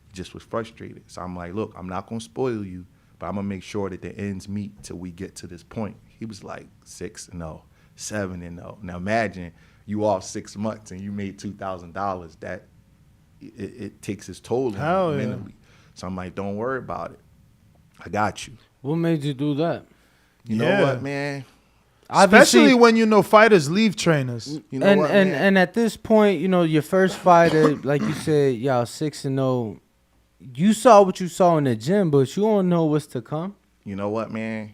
He just was frustrated. So I'm like, look, I'm not going to spoil you, but I'm going to make sure that the ends meet till we get to this point. He was like 6-0, 7-0. Now imagine you off 6 months and you made $2,000. That it takes its toll on you mentally. So I'm like, don't worry about it. I got you. What made you do that? You know what, man? Especially when fighters leave trainers. And at this point, your first fighter, like you said, y'all 6-0. You saw what you saw in the gym, but you don't know what's to come. You know what, man?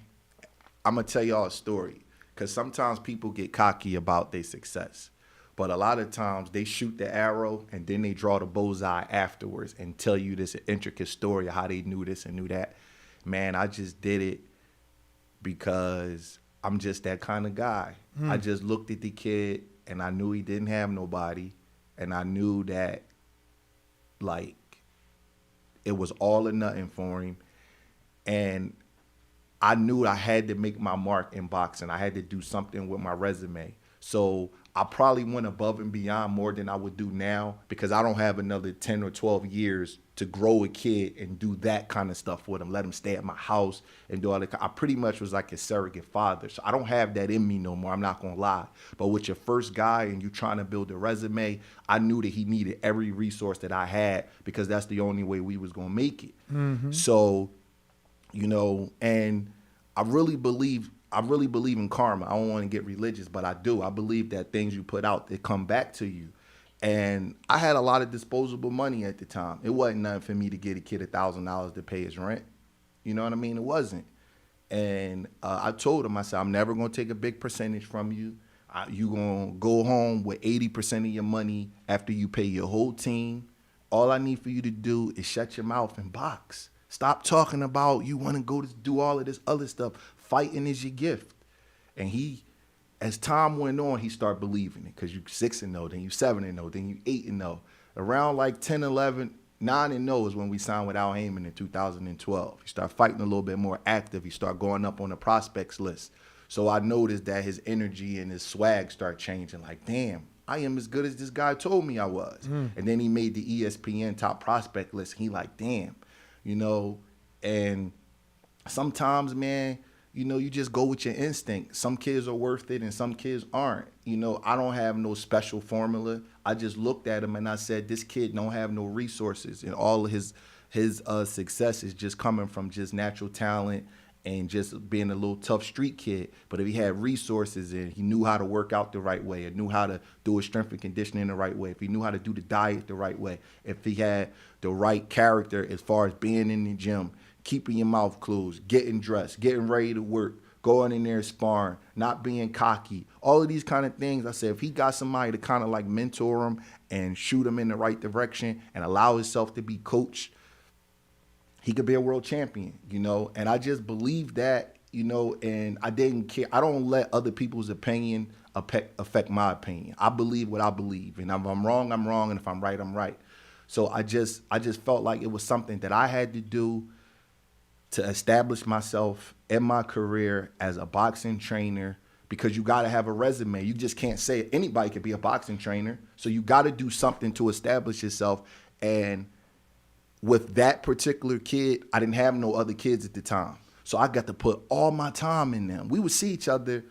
I'm gonna tell y'all a story, because sometimes people get cocky about their success, but a lot of times they shoot the arrow and then they draw the bullseye afterwards and tell you this intricate story of how they knew this and knew that. Man, I just did it because I'm just that kind of guy. I just looked at the kid and I knew he didn't have nobody, and I knew that it was all or nothing for him, and I knew I had to make my mark in boxing. I had to do something with my resume. So I probably went above and beyond more than I would do now, because I don't have another 10 or 12 years to grow a kid and do that kind of stuff with him, let him stay at my house and do all that. I pretty much was like a surrogate father. So I don't have that in me no more, I'm not gonna lie. But with your first guy and you trying to build a resume, I knew that he needed every resource that I had, because that's the only way we was gonna make it. Mm-hmm. So, and I really believe in karma. I don't want to get religious, but I do. I believe that things you put out, they come back to you. And I had a lot of disposable money at the time. It wasn't nothing for me to get a kid $1,000 to pay his rent. You know what I mean? It wasn't. And I told him, I said, I'm never going to take a big percentage from you. You going to go home with 80% of your money after you pay your whole team. All I need for you to do is shut your mouth and box. Stop talking about you want to go to do all of this other stuff. Fighting is your gift. And as time went on, he started believing it, because you 6-0, then you 7-0, then you 8-0. Around like 10, 11, 9-0 is when we signed with Al Heyman in 2012. He started fighting a little bit more active. He started going up on the prospects list. So I noticed that his energy and his swag started changing. Like, damn, I am as good as this guy told me I was. And then he made the ESPN top prospect list. He like, damn, and sometimes, man, you just go with your instinct. Some kids are worth it and some kids aren't. I don't have no special formula. I just looked at him and I said, this kid don't have no resources, and all of his success is just coming from just natural talent and just being a little tough street kid. But if he had resources and he knew how to work out the right way, and knew how to do his strength and conditioning the right way, if he knew how to do the diet the right way, if he had the right character as far as being in the gym, keeping your mouth closed, getting dressed, getting ready to work, going in there sparring, not being cocky, all of these kind of things. I said, if he got somebody to kind of like mentor him and shoot him in the right direction and allow himself to be coached, he could be a world champion, And I just believe that, and I didn't care. I don't let other people's opinion affect my opinion. I believe what I believe, and if I'm wrong, I'm wrong, and if I'm right, I'm right. So I just felt like it was something that I had to do to establish myself in my career as a boxing trainer, because you got to have a resume. You just can't say anybody could be a boxing trainer. So you got to do something to establish yourself. And with that particular kid, I didn't have no other kids at the time. So I got to put all my time in them. We would see each other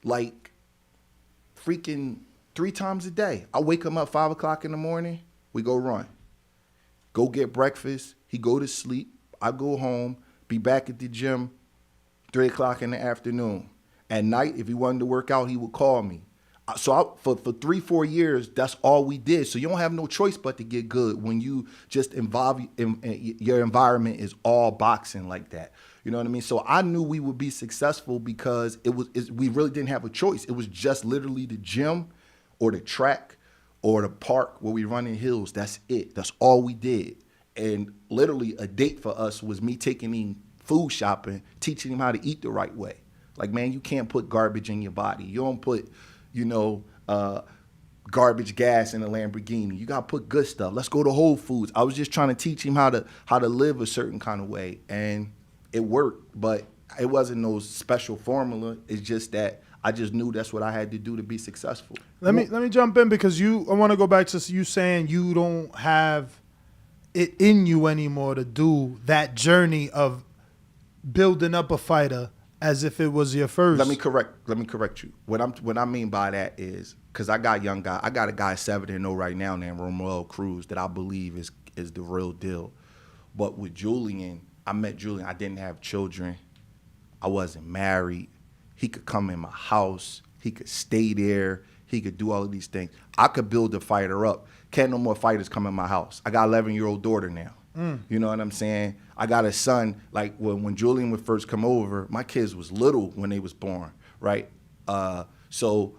like freaking 3 times a day. I wake him up 5 o'clock in the morning. We go run. Go get breakfast. He go to sleep. I go home. Be back at the gym 3 o'clock in the afternoon. At night, if he wanted to work out, he would call me. So for 3-4 years, that's all we did. So you don't have no choice but to get good when you just involve your environment is all boxing like that. You know what I mean? So I knew we would be successful because we really didn't have a choice. It was just literally the gym or the track or the park where we run in hills. That's it. That's all we did. And literally a date for us was me taking him food shopping, teaching him how to eat the right way. Like, man, you can't put garbage in your body. You don't put garbage gas in a Lamborghini. You gotta put good stuff. Let's go to Whole Foods. I was just trying to teach him how to live a certain kind of way, and it worked. But it wasn't no special formula. It's just that I just knew that's what I had to do to be successful. Let me jump in because I want to go back to you saying you don't have it in you anymore to do that journey of building up a fighter as if it was your first. Let me correct you. What I mean by that is because I got a guy 7-0 right now named Romel Cruz that I believe is the real deal. But with Julian, I met Julian. I didn't have children. I wasn't married. He could come in my house. He could stay there. He could do all of these things. I could build a fighter up. Can't no more fighters come in my house. I got an 11-year-old daughter now. You know what I'm saying? I got a son, like when Julian would first come over, my kids was little when they was born, right? So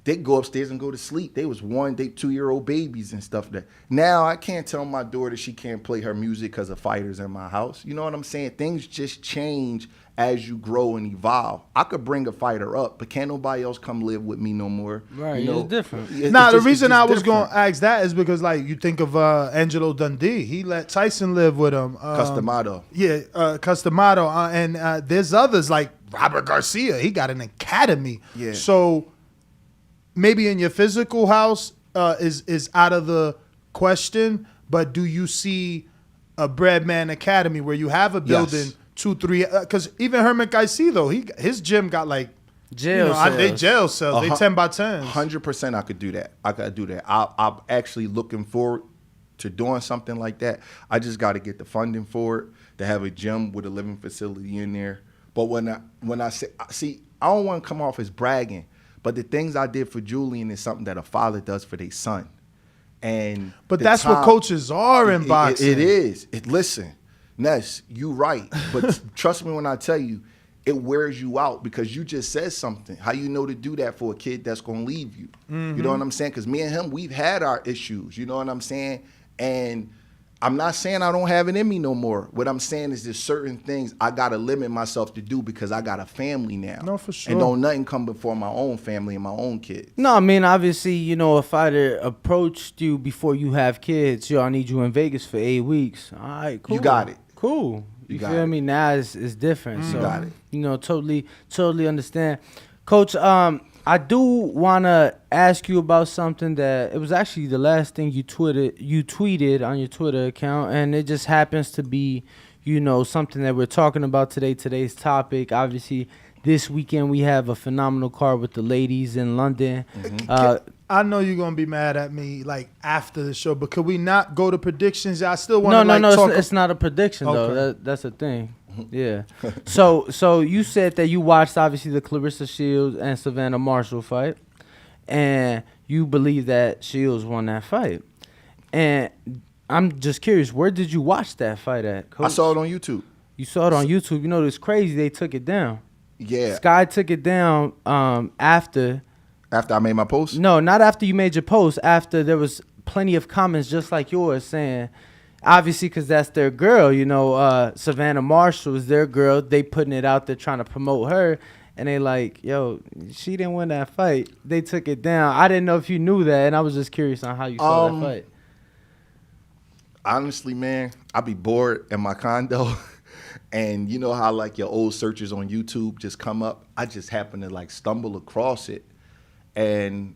they'd go upstairs and go to sleep. They was 2-year-old babies and stuff. That now I can't tell my daughter she can't play her music because of fighters in my house. You know what I'm saying? Things just change as you grow and evolve. I could bring a fighter up, but can't nobody else come live with me no more. Right, you know? it's different. The reason I was going to ask that is because, like, you think of Angelo Dundee. He let Tyson live with him. Customato. Yeah, Customato. And there's others, like Robert Garcia. He got an academy. Yeah. So maybe in your physical house is out of the question, but do you see a Breadman Academy where you have a building, Yes. 2-3, because even Herman Caicedo, his gym got like jail cells. They jail cells. They 10 by 10s. 100% I could do that. I'm actually looking forward to doing something like that. I just got to get the funding for it, to have a gym with a living facility in there. But when I say, see, I don't want to come off as bragging, but the things I did for Julian is something that a father does for their son. But that's what coaches are in boxing. It is. Listen, Ness, you right. But trust me when I tell you, it wears you out because you just said something. How you know to do that for a kid that's going to leave you? Mm-hmm. You know what I'm saying? Because me and him, we've had our issues. You know what I'm saying? And I'm not saying I don't have it in me no more. What I'm saying is there's certain things I got to limit myself to do because I got a family now. No, for sure. And don't nothing come before my own family and my own kids. No, I mean, obviously, a fighter approached you before you have kids. Yo, I need you in Vegas for 8 weeks. All right, cool. You got it. Cool. You feel me? Now it's different. So, got it. Totally understand. Coach, I do want to ask you about something that it was actually the last thing you tweeted on your Twitter account, and it just happens to be, something that we're talking about today, today's topic. Obviously, this weekend we have a phenomenal card with the ladies in London. Mm-hmm. I know you're going to be mad at me like after the show, but could we not go to predictions? I still want to talk. It's not a prediction though. That's a thing. Yeah. So you said that you watched obviously the Claressa Shields and Savannah Marshall fight, and you believe that Shields won that fight. And I'm just curious, where did you watch that fight at, Coach? I saw it on YouTube. You saw it on YouTube. It's crazy. They took it down. Yeah. Sky took it down after. After I made my post? No, not after you made your post. After there was plenty of comments just like yours saying, obviously because that's their girl, Savannah Marshall is their girl. They putting it out there trying to promote her. And they like, yo, she didn't win that fight. They took it down. I didn't know if you knew that, and I was just curious on how you saw that fight. Honestly, man, I be bored in my condo. And you know how like your old searches on YouTube just come up? I just happened to like stumble across it. And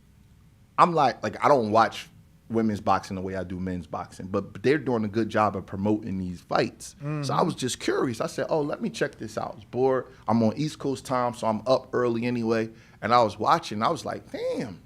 I'm like I don't watch women's boxing the way I do men's boxing, but they're doing a good job of promoting these fights. Mm-hmm. So I was just curious. I said, let me check this out. I was bored. I'm on East Coast time, so I'm up early anyway. And I was watching. I was like, damn,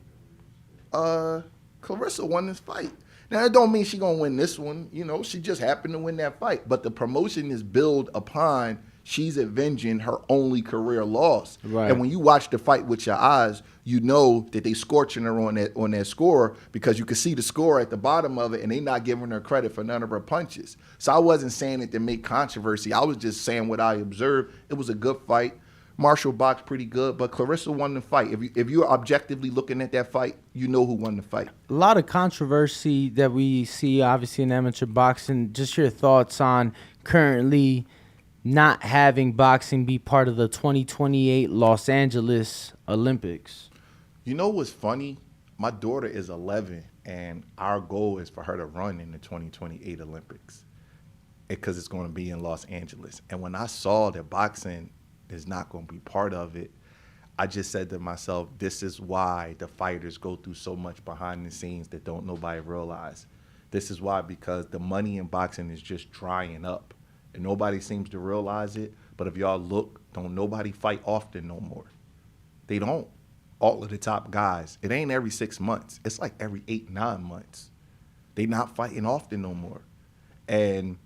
Claressa won this fight. Now, that don't mean she going to win this one. You know, she just happened to win that fight. But the promotion is built upon she's avenging her only career loss. Right. And when you watch the fight with your eyes, you know that they scorching her on that score because you can see the score at the bottom of it, and they not giving her credit for none of her punches. So I wasn't saying it to make controversy. I was just saying what I observed. It was a good fight. Marshall boxed pretty good, but Claressa won the fight. If you're objectively looking at that fight, you know who won the fight. A lot of controversy that we see, obviously, in amateur boxing. Just your thoughts on currently not having boxing be part of the 2028 Los Angeles Olympics. You know what's funny? My daughter is 11, and our goal is for her to run in the 2028 Olympics because it's going to be in Los Angeles. And when I saw that boxing is not going to be part of it, I just said to myself, this is why the fighters go through so much behind the scenes that don't nobody realize. This is why, because the money in boxing is just drying up. And nobody seems to realize it. But if y'all look, don't nobody fight often no more. They don't. All of the top guys. It ain't every 6 months. It's like every 8, 9 months. They not fighting often no more. And,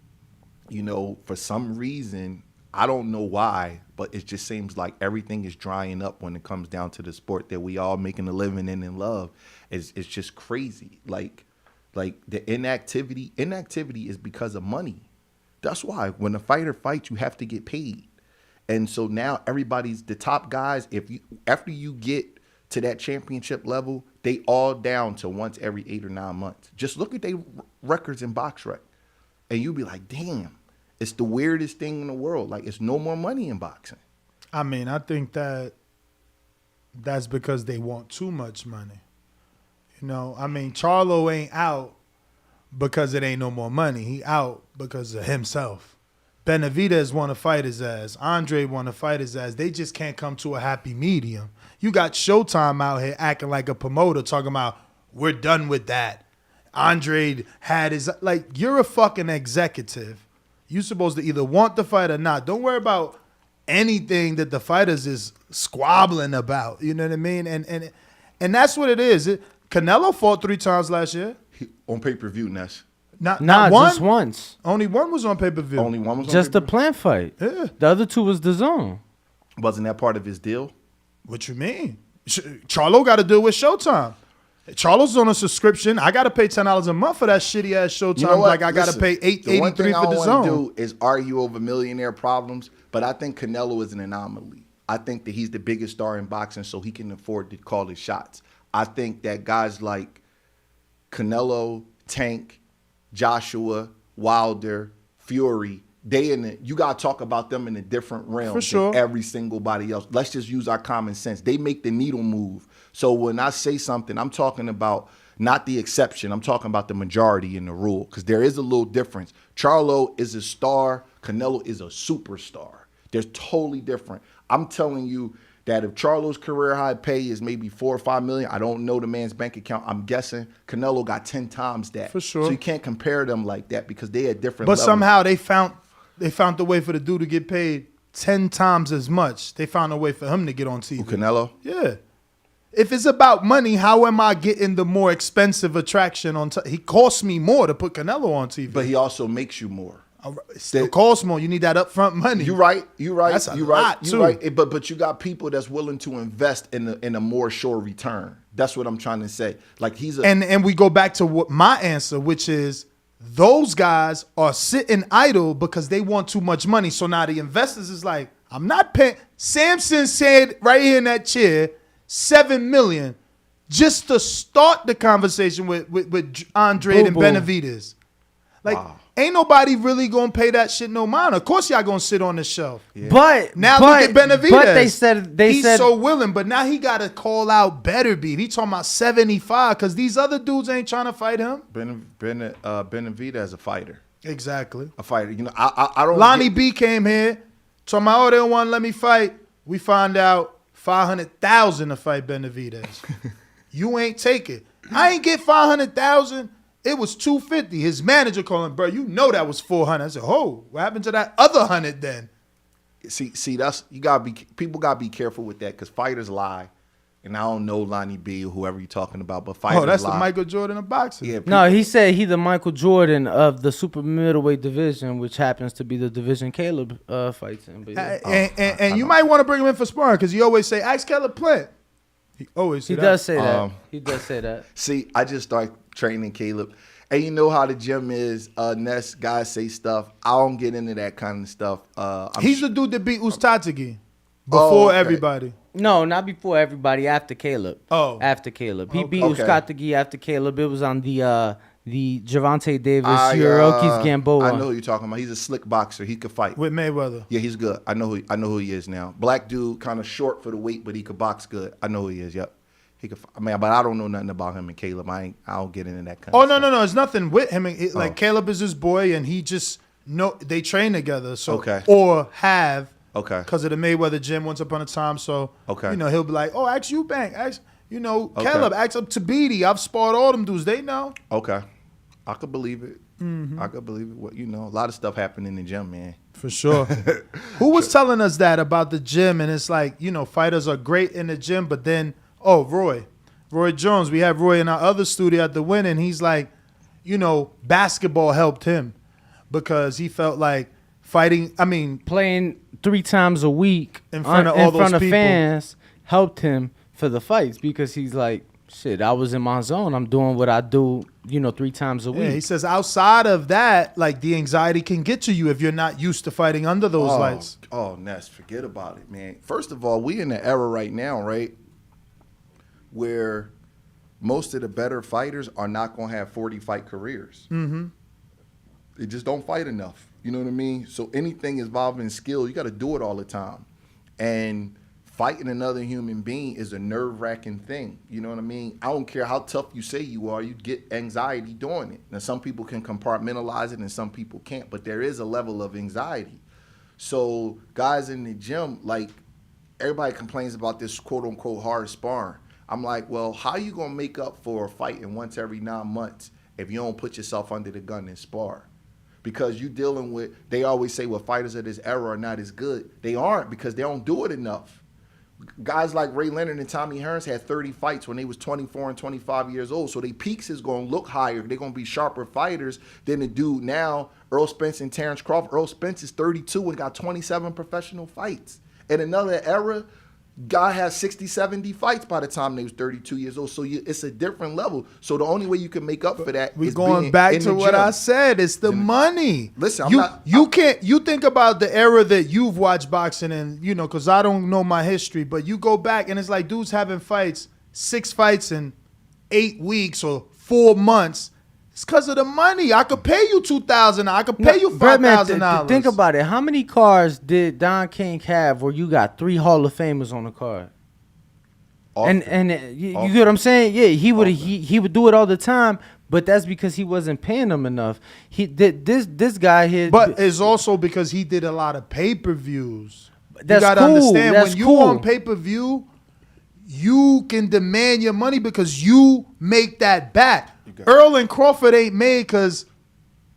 you know, for some reason, I don't know why, but it just seems like everything is drying up when it comes down to the sport that we all making a living in love. It's just crazy. Like the inactivity is because of money. That's why when a fighter fights, you have to get paid. And so now the top guys, after you get to that championship level, they all down to once every 8 or 9 months. Just look at their records in BoxRec, and you'll be like, damn. It's the weirdest thing in the world. Like, it's no more money in boxing. I mean, I think that's because they want too much money. You know, I mean, Charlo ain't out because it ain't no more money. He out because of himself. Benavidez want to fight his ass. Andre want to fight his ass. They just can't come to a happy medium. You got Showtime out here acting like a promoter, talking about, we're done with that. Andre had his, like, you're a fucking executive. You're supposed to either want the fight or not. Don't worry about anything that the fighters is squabbling about. You know what I mean? And that's what it is. Canelo fought 3 times last year. On pay-per-view, Ness. Not one? Just once. Only one was on pay-per-view. Only one was on just the pay-per-view? plant fight. Yeah. The other 2 was the zone. Wasn't that part of his deal? What you mean? Charlo got to deal with Showtime. Charlo's on a subscription. I got to pay $10 a month for that shitty ass Showtime. You know what? Like I got to pay $8.83 for the zone. The one thing I don't want to do is argue over millionaire problems, but I think Canelo is an anomaly. I think that he's the biggest star in boxing, so he can afford to call his shots. I think that guys like Canelo, Tank, Joshua, Wilder, Fury, you gotta talk about them in a different realm than every single body else. Let's just use our common sense. They make the needle move. So when I say something, I'm talking about not the exception. I'm talking about the majority in the rule, because there is a little difference. Charlo is a star. Canelo is a superstar. They're totally different. I'm telling you that if Charlo's career high pay is maybe $4 or $5 million, I don't know the man's bank account. I'm guessing Canelo got 10 times that. For sure. So you can't compare them like that because they at different But levels. somehow they found the way for the dude to get paid 10 times as much. They found a way for him to get on TV. Who, Canelo? Yeah. If it's about money, how am I getting the more expensive attraction on TV? He costs me more to put Canelo on TV. But he also makes you more. It still costs more. You need that upfront money. You're right. That's a You're lot, right. too. You're right. But you got people that's willing to invest in a more sure return. That's what I'm trying to say. Like and we go back to what my answer, which is those guys are sitting idle because they want too much money. So now the investors is like, I'm not paying. Samson said right here in that chair, $7 million just to start the conversation with Andre and Benavidez. Like, ain't nobody really gonna pay that shit no mind. Of course, y'all gonna sit on the shelf. Yeah. But now look at Benavidez. But they said he's so willing, but now he gotta call out Beterbiev. He talking about 75 because these other dudes ain't trying to fight him. Benavidez is a fighter. Exactly, a fighter. You know, I don't. Lonnie B came here talking about, they don't want to let me fight. We find out $500,000 to fight Benavidez. You ain't take it. I ain't get $500,000. It was $250. His manager calling, bro, you know that was $400. I said, oh, what happened to that other $100 then? See, that's people gotta be careful with that because fighters lie. and I don't know Lonnie B or whoever you're talking about, but fighters. Oh, that's the Michael Jordan of boxing. Yeah, No, he said he the Michael Jordan of the super middleweight division, which happens to be the division Caleb fights in. But yeah. And you might want to bring him in for sparring because he always say, ask Caleb Plant. He always say he that. does say that. He does say that. See, I just started training Caleb. And you know how the gym is, Ness, guys say stuff. I don't get into that kind of stuff. He's the dude that beat Uztatigi before everybody. No, not before everybody. After Caleb. Oh, after Caleb. He beat Uztatigi after Caleb. It was on the Gervonta Davis Hiroki's Gamboa. I know who you're talking about. He's a slick boxer. He could fight with Mayweather. Yeah, he's good. I know who he is now. Black dude, kind of short for the weight, but he could box good. I know who he is. Yep. He could. Man, but I don't know nothing about him and Caleb. I don't get into that kind. Oh, no. It's nothing with him. Like Caleb is his boy, and he just they train together. So or have because of the Mayweather gym once upon a time. So he'll be like, oh, ask Eubank, ask Caleb, ask up Tabiti. I've sparred all them dudes. They know. Okay, I could believe it. I could believe it. Well, a lot of stuff happened in the gym, man. For sure. Who was telling us that about the gym? And it's like fighters are great in the gym, but then. Oh, Roy Jones. We have Roy in our other studio at the Win, and he's like, basketball helped him because he felt like playing 3 times a week in front of all those people. Fans helped him for the fights because he's like, shit, I was in my zone. I'm doing what I do, 3 times a week. Yeah, he says outside of that, like the anxiety can get to you if you're not used to fighting under those lights. Oh, Ness, forget about it, man. First of all, we in the era right now, right? Where most of the better fighters are not going to have 40-fight careers. Mm-hmm. They just don't fight enough. You know what I mean? So anything involving skill, you got to do it all the time. And fighting another human being is a nerve-wracking thing. You know what I mean? I don't care how tough you say you are, you get anxiety doing it. Now, some people can compartmentalize it and some people can't, but there is a level of anxiety. So guys in the gym, like, everybody complains about this quote-unquote hard sparring. I'm like, well, how you going to make up for a fight in once every 9 months if you don't put yourself under the gun and spar? Because you dealing with, they always say, well, fighters of this era are not as good. They aren't because they don't do it enough. Guys like Ray Leonard and Tommy Hearns had 30 fights when they was 24 and 25 years old. So their peaks is going to look higher. They're going to be sharper fighters than the dude now, Earl Spence and Terrence Crawford. Earl Spence is 32 and got 27 professional fights. In another era, guy has 60, 70 fights by the time they was 32 years old. So it's a different level. So the only way you can make up for that is going back to what I said. It's the money. Listen, you think about the era that you've watched boxing and, because I don't know my history, but you go back and it's like dudes having 6 fights in 8 weeks or 4 months. It's because of the money. I could pay you $2,000. I could pay you $5,000. Think about it. How many cars did Don King have where you got 3 Hall of Famers on the card? Often. And you get what I'm saying? Yeah, he would do it all the time, but that's because he wasn't paying them enough. He did this guy here. But it's also because he did a lot of pay-per-views. That's you gotta cool. understand That's when you cool. on pay-per-view, you can demand your money because you make that back. Earl and Crawford ain't made because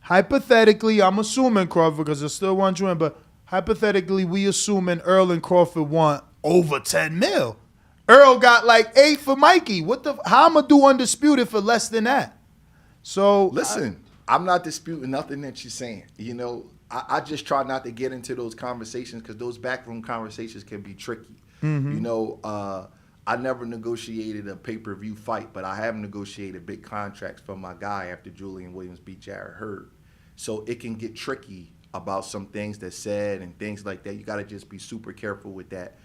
hypothetically, I'm assuming Crawford because there's still one win, but hypothetically, we assuming Earl and Crawford want over 10 mil. Earl got like 8 for Mikey. How I'm gonna do undisputed for less than that? So listen, I'm not disputing nothing that you're saying. I just try not to get into those conversations because those backroom conversations can be tricky. Mm-hmm. I never negotiated a pay-per-view fight, but I have negotiated big contracts for my guy after Julian Williams beat Jarrett Hurd. So it can get tricky about some things that's said and things like that. You got to just be super careful with that.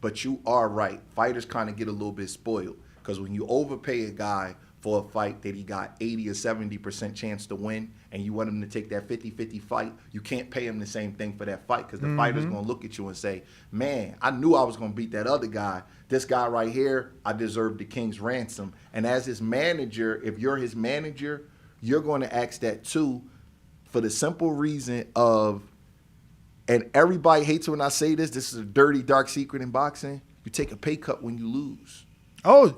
But you are right. Fighters kind of get a little bit spoiled because when you overpay a guy for a fight that he got 80 or 70% chance to win and you want him to take that 50-50 fight, you can't pay him the same thing for that fight because the fighter's going to look at you and say, man, I knew I was going to beat that other guy. This guy right here, I deserve the king's ransom. And as his manager, if you're his manager, you're going to ask that too for the simple reason of, and everybody hates when I say this, this is a dirty, dark secret in boxing, you take a pay cut when you lose. Oh,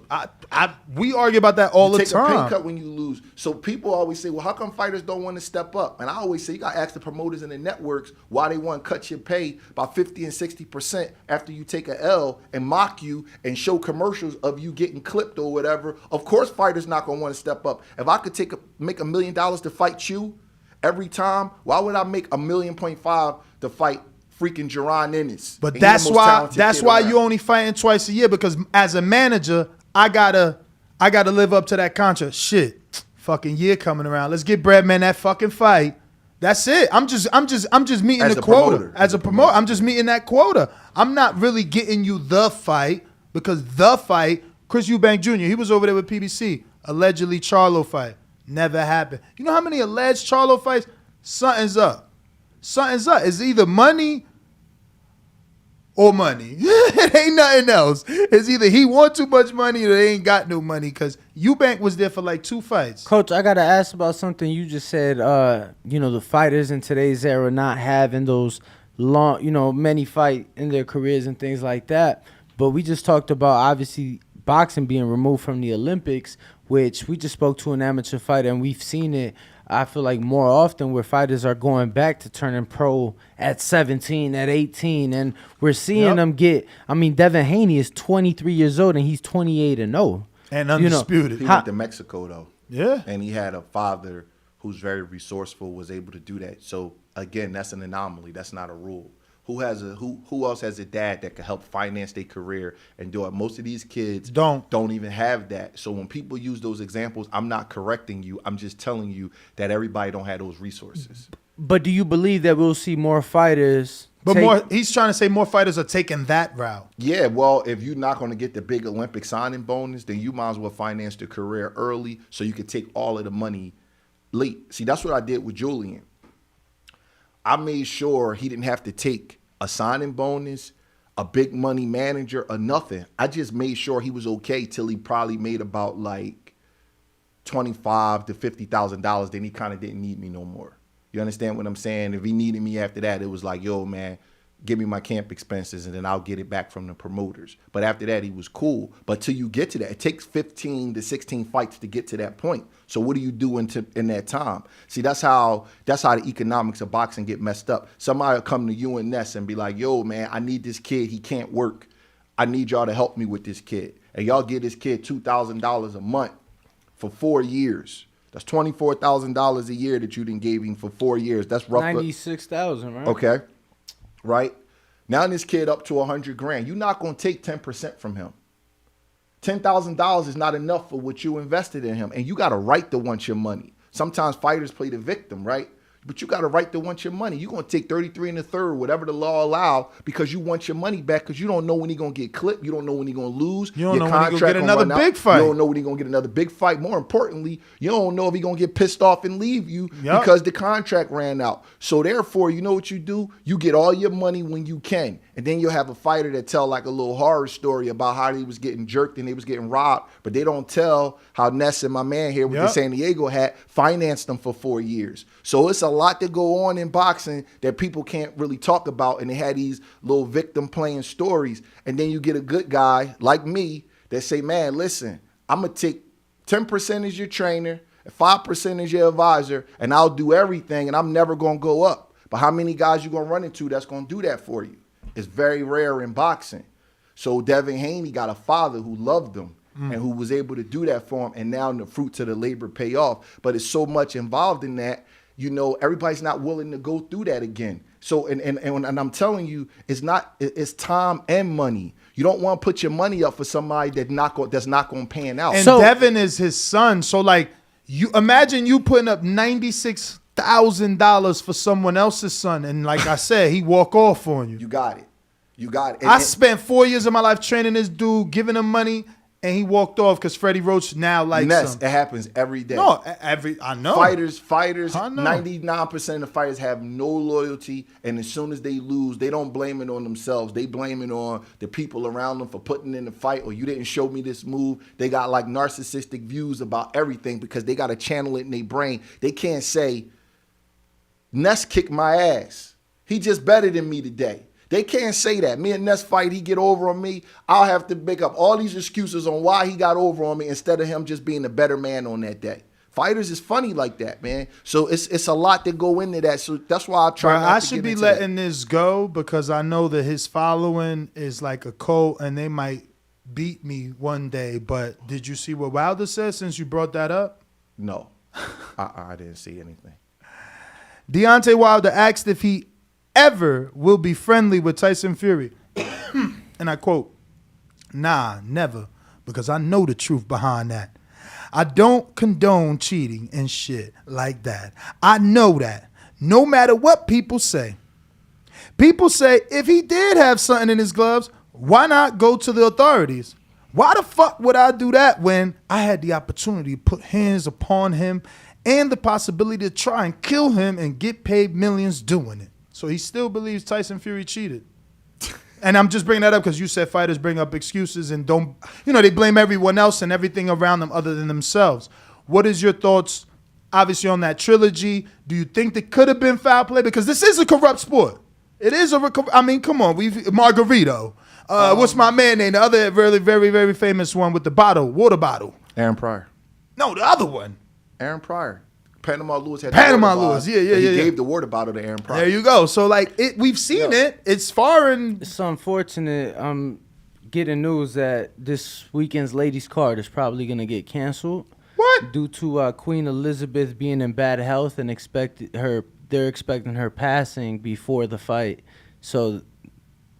we argue about that all the Take a pay time. cut when you lose. So people always say, well, how come fighters don't want to step up? And I always say, you got to ask the promoters and the networks why they want to cut your pay by 50 and 60% after you take a L and mock you and show commercials of you getting clipped or whatever. Of course, fighters not going to want to step up. If I could make $1 million to fight you every time, why would I make $1.5 million to fight freaking Jaron Ennis? But that's why you only fighting twice a year, because as a manager, I gotta live up to that contract. Shit, fucking year coming around. Let's get Breadman that fucking fight. That's it. I'm just meeting As the a quota. promoter. As a promoter, I'm just meeting that quota. I'm not really getting you the fight, because the fight, Chris Eubank Jr., he was over there with PBC, allegedly Charlo fight. Never happened. You know how many alleged Charlo fights? Something's up. Something's up. It's either money or money. It ain't nothing else. It's either he want too much money or they ain't got no money, because Eubank was there for like 2 fights. Coach, I got to ask about something you just said. The fighters in today's era not having those long, many fight in their careers and things like that. But we just talked about, obviously, boxing being removed from the Olympics, which we just spoke to an amateur fighter, and we've seen it, I feel like, more often, where fighters are going back to turning pro at 17, at 18, and we're seeing them get. I mean, Devin Haney is 23 years old and he's 28-0 and undisputed. He went to Mexico though. Yeah, and he had a father who's very resourceful, was able to do that. So again, that's an anomaly. That's not a rule. Who else has a dad that can help finance their career and do it? Most of these kids don't even have that. So when people use those examples, I'm not correcting you. I'm just telling you that everybody don't have those resources. But do you believe that we'll see more fighters? He's trying to say more fighters are taking that route. Yeah, well, if you're not going to get the big Olympic signing bonus, then you might as well finance the career early so you can take all of the money late. See, that's what I did with Julian. I made sure he didn't have to take a signing bonus, a big money manager, or nothing. I just made sure he was okay till he probably made about like $25,000 to $50,000. Then he kind of didn't need me no more. You understand what I'm saying? If he needed me after that, it was like, yo, man, give me my camp expenses and then I'll get it back from the promoters. But after that, he was cool. But till you get to that, it takes 15 to 16 fights to get to that point. So what do you do in that time? See, that's how the economics of boxing get messed up. Somebody will come to you and Ness and be like, yo, man, I need this kid. He can't work. I need y'all to help me with this kid. And y'all give this kid $2,000 a month for 4 years. That's $24,000 a year that you done gave him for 4 years. That's roughly $96,000, right? Okay. Right? Now this kid up to $100,000. You're not going to take 10% from him. $10,000 is not enough for what you invested in him. And you got a right to want your money. Sometimes fighters play the victim, right? But you got a right to want your money. You're going to take 33 1/3, whatever the law allows, because you want your money back, because you don't know when he's going to get clipped. You don't know when he's going to lose. You don't know when he's going to get another big fight. You don't know when he's going to get another big fight. More importantly, you don't know if he's going to get pissed off and leave you because the contract ran out. So therefore, you know what you do? You get all your money when you can. And then you'll have a fighter that tell like a little horror story about how he was getting jerked and they was getting robbed, but they don't tell how Ness and my man here with the San Diego hat financed them for 4 years. So it's a lot to go on in boxing that people can't really talk about, and they had these little victim playing stories. And then you get a good guy like me that say, man, listen, I'm going to take 10% as your trainer, 5% as your advisor, and I'll do everything, and I'm never going to go up. But how many guys you going to run into that's going to do that for you? It's very rare in boxing. So Devin Haney got a father who loved him and who was able to do that for him, and now the fruits of the labor pay off. But it's so much involved in that, you know, everybody's not willing to go through that again. So, and I'm telling you, it's time and money. You don't want to put your money up for somebody that's not going to pan out. And Devin is his son. So like, you imagine you putting up $96,000 for someone else's son, and like I said, he walk off on you. You got it. You got it. I spent 4 years of my life training this dude, giving him money, and he walked off because Freddie Roach now likes him. It happens every day. No, I know. Fighters, 99% of the fighters have no loyalty, and as soon as they lose, they don't blame it on themselves. They blame it on the people around them for putting in the fight, or you didn't show me this move. They got like narcissistic views about everything because they got to channel it in their brain. They can't say, Ness kicked my ass. He just better than me today. They can't say that. Me and Ness fight, he get over on me. I'll have to make up all these excuses on why he got over on me instead of him just being a better man on that day. Fighters is funny like that, man. So it's a lot that go into that. So that's why I try not to I should be letting this go because I know that his following is like a cult and they might beat me one day. But did you see what Wilder said since you brought that up? No, I didn't see anything. Deontay Wilder asked if he ever will be friendly with Tyson Fury. And I quote, "Nah, never, because I know the truth behind that. I don't condone cheating and shit like that. I know that, no matter what people say. People say if he did have something in his gloves, why not go to the authorities? Why the fuck would I do that when I had the opportunity to put hands upon him and the possibility to try and kill him and get paid millions doing it?" So he still believes Tyson Fury cheated. And I'm just bringing that up because you said fighters bring up excuses and don't, they blame everyone else and everything around them other than themselves. What is your thoughts, obviously, on that trilogy? Do you think there could have been foul play? Because this is a corrupt sport. It is come on, Margarito. What's my man name? The other very, very, very famous one with the water bottle. Aaron Pryor. No, the other one. Aaron Pryor. Panama Lewis had Panama Lewis, yeah. He gave the water bottle to Aaron Pryor. There you go. So we've seen it. It's foreign. It's unfortunate. I'm getting news that this weekend's ladies' card is probably gonna get canceled. What? Due to Queen Elizabeth being in bad health and they're expecting her passing before the fight. So,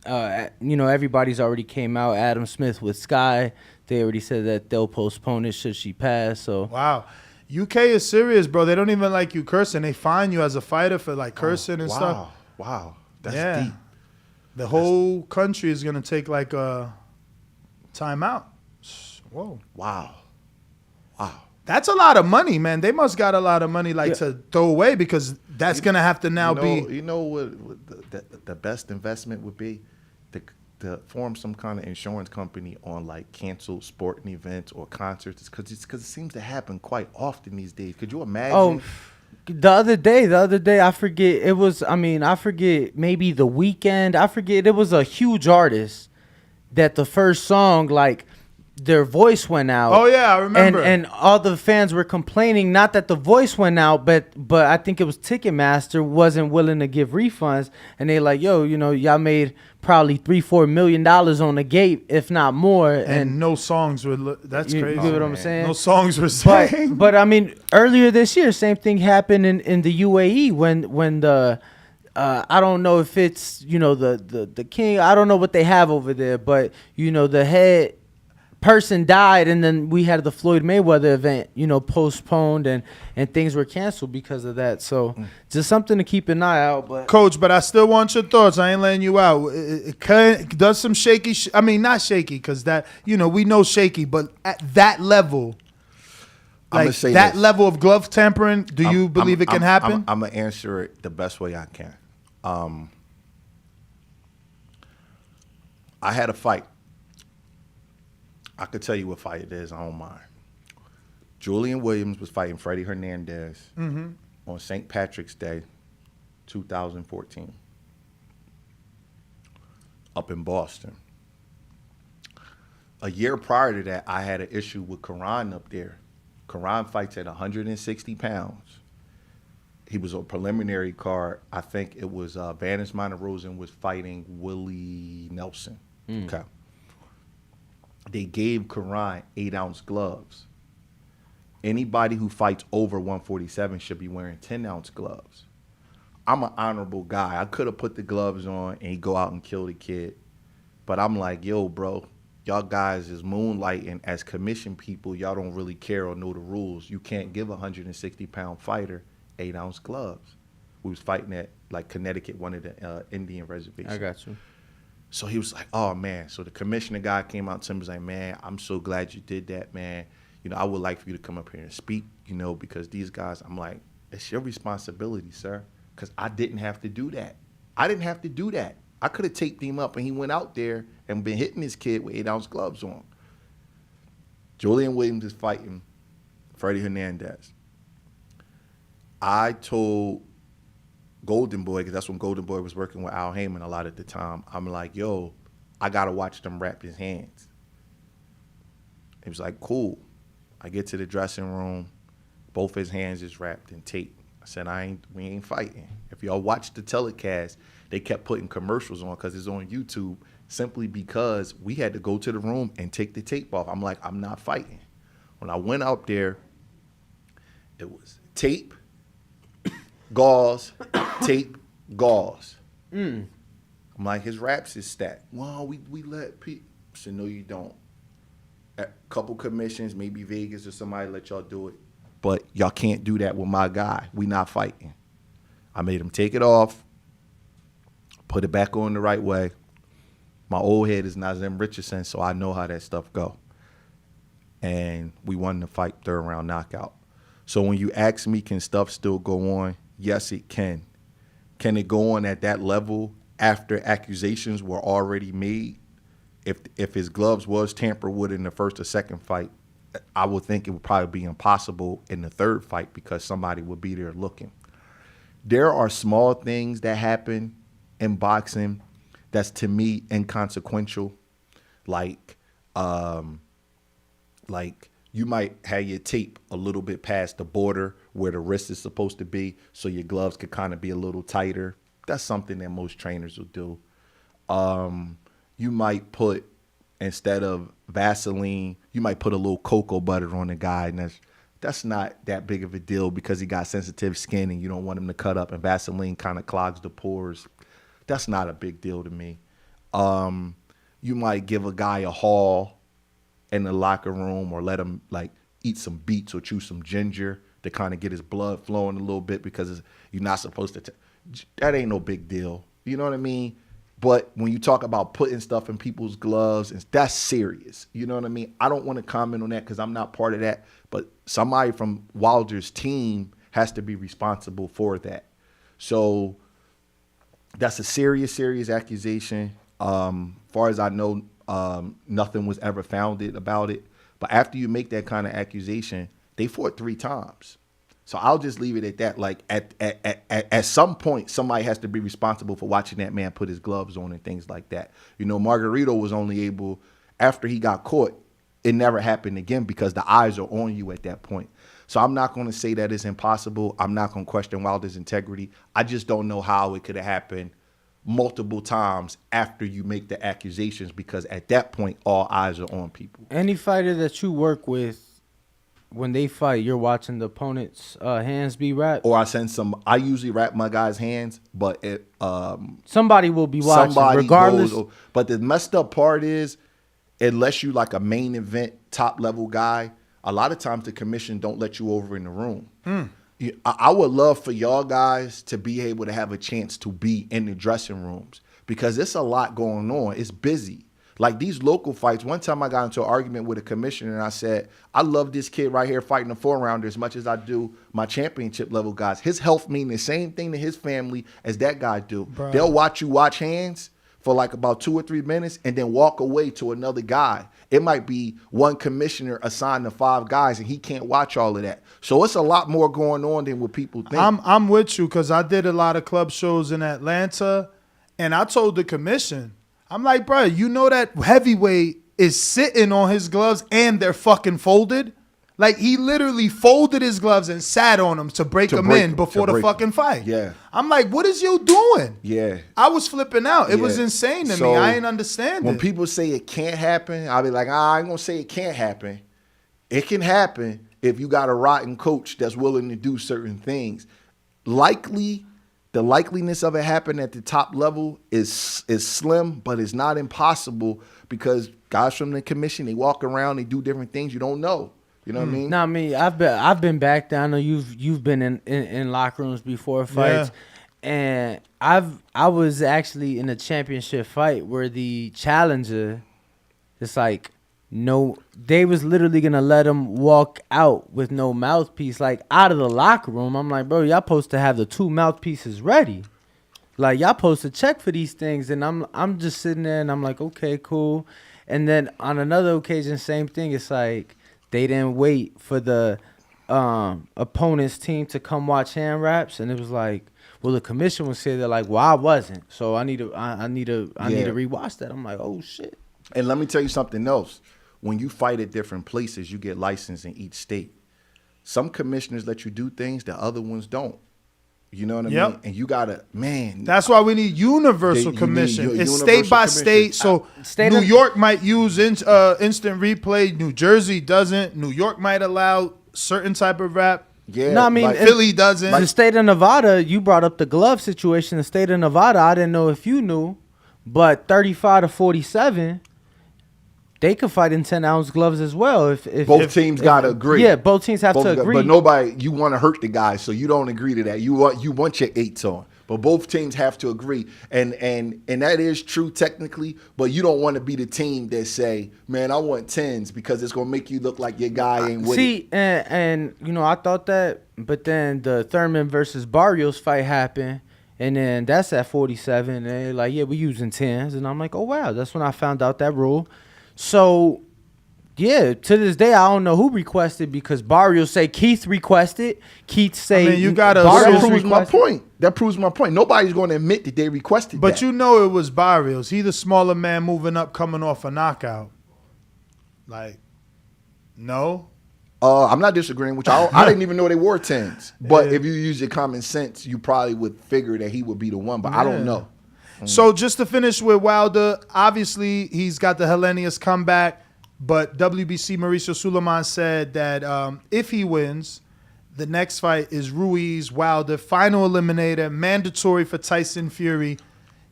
everybody's already came out. Adam Smith with Sky. They already said that they'll postpone it should she pass. So wow. UK is serious, bro. They don't even like you cursing. They fine you as a fighter for cursing and stuff. Wow. That's deep. The whole country is going to take a timeout. Whoa. Wow. That's a lot of money, man. They must got a lot of money to throw away because that's going to have to now be. You know what the best investment would be? To form some kind of insurance company on canceled sporting events or concerts because it seems to happen quite often these days. Could you imagine? Oh, the other day, I forget. I forget maybe The Weeknd. I forget. It was a huge artist that the first song, their voice went out. Oh yeah, I remember. And all the fans were complaining, not that the voice went out, but I think it was Ticketmaster wasn't willing to give refunds, and they y'all made probably $3-4 million on the gate, if not more, and no songs were. That's crazy. You get what I'm saying? No songs were sang. But earlier this year, same thing happened in the UAE when the. I don't know if it's the king. I don't know what they have over there, but the head person died, and then we had the Floyd Mayweather event, postponed and things were canceled because of that. So just something to keep an eye out. But Coach, but I still want your thoughts. I ain't letting you out. It does some shaky. Not shaky because that we know shaky, but at that level, that level of glove tampering, do you believe it can happen? I'm gonna answer it the best way I can. I had a fight. I could tell you what fight it is. I don't mind. Julian Williams was fighting Freddie Hernandez on St. Patrick's Day, 2014, up in Boston. A year prior to that, I had an issue with Karan up there. Karan fights at 160 pounds. He was on preliminary card. I think it was Vanis Monterosen was fighting Willie Nelson. Okay. They gave Karan 8-ounce gloves. Anybody who fights over 147 should be wearing 10-ounce gloves. I'm an honorable guy. I could have put the gloves on and go out and kill the kid. But I'm like, yo, bro, y'all guys is moonlighting as commission people. Y'all don't really care or know the rules. You can't give a 160-pound fighter 8-ounce gloves. We was fighting at Connecticut, one of the Indian reservations. I got you. So he was like, oh, man. So the commissioner guy came out to him and was like, man, I'm so glad you did that, man. I would like for you to come up here and speak, because these guys, I'm like, it's your responsibility, sir, because I didn't have to do that. I could have taped him up and he went out there and been hitting his kid with 8-ounce gloves on. Julian Williams is fighting Freddie Hernandez. I told Golden Boy, because that's when Golden Boy was working with Al Heyman a lot at the time. I'm like, yo, I got to watch them wrap his hands. He was like, cool. I get to the dressing room. Both his hands is wrapped in tape. I said, we ain't fighting. If y'all watch the telecast, they kept putting commercials on because it's on YouTube simply because we had to go to the room and take the tape off. I'm like, I'm not fighting. When I went out there, it was tape, gauze, tape, gauze. I'm like, his wraps is stacked. Well, we let people. I said, no, you don't. A couple commissions, maybe Vegas or somebody let y'all do it. But y'all can't do that with my guy. We not fighting. I made him take it off, put it back on the right way. My old head is Nazem Richardson, so I know how that stuff go. And we won the fight, third round knockout. So when you ask me, can stuff still go on? Yes, it can. Can it go on at that level after accusations were already made? If his gloves was tampered with in the first or second fight, I would think it would probably be impossible in the third fight because somebody would be there looking. There are small things that happen in boxing that's, to me, inconsequential. Like you might have your tape a little bit past the border where the wrist is supposed to be so your gloves could kind of be a little tighter. That's something that most trainers will do. You might put, instead of Vaseline, you might put a little cocoa butter on the guy, and that's not that big of a deal because he got sensitive skin and you don't want him to cut up, and Vaseline kind of clogs the pores. That's not a big deal to me. You might give a guy a haul in the locker room or let him like eat some beets or chew some ginger to kind of get his blood flowing a little bit because you're not supposed to. That ain't no big deal. You know what I mean? But when you talk about putting stuff in people's gloves, that's serious. You know what I mean? I don't want to comment on that because I'm not part of that. But somebody from Wilder's team has to be responsible for that. So that's a serious accusation. Far as I know, nothing was ever founded about it. But after you make that kind of accusation, they fought 3 times. So I'll just leave it at that. Like at some point, somebody has to be responsible for watching that man put his gloves on and things like that. You know, Margarito was only able, after he got caught, it never happened again because the eyes are on you at that point. So I'm not going to say that it's impossible. I'm not going to question Wilder's integrity. I just don't know how it could have happened multiple times after you make the accusations because at that point, all eyes are on people. Any fighter that you work with, when they fight, you're watching the opponent's hands be wrapped? Or I usually wrap my guys' hands, but somebody will be watching regardless. But the messed up part is, unless you like a main event, top level guy, a lot of times the commission don't let you over in the room. I would love for y'all guys to be able to have a chance to be in the dressing rooms because it's a lot going on. It's busy. Like these local fights, one time I got into an argument with a commissioner and I said, I love this kid right here fighting a 4-rounder as much as I do my championship level guys. His health mean the same thing to his family as that guy do. Bro. They'll watch you watch hands for like about 2 or 3 minutes and then walk away to another guy. It might be one commissioner assigned to 5 guys and he can't watch all of that. So it's a lot more going on than what people think. I'm with you because I did a lot of club shows in Atlanta and I told the commission, I'm like, bro, you know that heavyweight is sitting on his gloves and they're fucking folded? Like, he literally folded his gloves and sat on them to break them in before the fucking fight. Yeah. I'm like, what is you doing? Yeah. I was flipping out. It was insane to me. I ain't understand when people say it can't happen, I'll be like, I ain't going to say it can't happen. It can happen if you got a rotten coach that's willing to do certain things. The likeliness of it happening at the top level is slim, but it's not impossible because guys from the commission, they walk around, they do different things. You don't know. You know what I mean? No, I mean, I've been back there. I know you've been in locker rooms before fights. Yeah. And I was actually in a championship fight where the challenger, it's like, no, they was literally gonna let him walk out with no mouthpiece, like out of the locker room. I'm like, bro, y'all supposed to have the 2 mouthpieces ready. Like, y'all supposed to check for these things. And I'm just sitting there and I'm like, okay, cool. And then on another occasion, same thing. It's like they didn't wait for the opponent's team to come watch hand wraps, and it was like, well, the commission would say that like, well, I wasn't, so I need to rewatch that. I'm like, oh shit. And let me tell you something else. When you fight at different places, you get licensed in each state. Some commissioners let you do things that other ones don't. You know what I mean? And you gotta, man. That's why we need universal commission. It's state by state. So New York might use instant replay. New Jersey doesn't. New York might allow certain type of rap. Yeah, no, I mean, Philly doesn't. The state of Nevada, you brought up the glove situation. The state of Nevada, I didn't know if you knew, but 35 to 47, they could fight in 10-ounce gloves as well. If both teams gotta agree. Yeah, both teams have to agree. But nobody, you want to hurt the guy, so you don't agree to that. You want your 8s on. But both teams have to agree, and that is true technically. But you don't want to be the team that say, "Man, I want 10s," because it's gonna make you look like your guy ain't with it. See, and you know, I thought that, but then the Thurman versus Barrios fight happened, and then that's at 47, and they're like, "Yeah, we're using 10s," and I'm like, "Oh wow," that's when I found out that rule. So, yeah, to this day, I don't know who requested because Barrios say Keith requested. Keith say you gotta. That proves my point. That proves my point. Nobody's going to admit that they requested but that. You know it was Barrios. He the smaller man moving up, coming off a knockout. Like, no. I'm not disagreeing with you. I didn't even know they wore 10s. But if you use your common sense, you probably would figure that he would be the one. But I don't know. So just to finish with Wilder, obviously he's got the Hellenius comeback, but WBC Mauricio Suleiman said that if he wins, the next fight is Ruiz, Wilder, final eliminator, mandatory for Tyson Fury.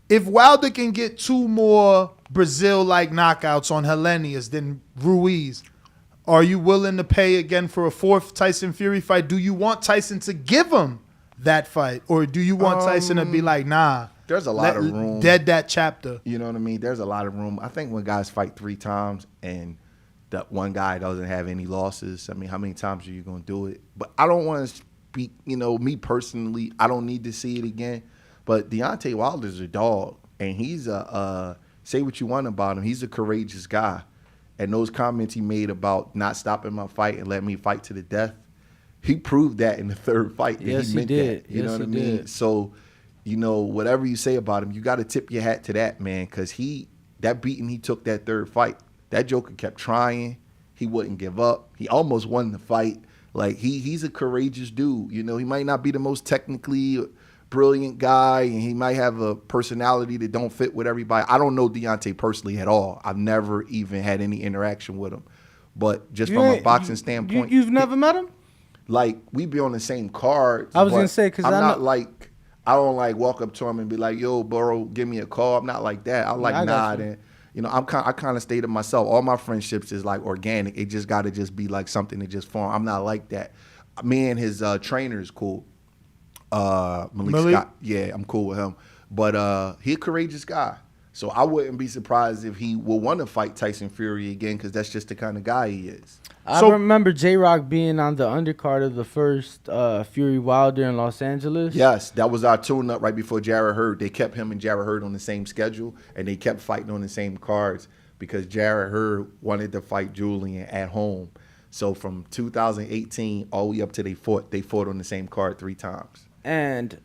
If Wilder can get 2 more Brazil-like knockouts on Hellenius than Ruiz, are you willing to pay again for a 4th Tyson Fury fight? Do you want Tyson to give him that fight? Or do you want Tyson to be like, nah, there's a lot of room. Dead that chapter. You know what I mean? There's a lot of room. I think when guys fight 3 times and that one guy doesn't have any losses, I mean, how many times are you going to do it? But I don't want to speak, you know, me personally, I don't need to see it again. But Deontay Wilder's a dog, and he's say what you want about him, he's a courageous guy. And those comments he made about not stopping my fight and letting me fight to the death, he proved that in the 3rd fight. Yes, he did. That. You know what I mean? So, you know, whatever you say about him, you got to tip your hat to that, man, because that beating he took that 3rd fight, that Joker kept trying. He wouldn't give up. He almost won the fight. Like, he's a courageous dude. You know, he might not be the most technically brilliant guy, and he might have a personality that don't fit with everybody. I don't know Deontay personally at all. I've never even had any interaction with him. But just from a boxing standpoint. You've never met him? Like, we be on the same cards. I was going to say, because I'm not like, I don't like walk up to him and be like, yo, bro, give me a call. I'm not like that. I like nod. And, you know, I kind of stay to myself. All my friendships is like organic. It just got to just be like something that just form. I'm not like that. Me and his trainer is cool. Malik Scott. Yeah, I'm cool with him. But he a courageous guy. So I wouldn't be surprised if he will want to fight Tyson Fury again, because that's just the kind of guy he is. I remember J-Rock being on the undercard of the first Fury Wilder in Los Angeles. Yes, that was our tune-up right before Jarrett Hurd. They kept him and Jarrett Hurd on the same schedule, and they kept fighting on the same cards because Jarrett Hurd wanted to fight Julian at home. So from 2018 all the way up to they fought on the same card 3 times. And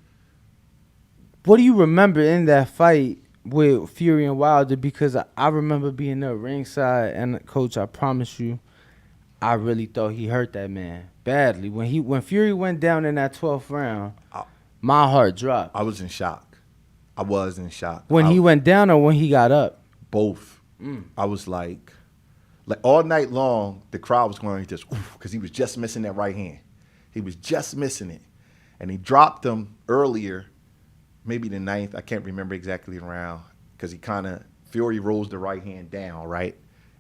what do you remember in that fight with Fury and Wilder? Because I remember being there ringside, and Coach, I promise you, I really thought he hurt that man badly. When Fury went down in that 12th round, my heart dropped. I was in shock. When he went down or when he got up? Both. I was like all night long, the crowd was going just, because he was just missing that right hand. He was just missing it. And he dropped him earlier, maybe the 9th. I can't remember exactly the round, because Fury rolls the right hand down, right?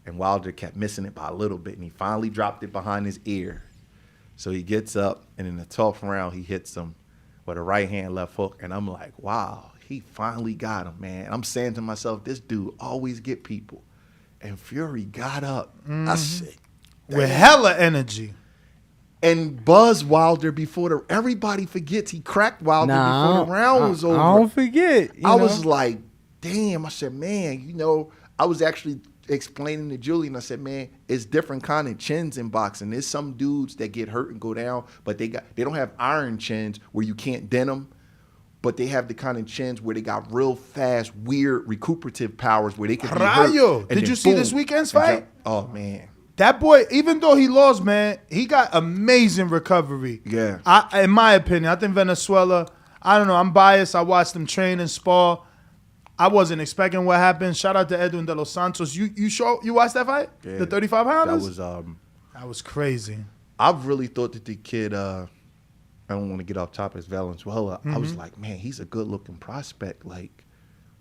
And Wilder kept missing it by a little bit, and he finally dropped it behind his ear. So he gets up, and in the 12th round, he hits him with a right hand left hook. And I'm like, wow, he finally got him, man. I'm saying to myself, this dude always get people. And Fury got up. I said, with hella energy. And buzz Wilder before everybody forgets he cracked Wilder before the round was over. I don't forget. I was like, damn. I said, man, you know, I was actually explaining to Julian, I said, man, it's different kind of chins in boxing. There's some dudes that get hurt and go down, but they don't have iron chins where you can't dent them, but they have the kind of chins where they got real fast, weird recuperative powers where they can be hurt. Did you see this weekend's fight? Oh, man. That boy, even though he lost, man, he got amazing recovery. Yeah. In my opinion, I think Venezuela, I don't know, I'm biased. I watched him train and spar. I wasn't expecting what happened. Shout out to Edwin De Los Santos. You watched that fight? Yeah. The 35 pounders? That was crazy. I really thought that the kid, I don't want to get off topic, Valenzuela. I was like, man, he's a good looking prospect. Like,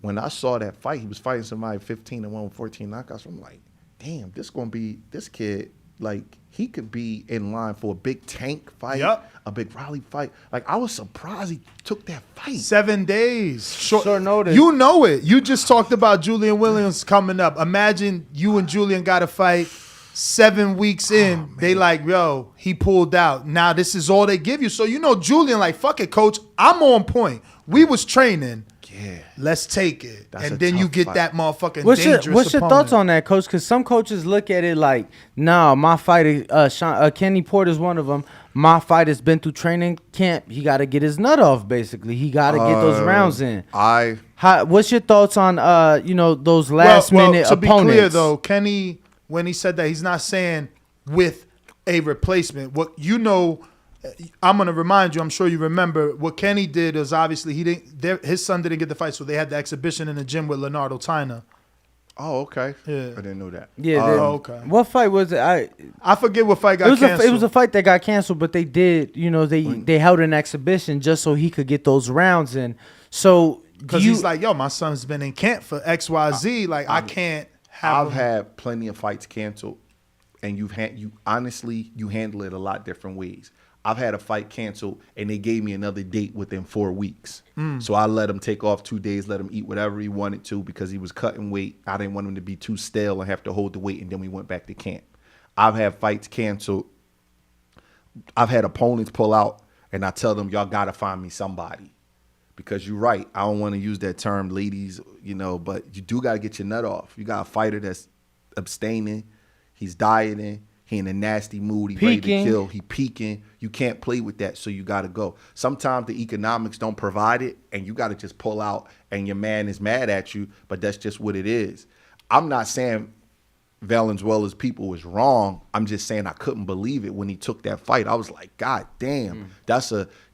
when I saw that fight, he was fighting somebody 15-1 with 14 knockouts. I'm like, damn, this kid, like, he could be in line for a big Tank fight, a big Raleigh fight. Like, I was surprised he took that fight. 7 days. Short notice. You know it. You just talked about Julian Williams coming up. Imagine you and Julian got a fight 7 weeks in. They like, yo, he pulled out. Now this is all they give you. So you know Julian like, fuck it, coach. I'm on point. We was training. Yeah. Let's take it. That's and a then you tough get fight. that motherfucking What's dangerous your opponent. thoughts on that, coach? Because some coaches look at it like, nah, my fighter, Kenny Porter's one of them. My fighter's been through training camp. He got to get his nut off, basically. He got to get those rounds in. What's your thoughts on, those last-minute opponents? To be clear, though, Kenny, when he said that, he's not saying with a replacement. What you know, I'm going to remind you, I'm sure you remember, what Kenny did is obviously his son didn't get the fight, so they had the exhibition in the gym with Leonardo Tyner. Oh, okay. Yeah. I didn't know that. Yeah. Okay. What fight was it? I forget what fight got canceled. It was a fight that got canceled, but they did, they held an exhibition just so he could get those rounds in. So because he's like, yo, my son's been in camp for XYZ. I can't have I've had plenty of fights canceled, and you handle it a lot different ways. I've had a fight canceled, and they gave me another date within 4 weeks. So I let him take off 2 days, let him eat whatever he wanted to because he was cutting weight. I didn't want him to be too stale and have to hold the weight, and then we went back to camp. I've had fights canceled. I've had opponents pull out, and I tell them, y'all got to find me somebody. Because you're right. I don't want to use that term, ladies, but you do got to get your nut off. You got a fighter that's abstaining. He's dieting. He in a nasty mood. He ready to kill. He peaking. You can't play with that, so you got to go. Sometimes the economics don't provide it, and you got to just pull out, and your man is mad at you, but that's just what it is. I'm not saying Valenzuela's people was wrong. I'm just saying I couldn't believe it when he took that fight. I was like, God damn.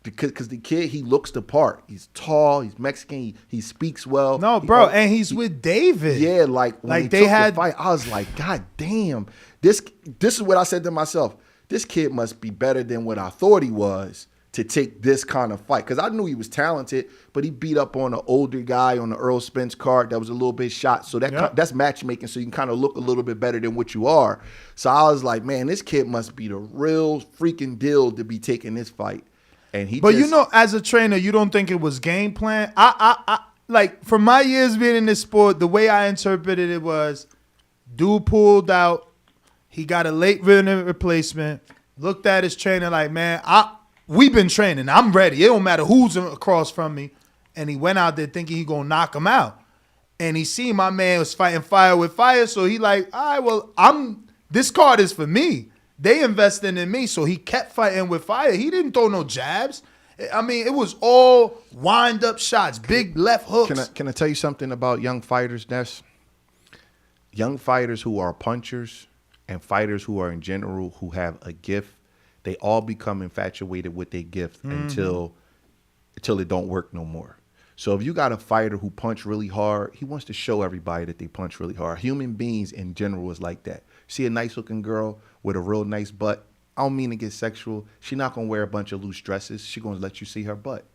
Because the kid, he looks the part. He's tall. He's Mexican. He speaks well. No, bro, and he's with David. Yeah, when they took the fight, I was like, God damn. This is what I said to myself. This kid must be better than what I thought he was to take this kind of fight. Because I knew he was talented, but he beat up on an older guy on the Earl Spence card that was a little bit shot. So that's matchmaking, so you can kind of look a little bit better than what you are. So I was like, man, this kid must be the real freaking deal to be taking this fight. And as a trainer, you don't think it was game plan? I like, from my years being in this sport, the way I interpreted it was, dude pulled out. He got a late replacement. Looked at his trainer like, man, we've been training. I'm ready. It don't matter who's across from me. And he went out there thinking he gonna knock him out. And he seen my man was fighting fire with fire. So he like, all right, well, this card is for me. They invested in me. So he kept fighting with fire. He didn't throw no jabs. I mean, it was all wind up shots, big left hooks. Can I tell you something about young fighters, Ness? Young fighters who are punchers and fighters who are in general who have a gift, they all become infatuated with their gift until it don't work no more. So if you got a fighter who punch really hard, he wants to show everybody that they punch really hard. Human beings in general is like that. See a nice looking girl with a real nice butt. I don't mean to get sexual. She's not going to wear a bunch of loose dresses. She's going to let you see her butt.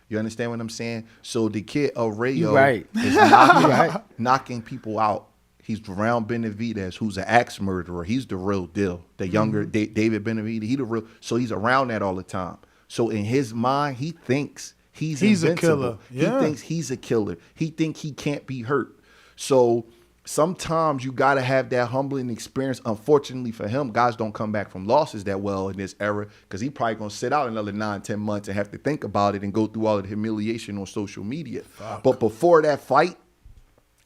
You understand what I'm saying? So the kid Aurelio is knocking people out. He's around Benavidez, who's an axe murderer. He's the real deal. The younger David Benavidez, he the real. So he's around that all the time. So in his mind, he thinks he's invincible. A killer. Yeah. He thinks he's a killer. He thinks he can't be hurt. So sometimes you got to have that humbling experience. Unfortunately for him, guys don't come back from losses that well in this era because he probably going to sit out another 9-10 months and have to think about it and go through all of the humiliation on social media. But before that fight,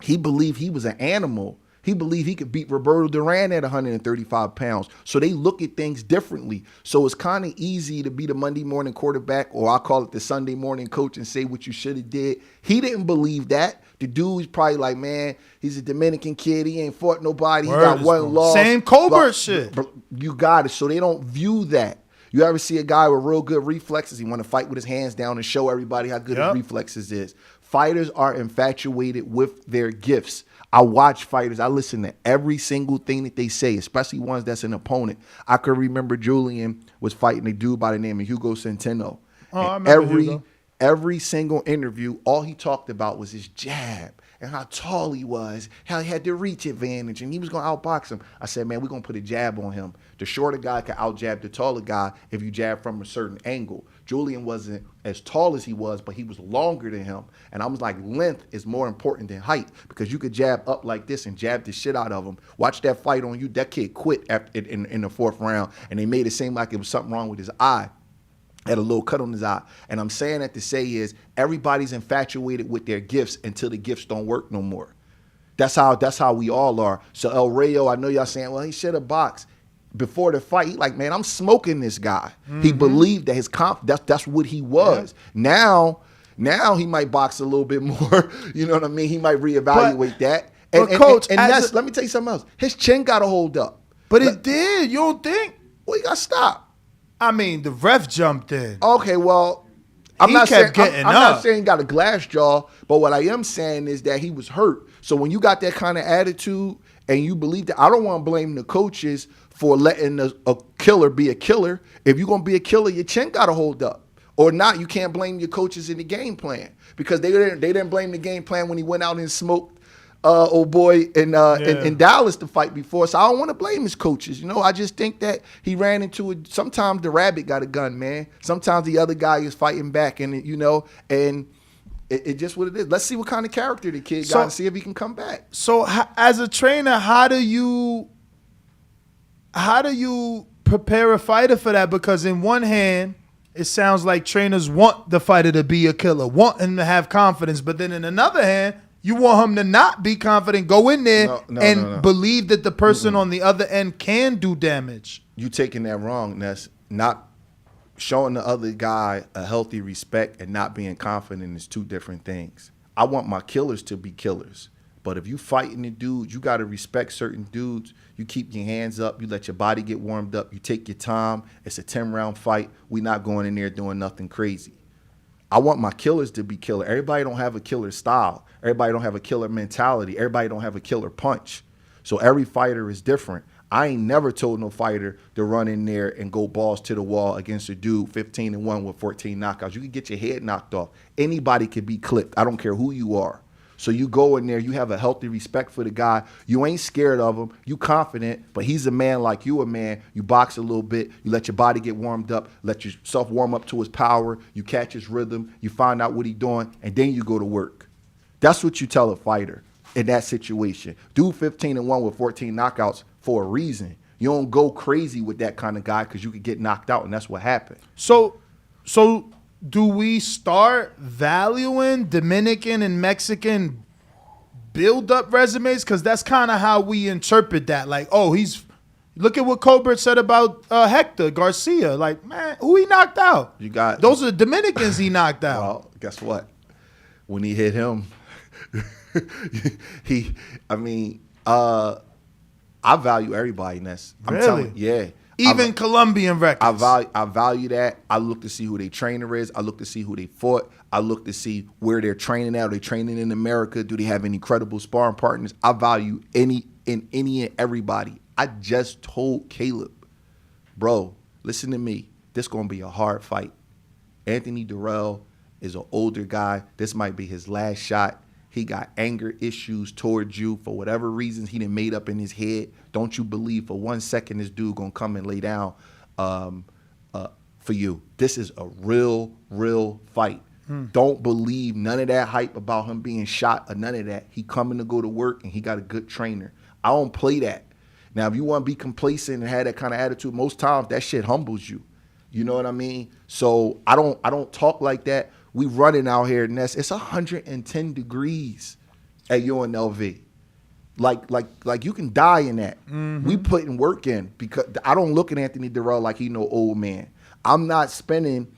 he believed he was an animal. He believed he could beat Roberto Duran at 135 pounds. So they look at things differently. So it's kind of easy to be the Monday morning quarterback, or I call it the Sunday morning coach, and say what you should have did. He didn't believe that. The dude's probably like, man, he's a Dominican kid. He ain't fought nobody. He got one loss. Same Colbert shit. You got it. So they don't view that. You ever see a guy with real good reflexes? He want to fight with his hands down and show everybody how good his reflexes is. Fighters are infatuated with their gifts. I watch fighters. I listen to every single thing that they say, especially ones that's an opponent. I could remember Julian was fighting a dude by the name of Hugo Centeno. Oh, I remember Hugo. Every single interview, all he talked about was his jab and how tall he was, how he had the reach advantage, and he was going to outbox him. I said, man, we're going to put a jab on him. The shorter guy can out-jab the taller guy if you jab from a certain angle. Julian wasn't as tall as he was, but he was longer than him. And I was like, length is more important than height, because you could jab up like this and jab the shit out of him. Watch that fight on you. That kid quit in the 4th round, and they made it seem like it was something wrong with his eye. Had a little cut on his eye. And I'm saying that to say is everybody's infatuated with their gifts until the gifts don't work no more. That's how we all are. So El Rayo, I know y'all saying, well, he should have boxed. Before the fight, he like, man, I'm smoking this guy. Mm-hmm. He believed that his that's what he was. Yeah. Now he might box a little bit more. You know what I mean? He might reevaluate that. And Coach, let me tell you something else. His chin got to hold up. But it did. You don't think? Well, he got stopped. I mean, the ref jumped in. Okay, well, I'm not saying he got a glass jaw, but what I am saying is that he was hurt. So when you got that kind of attitude and you believe that, I don't want to blame the coaches for letting a killer be a killer. If you're going to be a killer, your chin got to hold up. Or not, you can't blame your coaches in the game plan, because they didn't blame the game plan when he went out and smoked old boy in Dallas to fight before. So I don't want to blame his coaches. You know, I just think that he ran into it. Sometimes the rabbit got a gun, man. Sometimes the other guy is fighting back, and it just what it is. Let's see what kind of character the kid got and see if he can come back. So as a trainer, how do you prepare a fighter for that? Because in one hand, it sounds like trainers want the fighter to be a killer, want him to have confidence. But then in another hand, you want him to not be confident, go in there and believe that the person on the other end can do damage. You taking that wrong. That's not showing the other guy a healthy respect and not being confident is two different things. I want my killers to be killers. But if you fighting the dudes, you got to respect certain dudes. You keep your hands up. You let your body get warmed up. You take your time. It's a 10-round fight. We not going in there doing nothing crazy. I want my killers to be killer. Everybody don't have a killer style. Everybody don't have a killer mentality. Everybody don't have a killer punch. So every fighter is different. I ain't never told no fighter to run in there and go balls to the wall against a dude 15-1 with 14 knockouts. You can get your head knocked off. Anybody can be clipped. I don't care who you are. So you go in there, you have a healthy respect for the guy. You ain't scared of him. You confident, but he's a man like you a man. You box a little bit. You let your body get warmed up. Let yourself warm up to his power. You catch his rhythm. You find out what he's doing, and then you go to work. That's what you tell a fighter in that situation. Do 15-1 with 14 knockouts for a reason. You don't go crazy with that kind of guy because you could get knocked out, and that's what happened. So do we start valuing Dominican and Mexican build-up resumes? Because that's kind of how we interpret that. Like, look at what Colbert said about Hector Garcia. Like, man, who he knocked out? Those are the Dominicans he knocked out. Well, guess what? When he hit him, I value everybody, Ness. I'm telling you, yeah. Even Colombian records. I value that. I look to see who their trainer is. I look to see who they fought. I look to see where they're training at. Are they training in America? Do they have any credible sparring partners? I value any and everybody. I just told Caleb, bro, listen to me. This going to be a hard fight. Anthony Durrell is an older guy. This might be his last shot. He got anger issues towards you for whatever reasons he done made up in his head. Don't you believe for 1 second this dude gonna come and lay down for you. This is a real fight. Don't believe none of that hype about him being shot or none of that. He coming to go to work and he got a good trainer. I don't play that. Now, if you want to be complacent and have that kind of attitude, most times that shit humbles you. You know what I mean? So I don't talk like that. We running out here, Ness. It's 110 degrees at UNLV. Like you can die in that. We putting work in because I don't look at Anthony Dirrell like he no old man. I'm not spending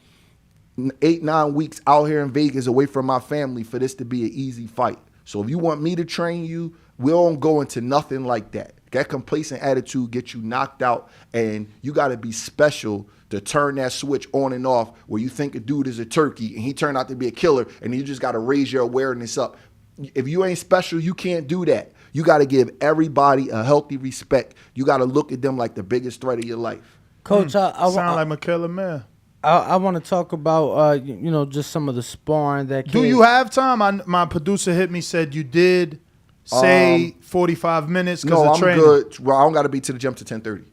8-9 weeks out here in Vegas away from my family for this to be an easy fight. So if you want me to train you, we don't go into nothing like that. That complacent attitude gets you knocked out, and you got to be special to turn that switch on and off where you think a dude is a turkey and he turned out to be a killer, and you just got to raise your awareness up. If you ain't special, you can't do that. You got to give everybody a healthy respect. You got to look at them like the biggest threat of your life. Coach, Sound like Mikaela man. I want to talk about just some of the sparring that. Do you have time? My producer hit me, said you did say 45 minutes. No, I'm good. Well, I don't got to be to the gym to 10:30.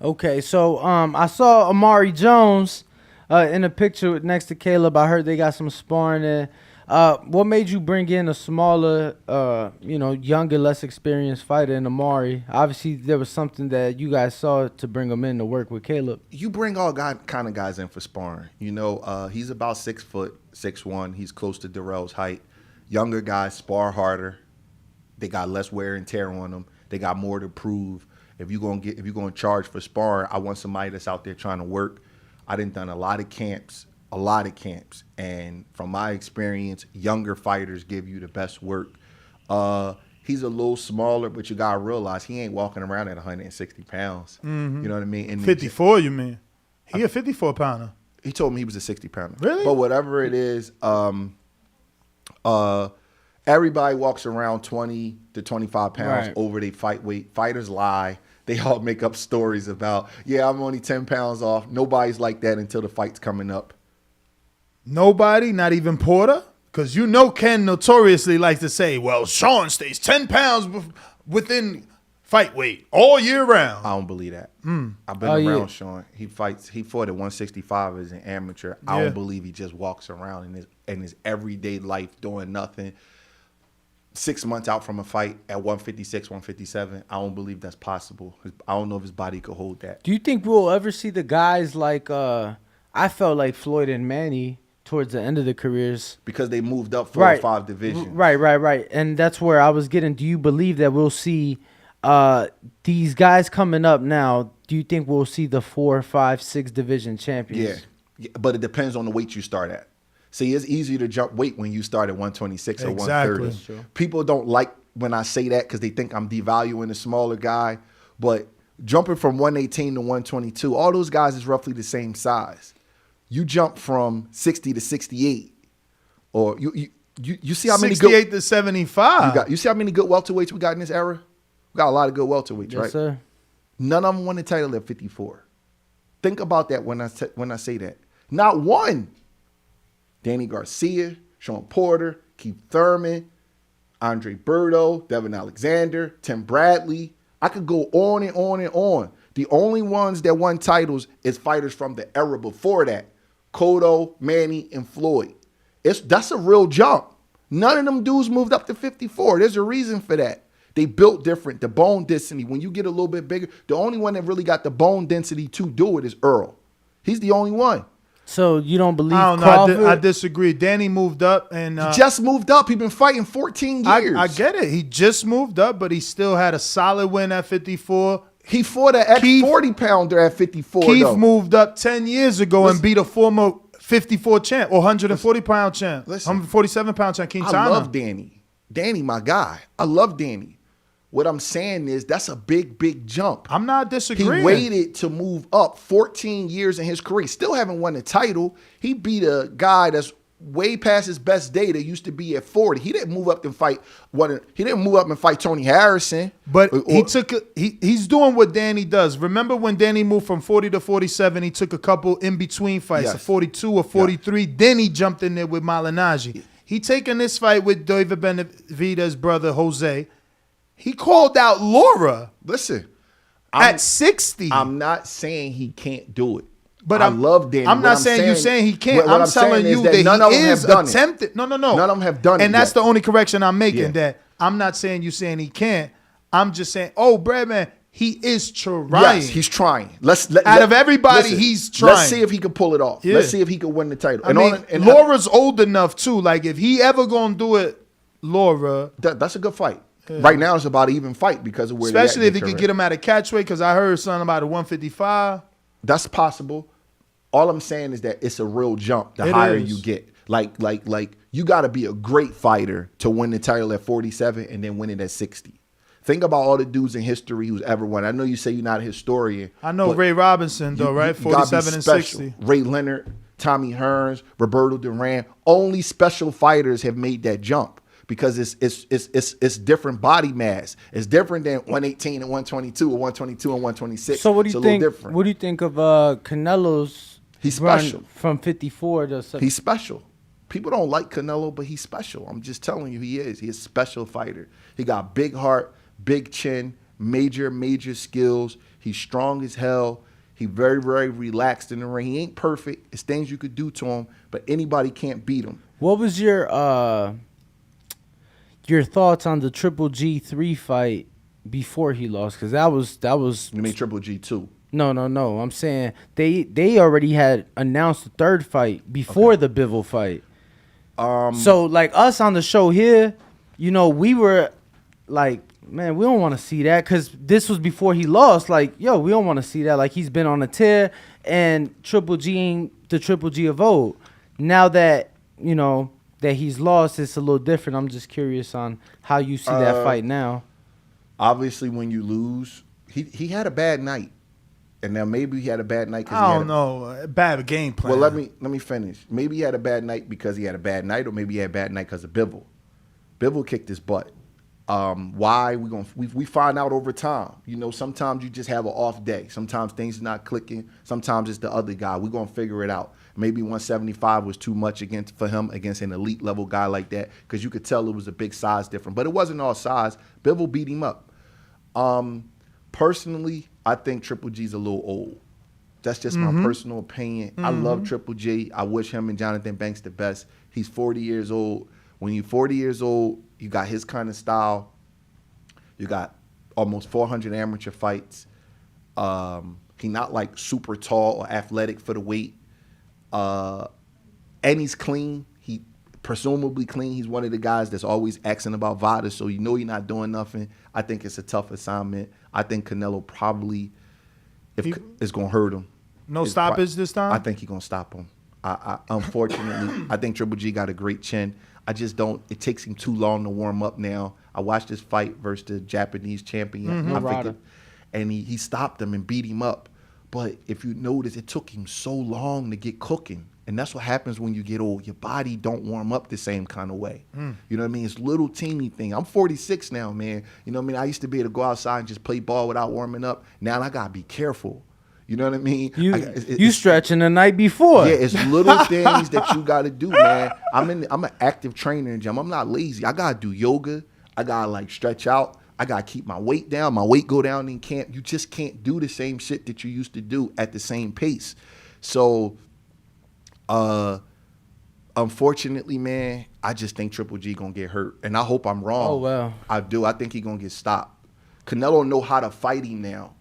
Okay, so I saw Amari Jones in a picture next to Caleb. I heard they got some sparring there. What made you bring in a smaller, younger, less experienced fighter in Amari? Obviously, there was something that you guys saw to bring him in to work with Caleb. You bring all kind of guys in for sparring. He's about 6 foot, 6'1". He's close to Dirrell's height. Younger guys spar harder. They got less wear and tear on them. They got more to prove. If you're gonna charge for sparring, I want somebody that's out there trying to work. I done a lot of camps. And from my experience, younger fighters give you the best work. He's a little smaller, but you gotta realize he ain't walking around at 160 pounds. You know what I mean? And 54, you mean? He a 54 pounder. He told me he was a 60 pounder. Really? But whatever it is, everybody walks around 20 to 25 pounds over their fight weight. Fighters lie. They all make up stories about, I'm only 10 pounds off. Nobody's like that until the fight's coming up. Nobody, not even Porter? Because Ken notoriously likes to say, well, Sean stays 10 pounds within fight weight all year round. I don't believe that. I've been around Sean. He fought at 165 as an amateur. I don't believe he just walks around in his everyday life doing nothing. 6 months out from a fight at 156, 157, I don't believe that's possible. I don't know if his body could hold that. Do you think we'll ever see the guys like, I felt like Floyd and Manny towards the end of the careers? Because they moved up 4 or 5 divisions. Right. And that's where I was getting. Do you believe that we'll see these guys coming up now? Do you think we'll see the 4, 5, 6 division champions? Yeah, but it depends on the weight you start at. See, it's easier to jump weight when you start at 126 or 130. People don't like when I say that because they think I'm devaluing the smaller guy. But jumping from 118 to 122, all those guys is roughly the same size. You jump from 60 to 68, or you see how many 68 to 75. You see how many good welterweights we got in this era? We got a lot of good welterweights, right? Yes, sir. None of them won the title at 54. Think about that when I say that. Not one. Danny Garcia, Sean Porter, Keith Thurman, Andre Berto, Devin Alexander, Tim Bradley. I could go on and on and on. The only ones that won titles is fighters from the era before that. Cotto, Manny, and Floyd. That's a real jump. None of them dudes moved up to 54. There's a reason for that. They built different. The bone density, when you get a little bit bigger, the only one that really got the bone density to do it is Earl. He's the only one. So you don't believe Crawford? I disagree. Danny moved up. And he just moved up. He's been fighting 14 years. I get it. He just moved up, but he still had a solid win at 54. He fought an ex-40 pounder at 54. Keith moved up 10 years ago and beat a former 54 champ or 140 pound champ. 147 pound champ. I love Danny. Danny, my guy. I love Danny. What I'm saying is that's a big, big jump. I'm not disagreeing. He waited to move up 14 years in his career. Still haven't won a title. He beat a guy that's way past his best day that used to be at 40. He didn't move up and fight. He didn't move up and fight Tony Harrison. But he's doing what Danny does. Remember when Danny moved from 40 to 47? He took a couple in between fights, a 42 or 43. Then he jumped in there with Malignaggi. He taking this fight with David Benavidez's brother Jose. He called out Laura. Listen, at 60. I'm not saying he can't do it. But I love Danny. I'm not saying you're saying he can't. I'm telling you that he is attempted. No. None of them have done it. And that's the only correction I'm making. That I'm not saying you saying he can't. I'm just saying, Brad, man, he is trying. Yes, he's trying. Out of everybody, he's trying. Let's see if he can pull it off. Yeah. Let's see if he can win the title. And Laura's old enough too. Like if he ever gonna do it, Laura, that's a good fight. Right now, it's about an even fight because of where especially if they he could get him at a catch weight. Because I heard something about a 155. That's possible. All I'm saying is that it's a real jump the higher you get. Like you got to be a great fighter to win the title at 47 and then win it at 60. Think about all the dudes in history who's ever won. I know you say you're not a historian. I know Ray Robinson, though, right? 47 and 60. Ray Leonard, Tommy Hearns, Roberto Duran. Only special fighters have made that jump because it's different body mass. It's different than 118 and 122 or 122 and 126. So what do you think? Different. What do you think of Canelo's? He's special from 54 to 70. He's special. People don't like Canelo, but he's special. I'm just telling you, he is. He's a special fighter. He got big heart, big chin, major skills. He's strong as hell. He very relaxed in the ring. He ain't perfect. It's things you could do to him, but anybody can't beat him. What was your thoughts on the Triple G3 fight before he lost? Because that was. You mean Triple G2? No. I'm saying they already had announced the third fight before the Bivol fight. So like us on the show here, we were like, man, we don't want to see that because this was before he lost. Like, we don't want to see that. Like, he's been on a tear, and Triple G ain't the Triple G of old. Now that that he's lost, it's a little different. I'm just curious on how you see that fight now. Obviously, when you lose, he had a bad night. And now maybe he had a bad night because I don't know. Bad game plan. Well, let me finish. Maybe he had a bad night because he had a bad night, or maybe he had a bad night because of Bivol. Bivol kicked his butt. Why? We find out over time. Sometimes you just have an off day. Sometimes things are not clicking. Sometimes it's the other guy. We're gonna figure it out. Maybe 175 was too much for him against an elite level guy like that because you could tell it was a big size difference. But it wasn't all size. Bivol beat him up. Personally, I think Triple G's a little old. That's just my personal opinion. I love Triple G. I wish him and Jonathan Banks the best. He's 40 years old. When you're 40 years old, you got his kind of style. You got almost 400 amateur fights. He's not like super tall or athletic for the weight. And he's clean. He presumably clean. He's one of the guys that's always asking about VADA, so you're not doing nothing. I think it's a tough assignment. I think Canelo probably is going to hurt him. No stoppage this time? I think he's going to stop him. Unfortunately, I think Triple G got a great chin. I just don't. It takes him too long to warm up now. I watched this fight versus the Japanese champion. And he stopped him and beat him up. But if you notice, it took him so long to get cooking. And that's what happens when you get old. Your body don't warm up the same kind of way. You know what I mean? It's little teeny thing. I'm 46 now, man. You know what I mean? I used to be able to go outside and just play ball without warming up. Now I got to be careful. You know what I mean? You stretching the night before. Yeah, it's little things that you got to do, man. I'm an active trainer in the gym. I'm not lazy. I got to do yoga. I got to stretch out. I got to keep my weight down. My weight go down in camp. You just can't do the same shit that you used to do at the same pace. So, unfortunately, man, I just think Triple G going to get hurt. And I hope I'm wrong. Oh, wow. I do. I think he going to get stopped. Canelo know how to fight him now.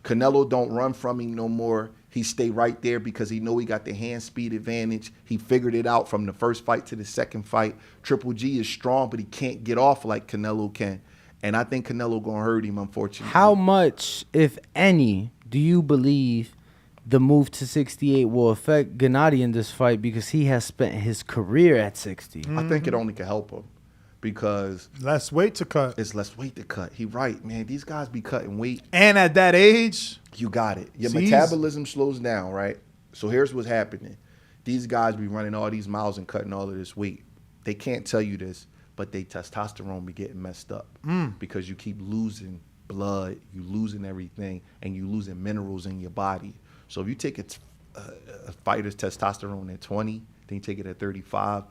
Canelo don't run from him no more. He stay right there because he know he got the hand speed advantage. He figured it out from the first fight to the second fight. Triple G is strong, but he can't get off like Canelo can. And I think Canelo going to hurt him, unfortunately. How much, if any, do you believe the move to 68 will affect Gennady in this fight because he has spent his career at 60? I think it only can help him because less weight to cut. It's less weight to cut. He right, man. These guys be cutting weight. And at that age, you got it. Your metabolism slows down, right? So here's what's happening. These guys be running all these miles and cutting all of this weight. They can't tell you this, but they testosterone be getting messed up because you keep losing blood, you losing everything, and you losing minerals in your body. So if you take a fighter's testosterone at 20, then you take it at 35,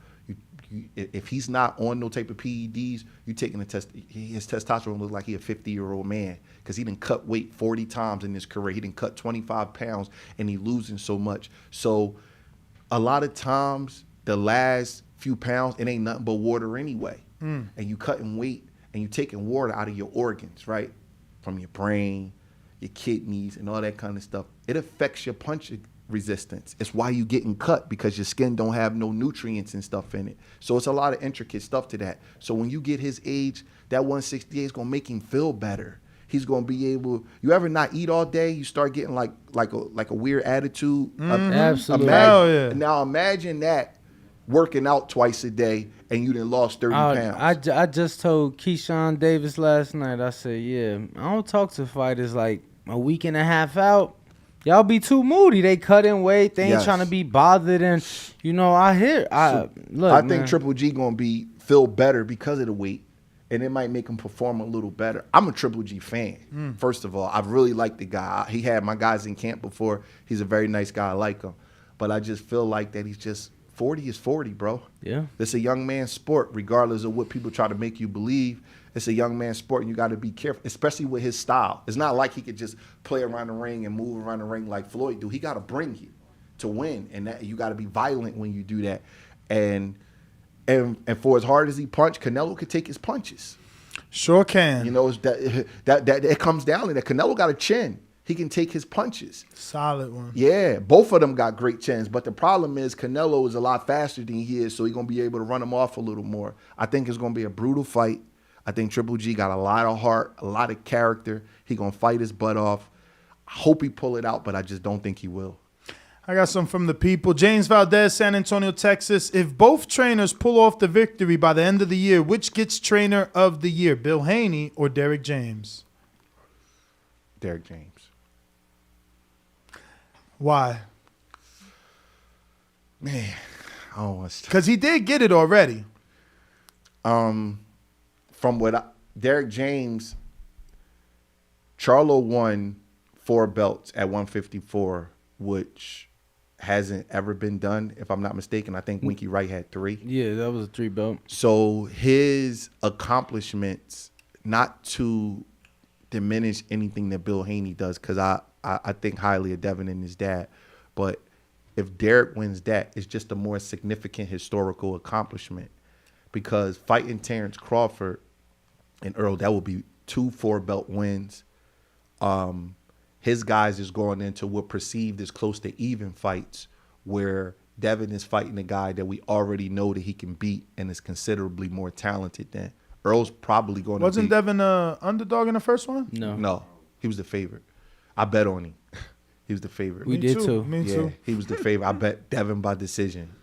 if he's not on no type of PEDs, you taking his testosterone looks like he a 50-year-old man because he done cut weight 40 times in his career. He done cut 25 pounds and he losing so much. So a lot of times the last few pounds, it ain't nothing but water anyway. And you cutting weight and you taking water out of your organs, right? From your brain, your kidneys, and all that kind of stuff. It affects your punch resistance. It's why you getting cut, because your skin don't have no nutrients and stuff in it. So it's a lot of intricate stuff to that. So when you get his age, that 168 is gonna make him feel better. He's gonna be able. You ever not eat all day? You start getting like a weird attitude. Absolutely. Hell yeah. Now imagine that working out twice a day and you done lost 30 pounds. I just told Keyshawn Davis last night. I said, yeah, I don't talk to fighters like a week and a half out. Y'all be too moody. They cutting weight. They ain't trying to be bothered. And I think Triple G gonna feel better because of the weight, and it might make him perform a little better. I'm a Triple G fan. First of all, I really like the guy. He had my guys in camp before. He's a very nice guy. I like him, but I just feel like that he's just 40 is 40, bro. Yeah, it's a young man's sport, regardless of what people try to make you believe. It's a young man's sport, and you got to be careful, especially with his style. It's not like he could just play around the ring and move around the ring like Floyd do. He got to bring you to win, and that you got to be violent when you do that. And for as hard as he punched, Canelo could take his punches. Sure can. You know, that it comes down to that. Canelo got a chin. He can take his punches. Solid one. Yeah, both of them got great chins. But the problem is Canelo is a lot faster than he is, so he's going to be able to run him off a little more. I think it's going to be a brutal fight. I think Triple G got a lot of heart, a lot of character. He going to fight his butt off. I hope he pull it out, but I just don't think he will. I got some from the people. James Valdez, San Antonio, Texas. If both trainers pull off the victory by the end of the year, which gets trainer of the year, Bill Haney or Derek James? Derek James. Why? Man, I don't want to. Because he did get it already. From Derek James, Charlo won 4 belts at 154, which hasn't ever been done, if I'm not mistaken. I think Winky Wright had 3. Yeah, that was a 3 belt. So his accomplishments, not to diminish anything that Bill Haney does, because I think highly of Devin and his dad, but if Derek wins that, it's just a more significant historical accomplishment, because fighting Terrence Crawford and Earl, that would be 2 4-belt wins. His guys is going into what perceived as close to even fights, where Devin is fighting a guy that we already know that he can beat and is considerably more talented than. Earl's probably going to Wasn't Devin an underdog in the first one? No, he was the favorite. I bet on him. He was the favorite. We did too. Me too. He was the favorite. I bet Devin by decision.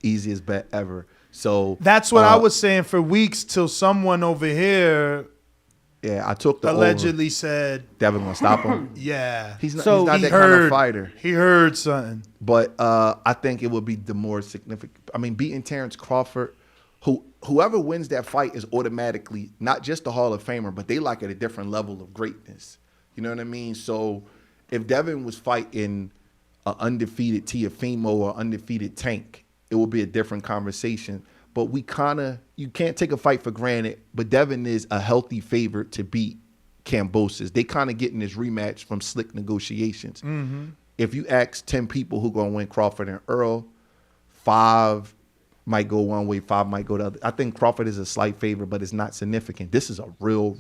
Easiest bet ever. So that's what I was saying for weeks till someone over here. Yeah, I took the allegedly over. Said Devin gonna stop him. Yeah, he's not that kind of fighter. He heard something, but I think it would be the more significant. I mean, beating Terrence Crawford, whoever wins that fight is automatically not just a Hall of Famer, but they like at a different level of greatness. You know what I mean? So if Devin was fighting an undefeated Teofimo or undefeated Tank, it would be a different conversation. But you can't take a fight for granted, but Devin is a healthy favorite to beat Kambosos. They kind of getting this rematch from slick negotiations. Mm-hmm. If you ask 10 people who going to win Crawford and Earl, 5 might go one way, 5 might go the other. I think Crawford is a slight favorite, but it's not significant. This is a real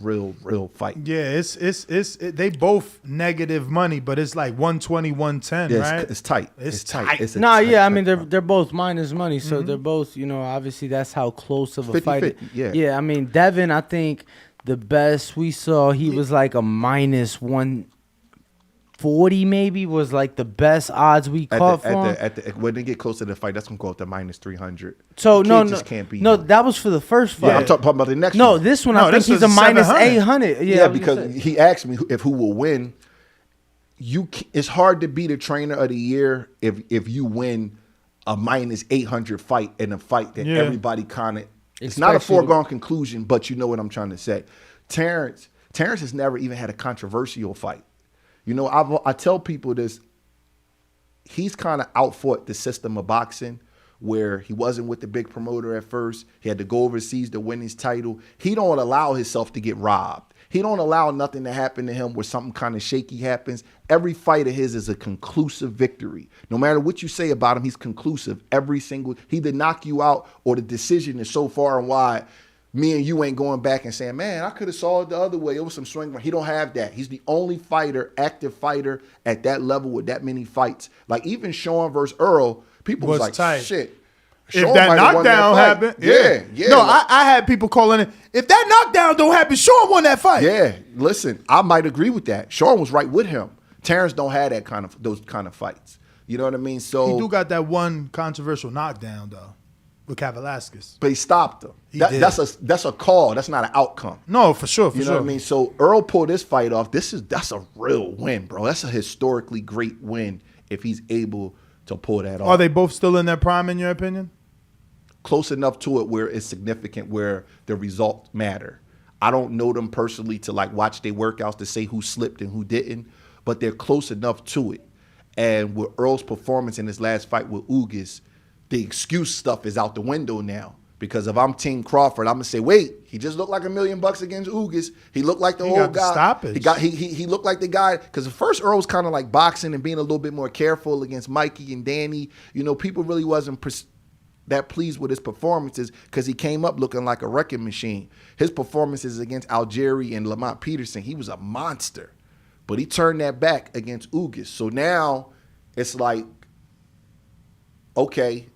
fight. Yeah, they both negative money, but it's like 120, 110, yeah, right? It's tight. It's tight. It's I mean they're both minus money, so they're both, obviously that's how close of a 50, fight. 50, yeah. Yeah, I mean Devin, I think the best we saw, he was like a minus 140 maybe was like the best odds we caught for him. When they get closer to the fight, that's gonna go up to minus 300. So can't beat him. that was for the first fight. Yeah, I'm talking about the next one. No, this one I think he's a minus 800. Yeah, because he asked me who will win. It's hard to beat a trainer of the year if you win a minus 800 fight in a fight that everybody kind of. It's not a foregone conclusion, but you know what I'm trying to say. Terrence has never even had a controversial fight. I tell people this. He's kind of outfought the system of boxing, where he wasn't with the big promoter at first. He had to go overseas to win his title. He don't allow himself to get robbed. He don't allow nothing to happen to him where something kind of shaky happens. Every fight of his is a conclusive victory. No matter what you say about him, he's conclusive. He either knock you out or the decision is so far and wide. Me and you ain't going back and saying, man, I could have saw it the other way. It was some swing. He don't have that. He's the only fighter, active fighter at that level with that many fights. Like even Sean versus Earl, people was like, tight. shit. If Sean that might have won knockdown that fight. happened, yeah. No, I had people calling it. If that knockdown don't happen, Sean won that fight. Yeah, listen, I might agree with that. Sean was right with him. Terrence don't have those kind of fights. You know what I mean? So he do got that one controversial knockdown though with Velasquez. But he stopped him. That's a call. That's not an outcome. No, for sure. You know what I mean? So Earl pulled this fight off. That's a real win, bro. That's a historically great win if he's able to pull that off. Are they both still in their prime in your opinion? Close enough to it where it's significant, where the results matter. I don't know them personally to like watch their workouts to say who slipped and who didn't, but they're close enough to it. And with Earl's performance in his last fight with Ugas, the excuse stuff is out the window now. Because if I'm Team Crawford, I'm gonna say, wait, he just looked like $1 million against Ugas. He looked like the old guy. Stoppage. He looked like the guy. Because at first Earl was kind of like boxing and being a little bit more careful against Mikey and Danny. You know, people really wasn't that pleased with his performances because he came up looking like a wrecking machine. His performances against Algieri and Lamont Peterson, he was a monster. But he turned that back against Ugas. So now it's like, okay,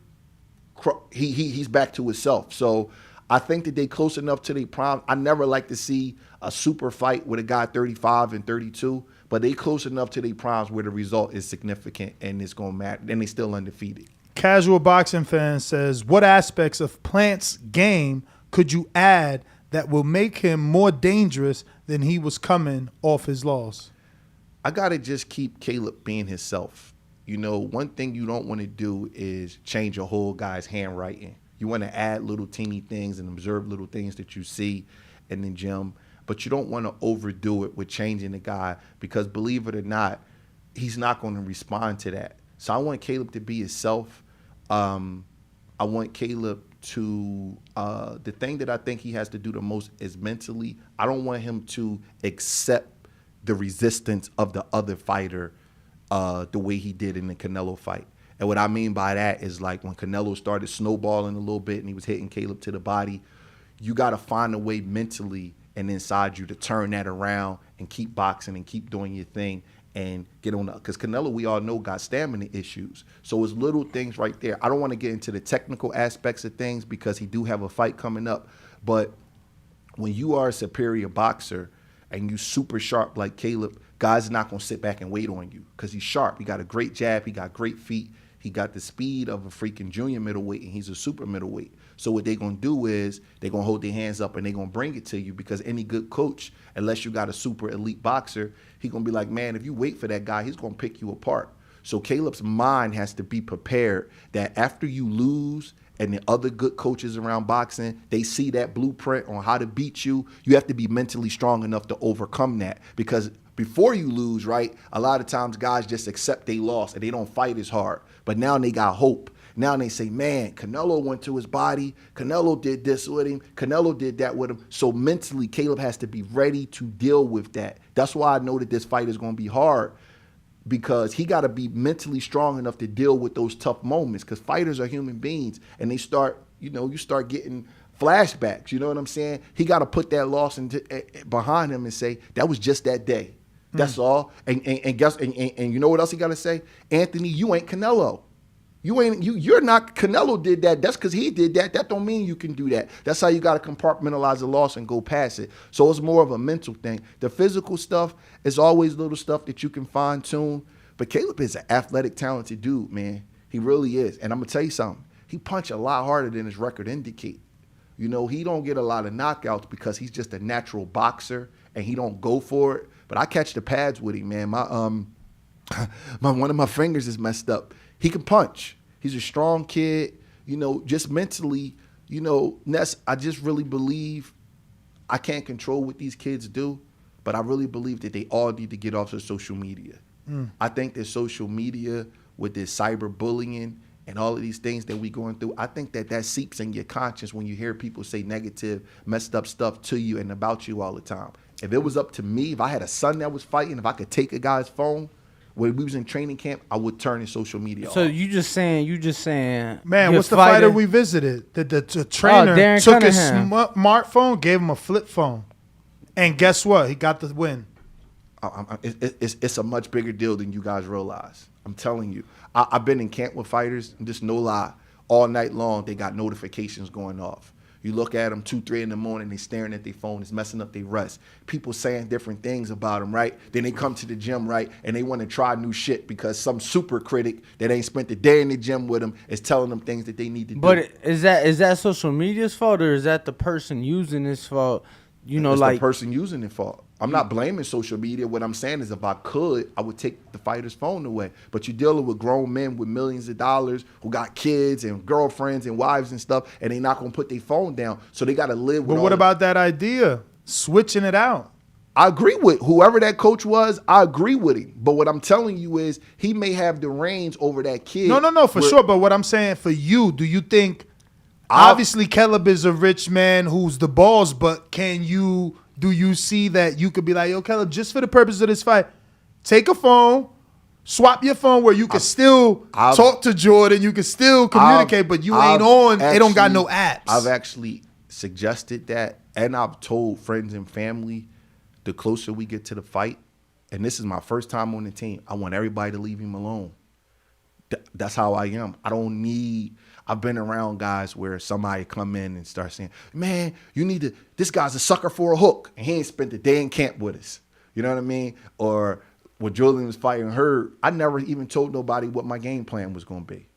he's back to himself. So I think that they close enough to their prime. I never like to see a super fight with a guy 35 and 32, but they close enough to their primes where the result is significant and it's going to matter. And they still undefeated. Casual boxing fan says, what aspects of Plant's game could you add that will make him more dangerous than he was coming off his loss? I got to just keep Caleb being himself. You know, one thing you don't want to do is change a whole guy's handwriting. You want to add little teeny things and observe little things that you see in the gym, but you don't want to overdo it with changing the guy because, believe it or not, he's not going to respond to that. So I want Caleb to be himself. I want Caleb to, the thing that I think he has to do the most is mentally, I don't want him to accept the resistance of the other fighter the way he did in the Canelo fight. And what I mean by that is like when Canelo started snowballing a little bit and he was hitting Caleb to the body, you got to find a way mentally and inside you to turn that around and keep boxing and keep doing your thing and get on the, because Canelo, we all know, got stamina issues. So it's little things right there. I don't want to get into the technical aspects of things because he do have a fight coming up. But when you are a superior boxer and you super sharp like Caleb, guys are not going to sit back and wait on you because he's sharp. He got a great jab. He got great feet. He got the speed of a freaking junior middleweight, and he's a super middleweight. So what they're going to do is they're going to hold their hands up and they're going to bring it to you because any good coach, unless you got a super elite boxer, he's going to be like, man, if you wait for that guy, he's going to pick you apart. So Caleb's mind has to be prepared that after you lose and the other good coaches around boxing, they see that blueprint on how to beat you, you have to be mentally strong enough to overcome that because before you lose, right, a lot of times guys just accept they lost and they don't fight as hard. But now they got hope. Now they say, man, Canelo went to his body. Canelo did this with him. Canelo did that with him. So mentally, Caleb has to be ready to deal with that. That's why I know that this fight is going to be hard because he got to be mentally strong enough to deal with those tough moments because fighters are human beings and they start, you start getting flashbacks. You know what I'm saying? He got to put that loss behind him and say, that was just that day. That's all. And you know what else he got to say? Anthony, you ain't Canelo. You're not Canelo did that. That's because he did that. That don't mean you can do that. That's how you got to compartmentalize the loss and go past it. So it's more of a mental thing. The physical stuff is always little stuff that you can fine tune. But Caleb is an athletic, talented dude, man. He really is. And I'm gonna tell you something. He punched a lot harder than his record indicate. He don't get a lot of knockouts because he's just a natural boxer and he don't go for it. But I catch the pads with him, man. One of my fingers is messed up. He can punch. He's a strong kid. Just mentally, Ness, I just really believe I can't control what these kids do, but I really believe that they all need to get off of social media. I think that social media with this cyberbullying and all of these things that we going through, I think that seeps in your conscience when you hear people say negative, messed up stuff to you and about you all the time. If it was up to me, if I had a son that was fighting, if I could take a guy's phone When we was in training camp, I would turn his social media So off. you just saying, Man, your what's the fighter we visited? The trainer Darren took his Cunningham. smartphone, gave him a flip phone, and guess what? He got the win. It's a much bigger deal than you guys realize. I'm telling you. I've been in camp with fighters, and just no lie, all night long they got notifications going off. You look at them 2, 3 in the morning, they staring at their phone, it's messing up their rest. People saying different things about them, right? Then they come to the gym, right, and they want to try new shit because some super critic that ain't spent the day in the gym with them is telling them things that they need to do. But is that social media's fault, or is that the person using this fault? You know, it's like the person using it fault. I'm not blaming social media. What I'm saying is if I could, I would take the fighter's phone away. But you're dealing with grown men with millions of dollars who got kids and girlfriends and wives and stuff, and they're not going to put their phone down. So they got to live with But what about that idea? Switching it out. I agree with whoever that coach was. I agree with him. But what I'm telling you is he may have the reins over that kid. No, for sure. But what I'm saying for you, do you think, obviously Caleb is a rich man who's the boss, but do you see that you could be like, yo, Caleb, just for the purpose of this fight, take a phone, swap your phone where you can still talk to Jordan, you can still communicate, but you ain't on, they don't got no apps. I've actually suggested that, and I've told friends and family, the closer we get to the fight, and this is my first time on the team, I want everybody to leave him alone. That's how I am. I've been around guys where somebody come in and start saying, man, this guy's a sucker for a hook. And he ain't spent the day in camp with us. You know what I mean? Or when Julian was fighting her, I never even told nobody what my game plan was going to be.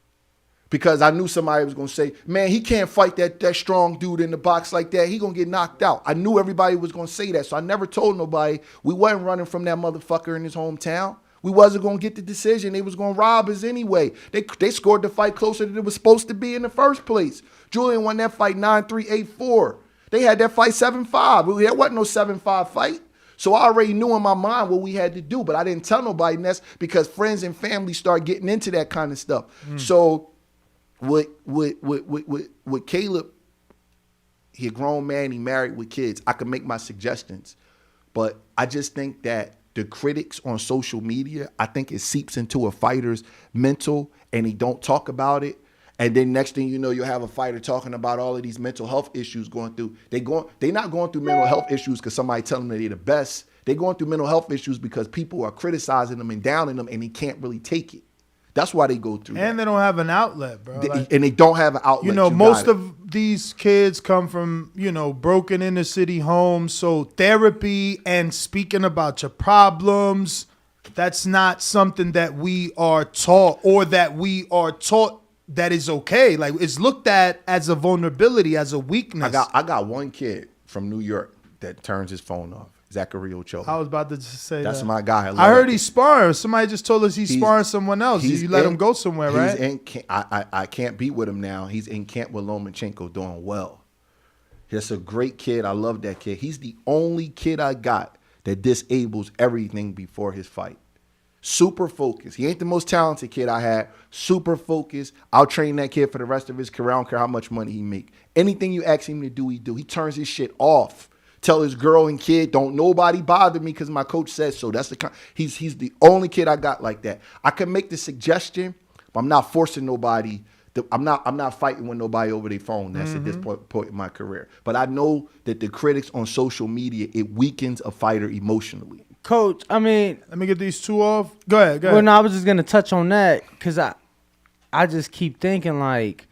Because I knew somebody was going to say, man, he can't fight that strong dude in the box like that. He going to get knocked out. I knew everybody was going to say that. So I never told nobody. We wasn't running from that motherfucker in his hometown. We wasn't going to get the decision. They was going to rob us anyway. They scored the fight closer than it was supposed to be in the first place. Julian won that fight 9-3, 8-4. They had that fight 7-5. There wasn't no 7-5 fight. So I already knew in my mind what we had to do, but I didn't tell nobody, and that's because friends and family start getting into that kind of stuff. So with Caleb, he a grown man, he married with kids. I can make my suggestions, but I just think that the critics on social media, I think it seeps into a fighter's mental and he don't talk about it. And then next thing you know, you'll have a fighter talking about all of these mental health issues going through. They're not going through mental health issues because somebody telling them that they're the best. They're going through mental health issues because people are criticizing them and downing them and he can't really take it. That's why they go through And they don't have an outlet, bro. And they don't have an outlet. You know, most of these kids come from, broken inner city homes. So therapy and speaking about your problems, that's not something that we are taught or that we are taught that is okay. Like, it's looked at as a vulnerability, as a weakness. I got one kid from New York that turns his phone off. Zachary Ochoa. I was about to just say that's that. my guy. I heard he's sparring. Somebody just told us he's sparring someone else. You let him go somewhere, right? I can't beat with him now. He's in camp with Lomachenko doing well. He's a great kid. I love that kid. He's the only kid I got that disables everything before his fight. Super focused. He ain't the most talented kid I had. Super focused. I'll train that kid for the rest of his career. I don't care how much money he make. Anything you ask him to do, he do. He turns his shit off. Tell his girl and kid, don't nobody bother me because my coach says so. That's he's the only kid I got like that. I can make the suggestion, but I'm not forcing nobody. I'm not fighting with nobody over their phone. That's at this point in my career. But I know that the critics on social media, it weakens a fighter emotionally. Coach, I mean, let me get these two off. Go ahead. Well, no, I was just gonna touch on that because I just keep thinking like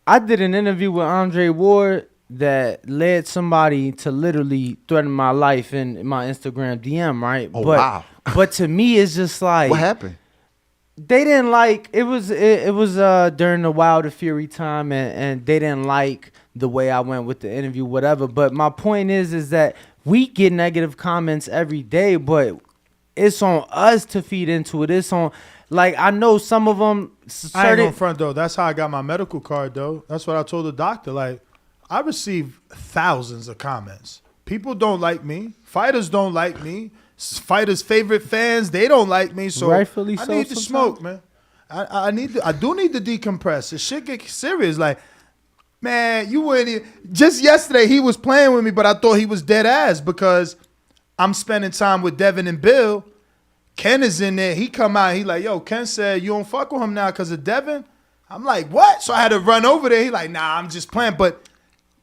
I did an interview with Andre Ward that led somebody to literally threaten my life in my Instagram DM, right? Oh, wow. But to me, it's just like what happened? They didn't like it was during the Wilder Fury time, and they didn't like the way I went with the interview, whatever. But my point is that we get negative comments every day, but it's on us to feed into it. It's on, like, I know some of them. I ain't gonna front though. That's how I got my medical card though. That's what I told the doctor. Like, I receive thousands of comments. People don't like me. Fighters don't like me. Fighters' favorite fans, they don't like me. So rightfully I so need to smoke, man. I do need to decompress. The shit get serious. Like, man, you wouldn't even, just yesterday he was playing with me, but I thought he was dead ass because I'm spending time with Devin and Bill. Ken is in there. He come out. He like, yo, Ken said you don't fuck with him now because of Devin. I'm like, what? So I had to run over there. He like, nah, I'm just playing. But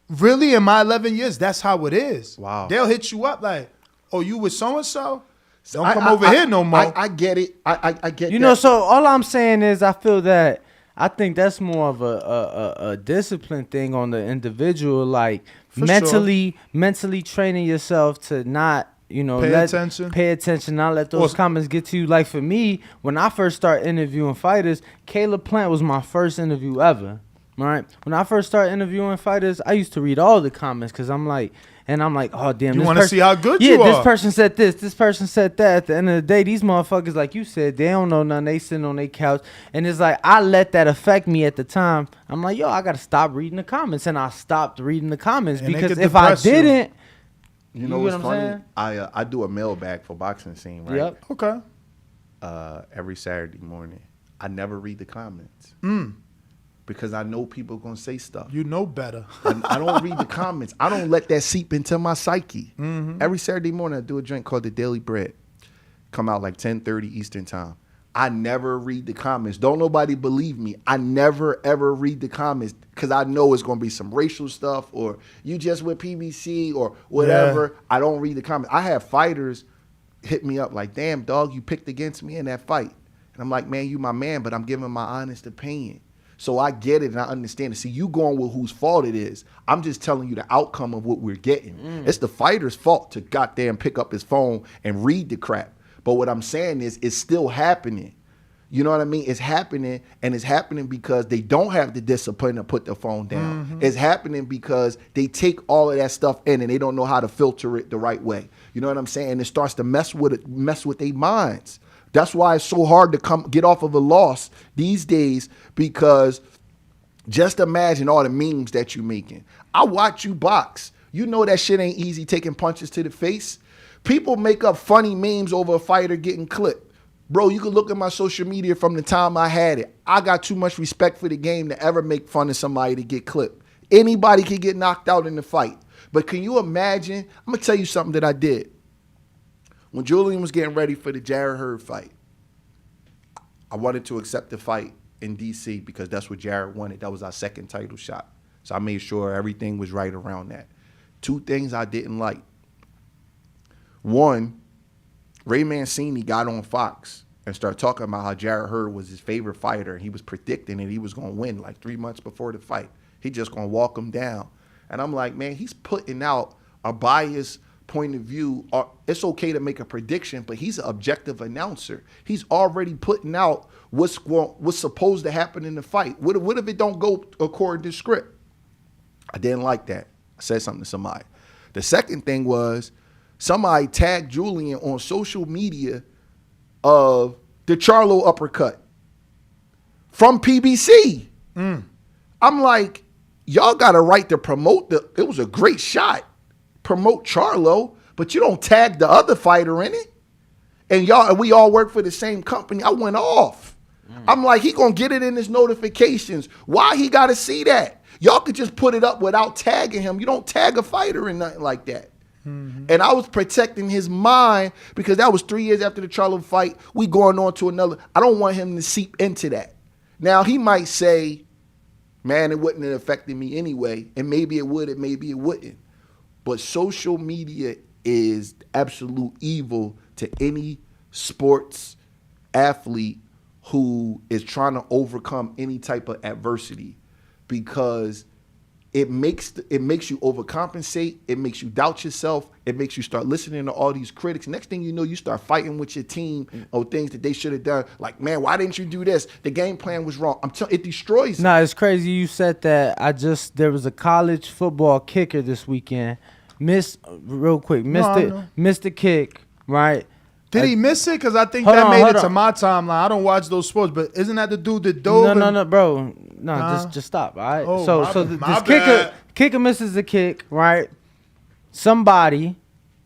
really, in my 11 years, that's how it is. Wow. They'll hit you up like, oh, you with so-and-so? Don't come over here no more. I get it. I get You that. know, so all I'm saying is I think that's more of a discipline thing on the individual, like For mentally training yourself to not, pay attention, not let those comments get to you. Like for me, when I first started interviewing fighters, Caleb Plant was my first interview ever. Right? When I first started interviewing fighters, I used to read all the comments because I'm like, oh damn, you want to see how good you are. Yeah, this person said this person said that. At the end of the day, these motherfuckers, like you said, they don't know nothing. They sitting on their couch, and it's like I let that affect me at the time. I'm like, yo, I gotta stop reading the comments, and I stopped reading the comments And because if I didn't, you know what's funny? I do a mailbag for Boxing Scene, right? Yep. Okay. Every Saturday morning, I never read the comments. Because I know people are going to say stuff. You know better. I don't read the comments. I don't let that seep into my psyche. Every Saturday morning, I do a drink called The Daily Bread. Come out like 10:30 Eastern time. I never read the comments. Don't nobody believe me. I never, ever read the comments because I know it's going to be some racial stuff or you just with PBC or whatever. Yeah. I don't read the comments. I have fighters hit me up like, damn, dog, you picked against me in that fight. And I'm like, man, you my man, but I'm giving my honest opinion. So I get it and I understand it. See, you going with whose fault it is. I'm just telling you the outcome of what we're getting. It's the fighter's fault to goddamn pick up his phone and read the crap. But what I'm saying is it's still happening. You know what I mean? It's happening, and it's happening because they don't have the discipline to put the phone down. It's happening because they take all of that stuff in and they don't know how to filter it the right way. You know what I'm saying? It starts to mess with their minds. That's why it's so hard to get off of a loss these days, because just imagine all the memes that you're making. I watch you box. You know that shit ain't easy, taking punches to the face. People make up funny memes over a fighter getting clipped. Bro, you can look at my social media from the time I had it. I got too much respect for the game to ever make fun of somebody to get clipped. Anybody can get knocked out in the fight. But can you imagine? I'm going to tell you something that I did. When Julian was getting ready for the Jarrett Hurd fight, I wanted to accept the fight in D.C. because that's what Jarrett wanted. That was our second title shot. So I made sure everything was right around that. Two things I didn't like. One, Ray Mancini got on Fox and started talking about how Jarrett Hurd was his favorite fighter, and he was predicting that he was going to win like 3 months before the fight. He just going to walk him down. And I'm like, man, he's putting out a biased point of view. It's okay to make a prediction, but he's an objective announcer. He's already putting out what's supposed to happen in the fight. What if it don't go according to script? I didn't like that. I said something to somebody. The second thing was somebody tagged Julian on social media of the Charlo uppercut from PBC. I'm like, y'all got a right to promote it was a great shot. Promote Charlo, but you don't tag the other fighter in it. And we all work for the same company. I went off. I'm like, he gonna get it in his notifications. Why he gotta see that? Y'all could just put it up without tagging him. You don't tag a fighter in nothing like that. And I was protecting his mind because that was 3 years after the Charlo fight. We going on to another. I don't want him to seep into that. Now, he might say, man, it wouldn't have affected me anyway. And maybe it would, and maybe it wouldn't. But social media is absolute evil to any sports athlete who is trying to overcome any type of adversity, because it makes you overcompensate. It makes you doubt yourself. It makes you start listening to all these critics. Next thing you know, you start fighting with your team on things that they should have done. Like, man, why didn't you do this? The game plan was wrong. It destroys you. Nah, it's crazy you said that. There was a college football kicker this weekend. Missed the kick, right? Did he miss it? Because I think that made it to my timeline. I don't watch those sports, but isn't that the dude that dove? No, bro. No, just stop, all right? So this kicker misses the kick, right? Somebody,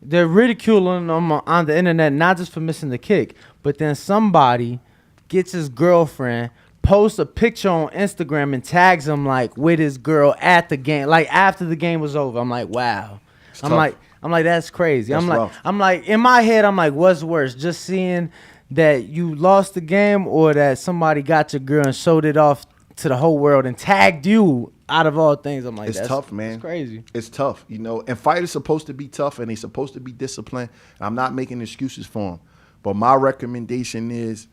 they're ridiculing him on the internet, not just for missing the kick, but then somebody gets his girlfriend, posts a picture on Instagram and tags him like with his girl at the game, like after the game was over. I'm like, wow. I'm like, that's crazy. That's I'm like, in my head, I'm like, what's worse? Just seeing that you lost the game or that somebody got your girl and showed it off to the whole world and tagged you out of all things. I'm like, it's tough, man. It's crazy. It's tough, you know. And fighters supposed to be tough and they supposed to be disciplined. I'm not making excuses for them. But my recommendation is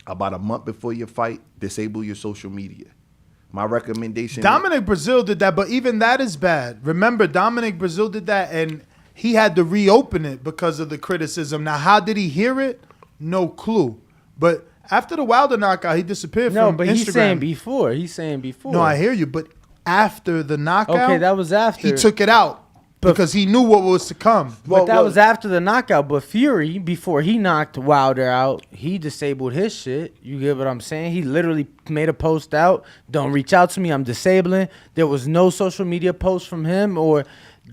about a month before your fight, disable your social media. My recommendation. Dominic Brazil did that, but even that is bad. Remember, Dominic Brazil did that and he had to reopen it because of the criticism. Now, how did he hear it? No clue. But after the Wilder knockout, he disappeared from Instagram. No, but he's saying before. No, I hear you. But after the knockout, okay, that was after. He took it out because he knew what was to come. But that was after the knockout. But Fury, before he knocked Wilder out, he disabled his shit. You get what I'm saying? He literally made a post out. Don't reach out to me. I'm disabling. There was no social media post from him or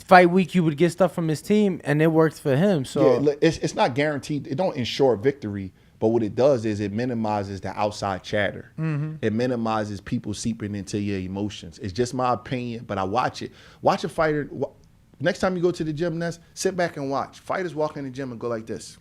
fight week. You would get stuff from his team, and it worked for him. So yeah, it's not guaranteed. It don't ensure victory. But what it does is it minimizes the outside chatter. Mm-hmm. It minimizes people seeping into your emotions. It's just my opinion, but I watch it. Watch a fighter. Next time you go to the gym, sit back and watch. Fighters walk in the gym and go like this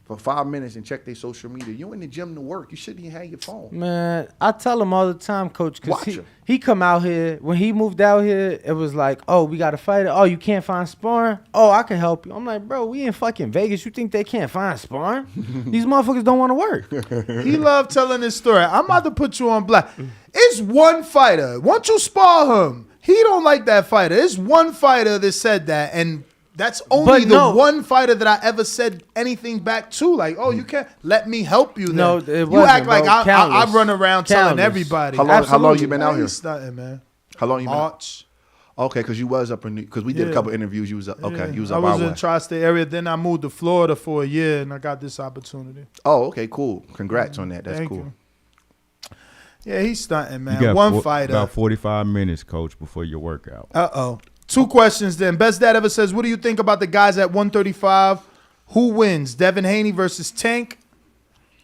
for 5 minutes and check their social media. You in the gym to work. You shouldn't even have your phone. Man, I tell him all the time, Coach, Watch because him. he come out here. When he moved out here, it was like, oh, we got a fighter. Oh, you can't find sparring? Oh, I can help you. I'm like, bro, we in fucking Vegas. You think they can't find sparring? These motherfuckers don't want to work. He loved telling this story. I'm about to put you on black. It's one fighter. Once you spar him, he don't like that fighter. It's one fighter that said that, and that's only one fighter that I ever said anything back to. Like, oh, you can't let me help you. Then. No, it wasn't, you act like bro. I run around telling everybody. How long you been out here? Stunting, man. How long you been? March. Okay, because you was up in because we did a couple interviews. You was up. Okay, you was up. I was our in way. tri-state area. Then I moved to Florida for a year, and I got this opportunity. Oh, okay, cool. Congrats on that. That's Thank cool. you. Yeah, he's stunting, man. You got One fighter. About 45 minutes, Coach, before your workout. Uh-oh. 2 questions then. Best Dad ever says, what do you think about the guys at 135? Who wins? Devin Haney versus Tank?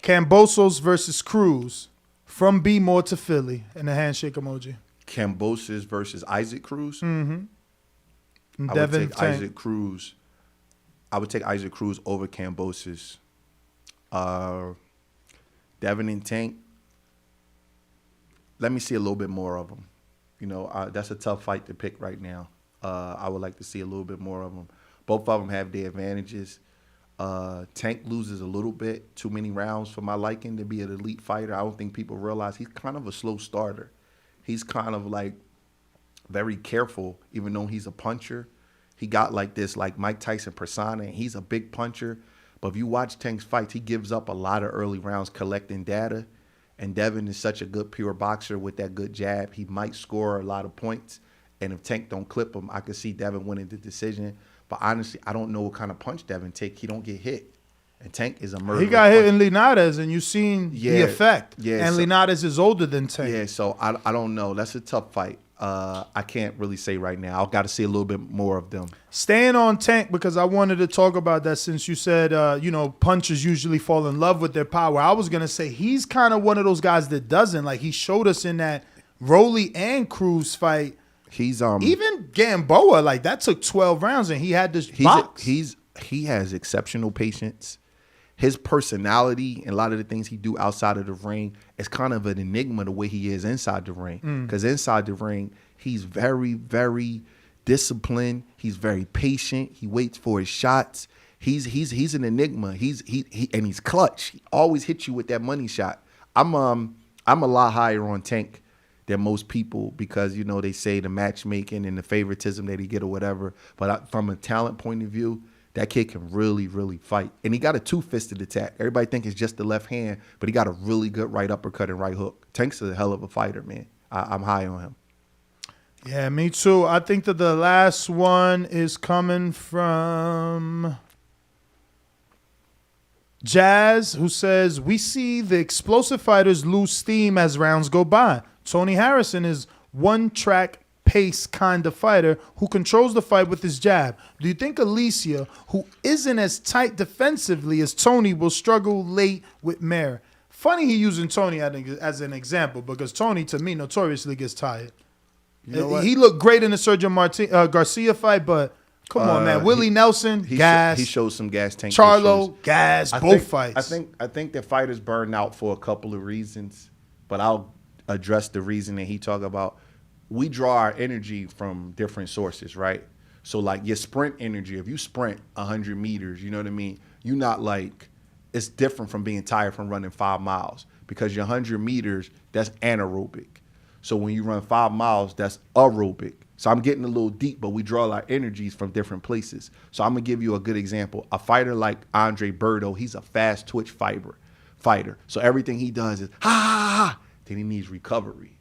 Kambosos versus Cruz? From B-More to Philly. And the handshake emoji. Kambosos versus Isaac Cruz? Mm-hmm. I would take Isaac Cruz. I would take Isaac Cruz over Kambosos. Devin and Tank. Let me see a little bit more of them. You know, that's a tough fight to pick right now. I would like to see a little bit more of them. Both of them have their advantages. Tank loses a little bit, too many rounds for my liking to be an elite fighter. I don't think people realize he's kind of a slow starter. He's kind of like very careful, even though he's a puncher. He got like this like Mike Tyson persona, and he's a big puncher. But if you watch Tank's fights, he gives up a lot of early rounds collecting data. And Devin is such a good pure boxer with that good jab. He might score a lot of points. And if Tank don't clip him, I could see Devin winning the decision. But honestly, I don't know what kind of punch Devin take. He don't get hit. And Tank is a murderer. He got hit in Linares, and you've seen the effect. Yeah, and Linares is older than Tank. Yeah, so I don't know. That's a tough fight. I can't really say right now. I've got to see a little bit more of them. Staying on Tank, because I wanted to talk about that since you said, punchers usually fall in love with their power. I was going to say he's kind of one of those guys that doesn't. Like, he showed us in that Rolly and Cruz fight. He's even Gamboa, like, that took 12 rounds, and he had this box. He has exceptional patience. His personality and a lot of the things he do outside of the ring is kind of an enigma the way he is inside the ring. Because inside the ring, he's very, very disciplined. He's very patient. He waits for his shots. He's an enigma. And he's clutch. He always hits you with that money shot. I'm a lot higher on Tank than most people because, they say the matchmaking and the favoritism that he get or whatever. But from a talent point of view, that kid can really, really fight. And he got a two-fisted attack. Everybody think it's just the left hand, but he got a really good right uppercut and right hook. Tank's a hell of a fighter, man. I'm high on him. Yeah, me too. I think that the last one is coming from Jazz, who says, we see the explosive fighters lose steam as rounds go by. Tony Harrison is one-track pace kind of fighter who controls the fight with his jab. Do you think Alycia, who isn't as tight defensively as Tony, will struggle late with Mare? Funny he using Tony as an example because Tony, to me, notoriously gets tired. You know what? He looked great in the Sergio Garcia fight, but Come on, man. Willie Nelson, gas. He showed some gas tank Charlo, issues. gas, both fights. I think that fighters burn out for a couple of reasons, but I'll address the reason that he talked about. We draw our energy from different sources, right? So like your sprint energy, if you sprint 100 meters, you know what I mean? You're not like, it's different from being tired from running 5 miles because your 100 meters, that's anaerobic. So when you run 5 miles, that's aerobic. So I'm getting a little deep, but we draw our energies from different places. So I'm going to give you a good example. A fighter like Andre Berto, he's a fast twitch fighter. So everything he does is, ha, ha, ha. Then he needs recovery.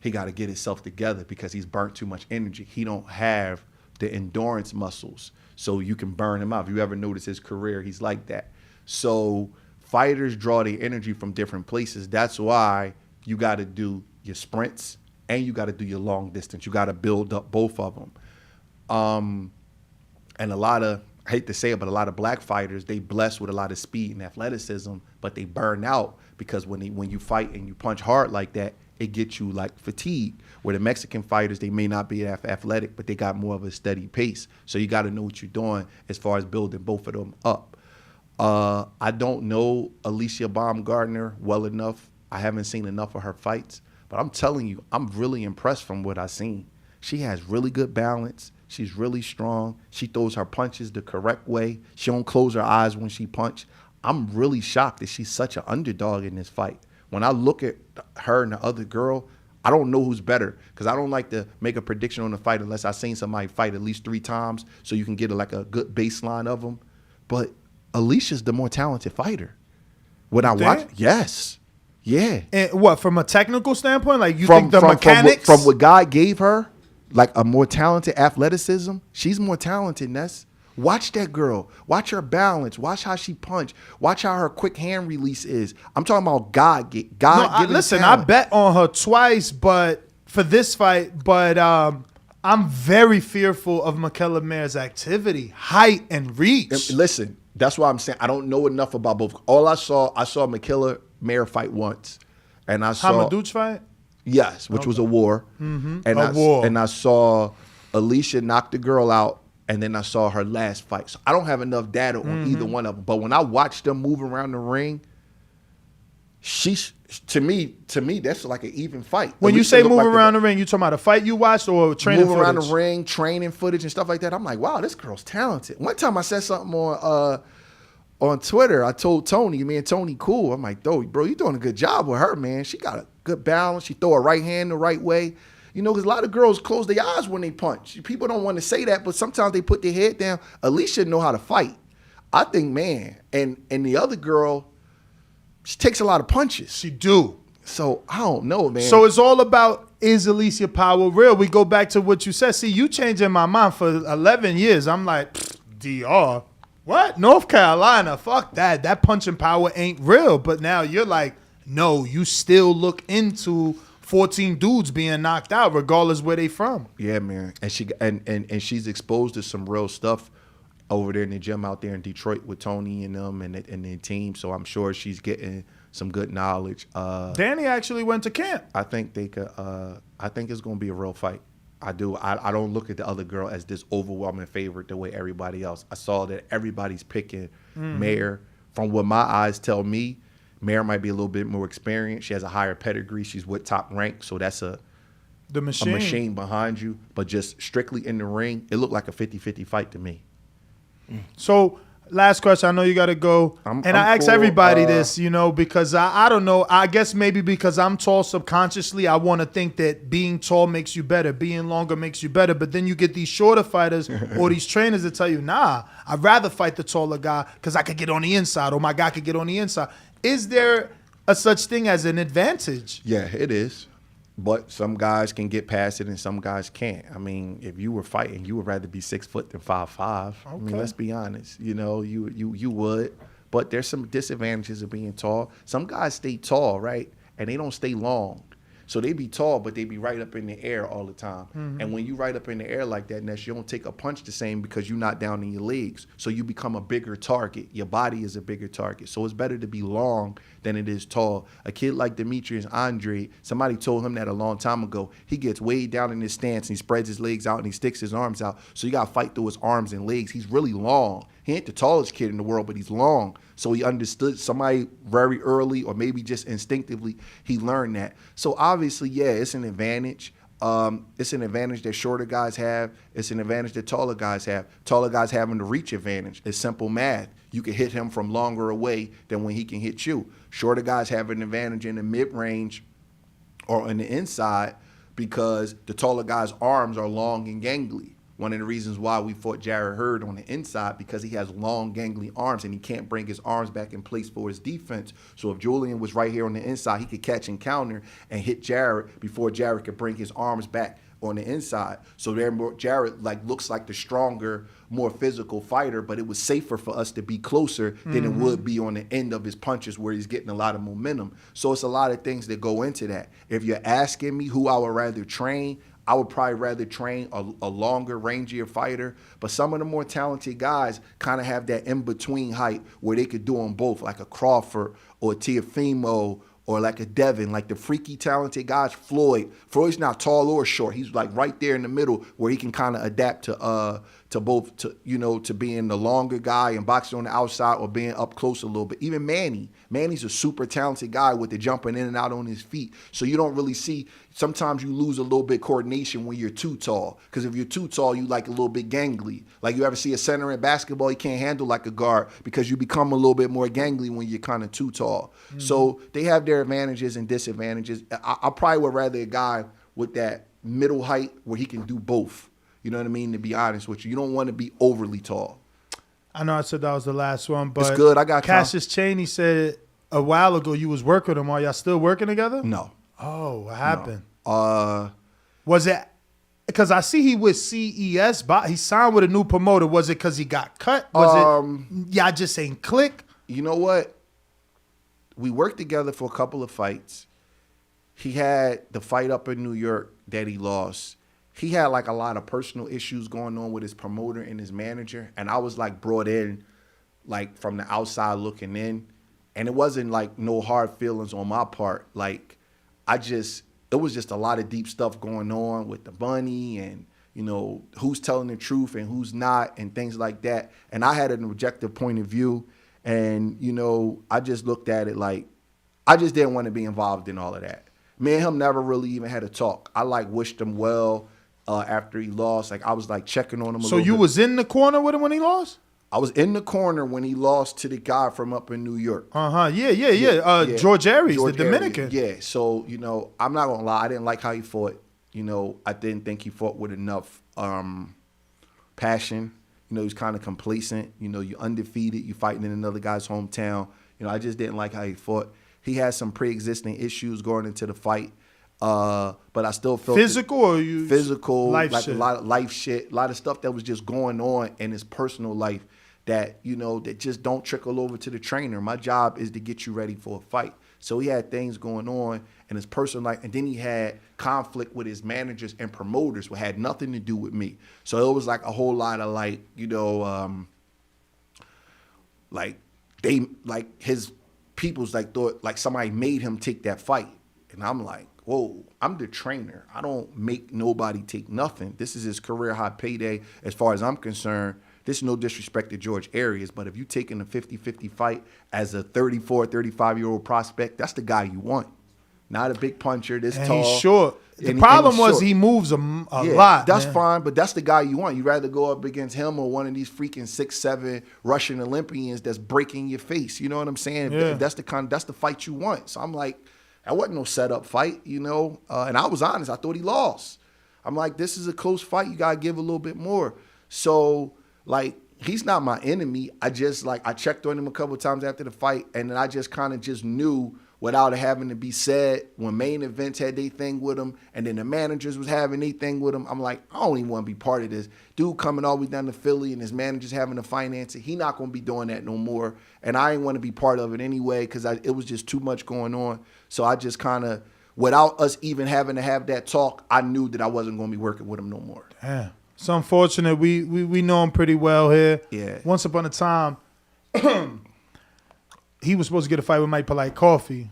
He got to get himself together because he's burnt too much energy. He don't have the endurance muscles, so you can burn him out. If you ever notice his career, he's like that. So fighters draw their energy from different places. That's why you got to do your sprints and you got to do your long distance. You got to build up both of them. And a lot of, I hate to say it, but a lot of black fighters, they blessed with a lot of speed and athleticism, but they burn out because when you fight and you punch hard like that, it gets you like fatigue. Where the Mexican fighters, they may not be athletic, but they got more of a steady pace. So you got to know what you're doing as far as building both of them up. I don't know Alycia Baumgardner well enough. I haven't seen enough of her fights, but I'm telling you, I'm really impressed from what I've seen. She has really good balance. She's really strong. She throws her punches the correct way. She don't close her eyes when she punch. I'm really shocked that she's such an underdog in this fight. When I look at her and the other girl, I don't know who's better because I don't like to make a prediction on the fight unless I've seen somebody fight at least 3 times so you can get like a good baseline of them. But Alicia's the more talented fighter. When I watch, yes. Yeah. And what, from a technical standpoint? Like you think the mechanics? From what God gave her, like a more talented athleticism, she's more talented, Ness. Watch that girl. Watch her balance. Watch how she punch. Watch how her quick hand release is. I'm talking about God. Listen, I bet on her twice, but for this fight, but I'm very fearful of Mikaela Maier's activity, height, and reach. And listen, that's why I'm saying I don't know enough about both. All I saw Mikaela Maier fight once, and I saw Hamadouche fight. Yes, which was a war. Mm-hmm. And I saw Alycia knock the girl out. And then I saw her last fight. So I don't have enough data on either one of them. But when I watched them move around the ring, to me, that's like an even fight. When you say move around the ring, you talking about a fight you watched or training footage? Move around the ring, training footage and stuff like that. I'm like, wow, this girl's talented. One time I said something on Twitter. I told Tony, me and Tony cool. I'm like, bro, you're doing a good job with her, man. She got a good balance. She throw her right hand the right way. You know, because a lot of girls close their eyes when they punch. People don't want to say that, but sometimes they put their head down. Alycia know how to fight. I think, man, and the other girl, she takes a lot of punches. She do. So, I don't know, man. So, it's all about, is Alycia power real? We go back to what you said. See, you changing my mind for 11 years. I'm like, DR. What? North Carolina? Fuck that. That punching power ain't real. But now you're like, no, you still look into 14 dudes being knocked out, regardless where they from. Yeah, man. And she's exposed to some real stuff over there in the gym out there in Detroit with Tony and them and their team. So I'm sure she's getting some good knowledge. Danny actually went to camp. I think they could. I think it's gonna be a real fight. I do. I don't look at the other girl as this overwhelming favorite the way everybody else. I saw that everybody's picking Maier. From what my eyes tell me, Maier might be a little bit more experienced. She has a higher pedigree. She's with Top Rank, so that's a machine behind you. But just strictly in the ring, it looked like a 50-50 fight to me. So, last question. I know you got to go. I ask everybody this, because I don't know. I guess maybe because I'm tall subconsciously, I want to think that being tall makes you better. Being longer makes you better. But then you get these shorter fighters or these trainers that tell you, nah, I'd rather fight the taller guy because I could get on the inside or my guy could get on the inside. Is there a such thing as an advantage? Yeah, it is. But some guys can get past it and some guys can't. I mean, if you were fighting, you would rather be 6 foot than 5'5". Okay. I mean, let's be honest. You would. But there's some disadvantages of being tall. Some guys stay tall, right? And they don't stay long. So they be tall, but they be right up in the air all the time. Mhm. And when you right up in the air like that, Ness, you don't take a punch the same because you're not down in your legs. So you become a bigger target. Your body is a bigger target. So it's better to be long than it is tall. A kid like Demetrius Andre, somebody told him that a long time ago. He gets way down in his stance and he spreads his legs out and he sticks his arms out. So you got to fight through his arms and legs. He's really long. He ain't the tallest kid in the world, but he's long. So he understood somebody very early, or maybe just instinctively, he learned that. So obviously, yeah, it's an advantage. It's an advantage that shorter guys have. It's an advantage that taller guys have. Taller guys having the reach advantage. It's simple math. You can hit him from longer away than when he can hit you. Shorter guys have an advantage in the mid-range or in the inside because the taller guy's arms are long and gangly. One of the reasons why we fought Jarrett Hurd on the inside, because he has long, gangly arms and he can't bring his arms back in place for his defense. So if Julian was right here on the inside, he could catch and counter and hit Jarrett before Jarrett could bring his arms back on the inside. So Jarrett looks like the stronger, more physical fighter, but it was safer for us to be closer than it would be on the end of his punches where he's getting a lot of momentum. So it's a lot of things that go into that. If you're asking me who I would rather train, I would probably rather train a longer, rangier fighter. But some of the more talented guys kind of have that in-between height where they could do them both, like a Crawford or a Teofimo or like a Devin, like the freaky talented guys. Floyd's not tall or short. He's like right there in the middle where he can kind of adapt to both, to being the longer guy and boxing on the outside or being up close a little bit. Even Manny's a super talented guy with the jumping in and out on his feet. So you don't really see, sometimes you lose a little bit coordination when you're too tall. Because if you're too tall, you like a little bit gangly. Like you ever see a center in basketball, he can't handle like a guard because you become a little bit more gangly when you're kind of too tall. Mm-hmm. So they have their advantages and disadvantages. I probably would rather a guy with that middle height where he can do both. You know what I mean? To be honest with you, you don't want to be overly tall. I know I said that was the last one, but it's good. I got Cassius Chaney said a while ago you was working with him. Are y'all still working together? No. Oh, what happened? No. Was it because I see he with CES, but he signed with a new promoter? Was it because he got cut? Was it y'all just ain't click? You know what? We worked together for a couple of fights. He had the fight up in New York that he lost. He had like a lot of personal issues going on with his promoter and his manager. And I was like brought in like from the outside looking in. And it wasn't like no hard feelings on my part. Like it was just a lot of deep stuff going on with the bunny and, who's telling the truth and who's not and things like that. And I had an objective point of view. And, I just looked at it like I just didn't want to be involved in all of that. Me and him never really even had a talk. I wished him well. After he lost, I was checking on him. So you was in the corner with him when he lost? I was in the corner when he lost to the guy from up in New York. Yeah. George Aries, the Dominican. Yeah. So I'm not gonna lie, I didn't like how he fought. I didn't think he fought with enough passion. He was kind of complacent. You're undefeated. You fighting in another guy's hometown. I just didn't like how he fought. He had some pre-existing issues going into the fight. But I still felt physical life shit. A lot of life shit, a lot of stuff that was just going on in his personal life that that just don't trickle over to the trainer. My job is to get you ready for a fight. So he had things going on in his personal life, and then he had conflict with his managers and promoters, which had nothing to do with me. So it was like a whole lot of his people's thought somebody made him take that fight, and I'm like, whoa, I'm the trainer. I don't make nobody take nothing. This is his career high payday. As far as I'm concerned, this is no disrespect to George Arias, but if you taking a 50-50 fight as a 34, 35-year-old prospect, that's the guy you want. Not a big puncher, this tall. He's short. The problem was he moves a lot. That's fine, but that's the guy you want. You'd rather go up against him or one of these freaking 6'7" Russian Olympians that's breaking your face. You know what I'm saying? Yeah. That's the fight you want. So I'm like, that wasn't no setup fight, and I was honest. I thought he lost. I'm like, this is a close fight. You got to give a little bit more. So, he's not my enemy. I just, I checked on him a couple of times after the fight, and then I just kind of just knew without it having to be said when main events had their thing with him and then the managers was having their thing with him. I'm like, I don't even want to be part of this. Dude coming all the way down to Philly and his managers having to finance it. He not going to be doing that no more. And I ain't want to be part of it anyway because it was just too much going on. So I just kind of without us even having to have that talk, I knew that I wasn't going to be working with him no more. Yeah. It's unfortunate. We know him pretty well here. Yeah. Once upon a time, he was supposed to get a fight with Mike Polite Coffee,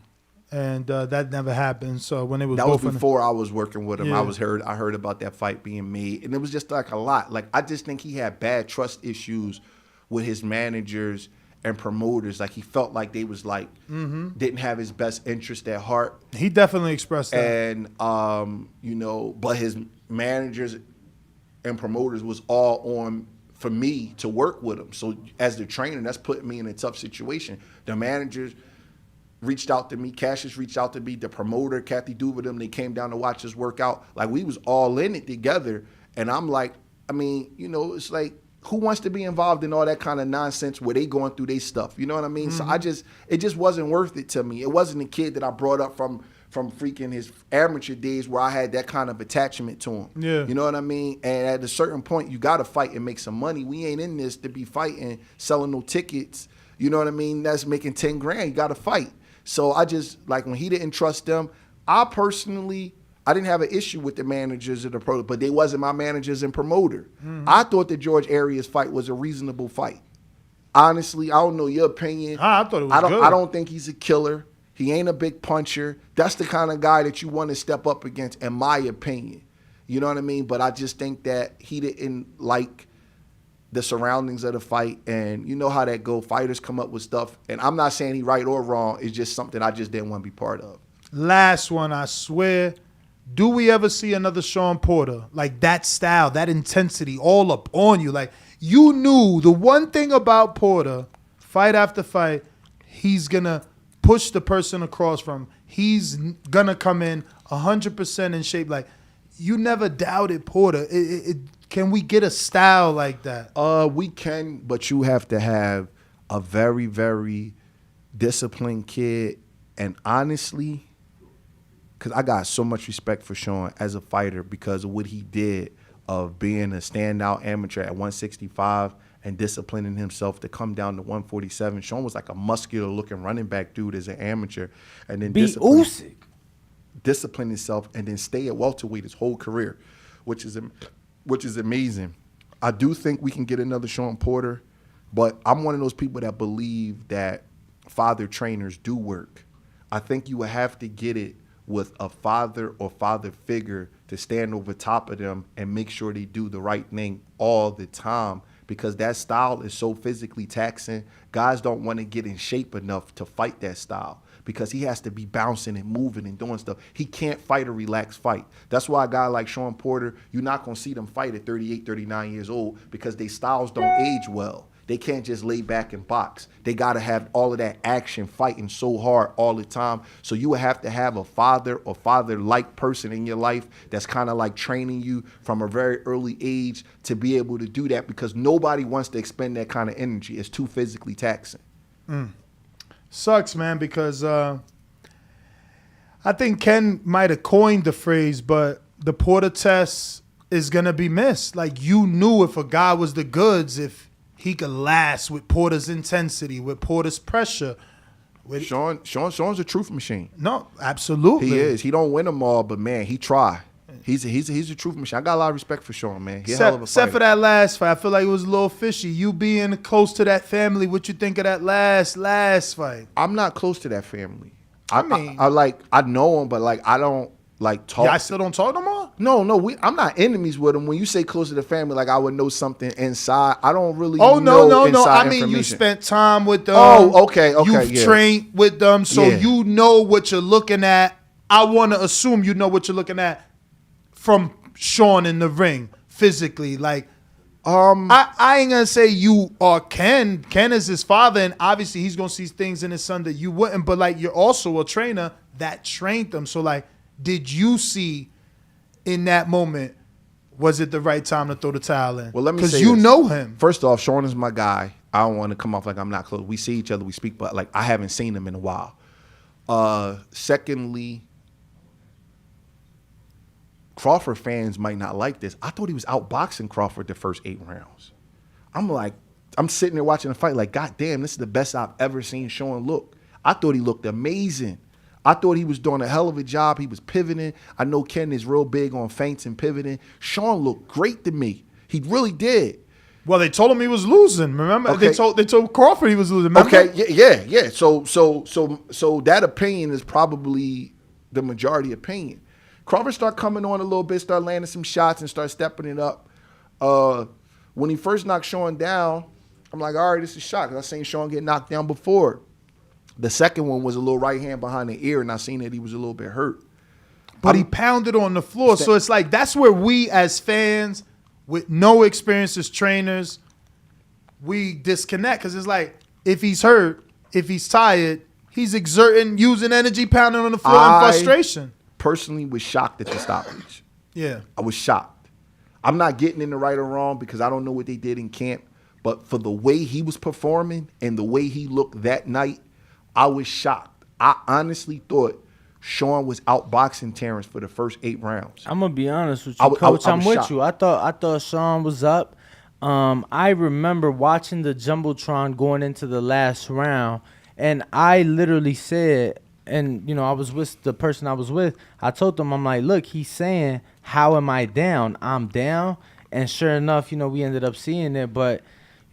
and that never happened. So when it was that was before I was working with him. Yeah. I heard about that fight being made, and it was just like a lot. Like I just think he had bad trust issues with his managers and promoters. Like he felt like they was like didn't have his best interest at heart. He definitely expressed that. And but his managers and promoters was all on for me to work with him. So as the trainer, that's putting me in a tough situation. The managers reached out to me, Cassius reached out to me, the promoter, Kathy Duverdum, they came down to watch us work out. Like we was all in it together. And I'm like, I mean, it's like, who wants to be involved in all that kind of nonsense where they going through their stuff? You know what I mean? So it just wasn't worth it to me. It wasn't a kid that I brought up from freaking his amateur days where I had that kind of attachment to him. Yeah. You know what I mean? And at a certain point, you got to fight and make some money. We ain't in this to be fighting, selling no tickets. You know what I mean? That's making 10 grand. You got to fight. So I just, like, when he didn't trust them, I didn't have an issue with the managers of the pro, but they wasn't my managers and promoter. I thought the George Arias fight was a reasonable fight. Honestly, I don't know your opinion. I thought it was good. I don't think he's a killer. He ain't a big puncher. That's the kind of guy that you want to step up against, in my opinion. You know what I mean? But I just think that he didn't like the surroundings of the fight, and you know how that go. Fighters come up with stuff, and I'm not saying he right or wrong. It's just something I just didn't want to be part of. Last one, I swear. Do we ever see another Sean Porter? Like that style, that intensity, all up on you. Like you knew the one thing about Porter, fight after fight, he's going to push the person across from. He's going to come in 100% in shape. Like you never doubted Porter. Can we get a style like that? We can, but you have to have a very, very disciplined kid. And honestly, because I got so much respect for Sean as a fighter because of what he did of being a standout amateur at 165 and disciplining himself to come down to 147. Sean was like a muscular-looking running back dude as an amateur. And then discipline himself and then stay at welterweight his whole career, which is amazing. I do think we can get another Sean Porter, but I'm one of those people that believe that father trainers do work. I think you would have to get it with a father or father figure to stand over top of them and make sure they do the right thing all the time, because that style is so physically taxing. Guys don't want to get in shape enough to fight that style because he has to be bouncing and moving and doing stuff. He can't fight a relaxed fight. That's why a guy like Sean Porter, you're not going to see them fight at 38, 39 years old because their styles don't age well. They can't just lay back and box. They got to have all of that action, fighting so hard all the time. So you would have to have a father or father-like person in your life that's kind of like training you from a very early age to be able to do that, because nobody wants to expend that kind of energy. It's too physically taxing. Sucks, man, because I think Ken might have coined the phrase, but the Porter test is going to be missed. Like, you knew if a guy was the goods, if he could last with Porter's intensity, with Porter's pressure. Sean's a truth machine. No, absolutely. He is. He don't win them all, but, man, he try. He's a truth machine. I got a lot of respect for Sean, man. He's a hell of a fighter. Except for that last fight, I feel like it was a little fishy. You being close to that family, what you think of that last fight? I'm not close to that family. I know him, but I don't talk. Yeah, I still don't talk no more? No, I'm not enemies with him. When you say close to the family, I would know something inside. I don't really know no. I mean, you spent time with them. Oh, okay, You've trained with them, so you know what you're looking at. I want to assume you know what you're looking at from Sean in the ring, physically. I ain't going to say you are Ken. Ken is his father, and obviously he's going to see things in his son that you wouldn't, but, you're also a trainer that trained them. So, did you see in that moment, was it the right time to throw the towel in? Well, let me say because you know him. First off, Sean is my guy. I don't want to come off like I'm not close. We see each other, we speak, but I haven't seen him in a while. Secondly, Crawford fans might not like this. I thought he was outboxing Crawford the first 8 rounds. I'm sitting there watching the fight God damn, this is the best I've ever seen Sean look. I thought he looked amazing. I thought he was doing a hell of a job. He was pivoting. I know Ken is real big on feints and pivoting. Sean looked great to me. He really did. Well, they told him he was losing. Remember, Okay. they told Crawford he was losing. Remember? Okay, yeah. So that opinion is probably the majority opinion. Crawford start coming on a little bit, start landing some shots, and start stepping it up. When he first knocked Sean down, I'm like, all right, this is a shot, because I seen Sean get knocked down before. The second one was a little right hand behind the ear, and I seen that he was a little bit hurt. But he pounded on the floor. So it's like, that's where we as fans with no experience as trainers, we disconnect. Because it's like, if he's hurt, if he's tired, he's exerting, using energy, pounding on the floor in frustration. Personally was shocked at the stoppage. Yeah. I was shocked. I'm not getting in the right or wrong because I don't know what they did in camp. But for the way he was performing and the way he looked that night, I was shocked. I honestly thought Sean was outboxing Terrence for the first 8 rounds. I'm gonna be honest with you, Coach. I'm with shocked. you. I thought Sean was up. I remember watching the jumbotron going into the last round, and I literally said, and I was with the person I was with. I told them, I'm like, look, he's saying, "How am I down? I'm down." And sure enough, we ended up seeing it, but.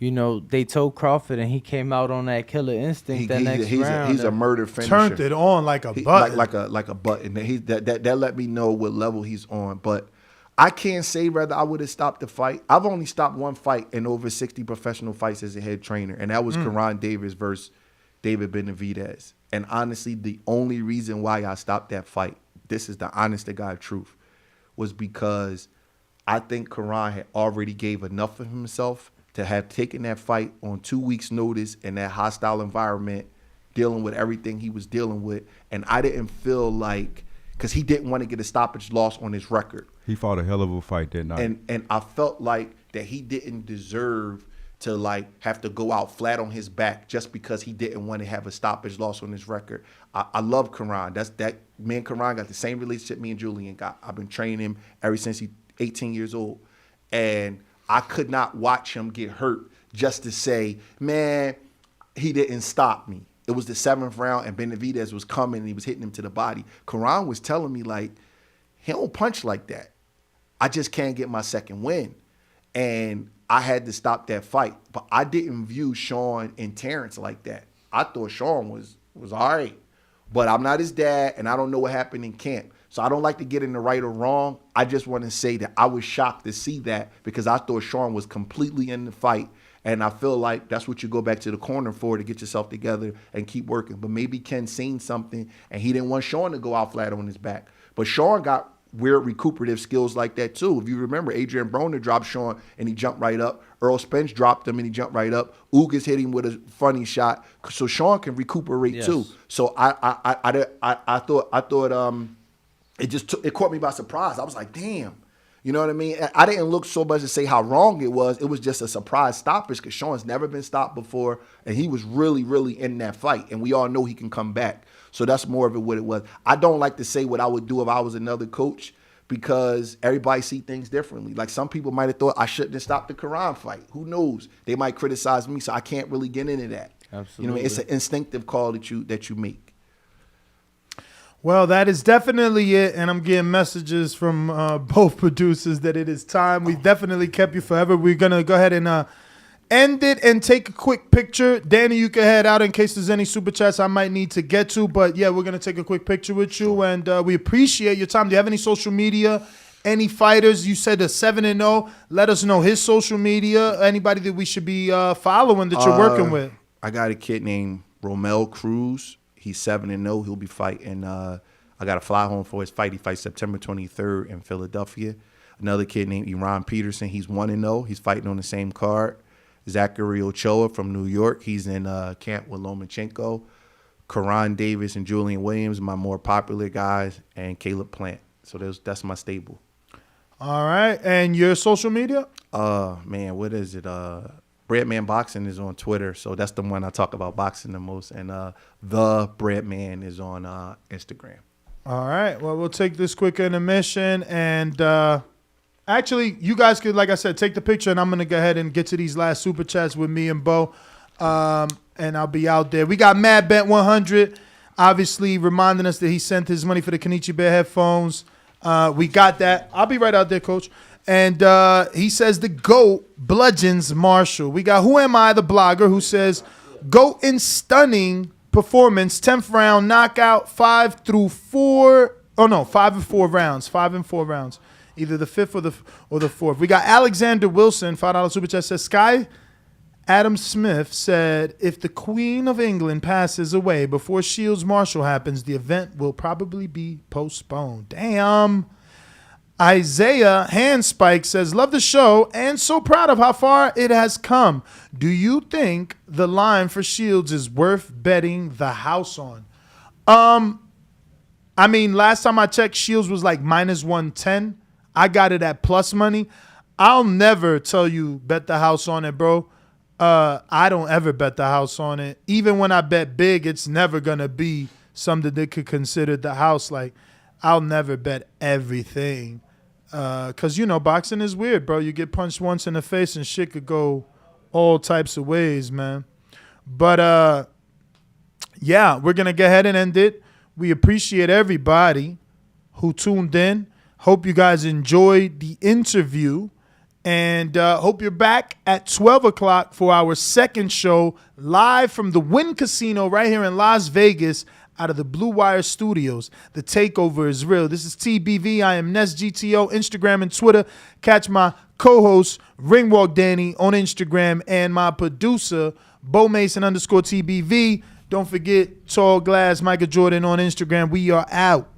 They told Crawford, and he came out on that killer instinct next round. He's a murder finisher. Turned it on like a button. Like a button. That let me know what level he's on. But I can't say whether I would have stopped the fight. I've only stopped one fight in over 60 professional fights as a head trainer, and that was Karan Davis versus David Benavidez. And honestly, the only reason why I stopped that fight, this is the honest to God truth, was because I think Karan had already gave enough of himself to have taken that fight on 2 weeks' notice in that hostile environment, dealing with everything he was dealing with. And I didn't feel like, because he didn't want to get a stoppage loss on his record. He fought a hell of a fight that night. And I felt like that he didn't deserve to have to go out flat on his back just because he didn't want to have a stoppage loss on his record. I love Karan. Me and Karan got the same relationship me and Julian got. I've been training him ever since he's 18 years old. And I could not watch him get hurt just to say, man, he didn't stop me. It was the 7th round, and Benavidez was coming, and he was hitting him to the body. Karan was telling me, he don't punch like that. I just can't get my second win. And I had to stop that fight. But I didn't view Sean and Terrence like that. I thought Sean was all right. But I'm not his dad, and I don't know what happened in camp. So I don't like to get in the right or wrong. I just want to say that I was shocked to see that because I thought Sean was completely in the fight. And I feel like that's what you go back to the corner for, to get yourself together and keep working. But maybe Ken seen something, and he didn't want Sean to go out flat on his back. But Sean got weird recuperative skills like that too. If you remember, Adrian Broner dropped Sean, and he jumped right up. Earl Spence dropped him, and he jumped right up. Ugas hit him with a funny shot. So Sean can recuperate too. So I thought it caught me by surprise. I was like, damn. You know what I mean? I didn't look so much to say how wrong it was. It was just a surprise stoppage because Sean's never been stopped before, and he was really, really in that fight. And we all know he can come back. So that's more of it what it was. I don't like to say what I would do if I was another coach because everybody see things differently. Like some people might have thought I shouldn't have stopped the Karan fight. Who knows? They might criticize me, so I can't really get into that. Absolutely. It's an instinctive call that you make. Well, that is definitely it, and I'm getting messages from both producers that it is time. We definitely kept you forever. We're going to go ahead and end it and take a quick picture. Danny, you can head out in case there's any super chats I might need to get to, but yeah, we're going to take a quick picture with you, and we appreciate your time. Do you have any social media? Any fighters? You said a 7-0. Let us know his social media. Anybody that we should be following that you're working with? I got a kid named Romel Cruz. He's 7-0. He'll be fighting. I got to fly home for his fight. He fights September 23rd in Philadelphia. Another kid named Iran Peterson. He's 1-0. He's fighting on the same card. Zachary Ochoa from New York. He's in camp with Lomachenko. Karan Davis and Julian Williams, my more popular guys, and Caleb Plant. So that's my stable. All right. And your social media? Man, what is it? Breadman Boxing is on Twitter, so that's the one I talk about boxing the most. And the Breadman is on Instagram. All right. Well, we'll take this quick intermission. And actually, you guys could, like I said, take the picture, and I'm going to go ahead and get to these last super chats with me and Bo. And I'll be out there. We got Mad Bet 100. obviously reminding us that he sent his money for the Kenichi Bear headphones. We got that. I'll be right out there, Coach. And he says the GOAT bludgeons Marshall. We got Who Am I, the blogger, who says GOAT in stunning performance, 10th round knockout, 5 and 4 rounds. 5 and 4 rounds. Either the 5th or the 4th. We got Alexander Wilson, $5 super chat, says Sky Adam Smith said, if the Queen of England passes away before Shields Marshall happens, the event will probably be postponed. Damn. Isaiah Handspike says, love the show and so proud of how far it has come. Do you think the line for Shields is worth betting the house on? I mean, last time I checked, Shields was like -110. I got it at plus money. I'll never tell you bet the house on it, bro. I don't ever bet the house on it. Even when I bet big, it's never going to be something that could consider the house. Like, I'll never bet everything. Because, you know, boxing is weird, bro. You get punched once in the face and shit could go all types of ways, man. But, yeah, we're going to go ahead and end it. We appreciate everybody who tuned in. Hope you guys enjoyed the interview. And hope you're back at 12 o'clock for our second show live from the Wynn Casino right here in Las Vegas out of the Blue Wire Studios. The takeover is real. This is TBV. I am Ness GTO, Instagram and Twitter. Catch my co-host, Ringwalk Danny, on Instagram, and my producer, Bo Mason _TBV. Don't forget Tall Glass Michael Jordan on Instagram. We are out.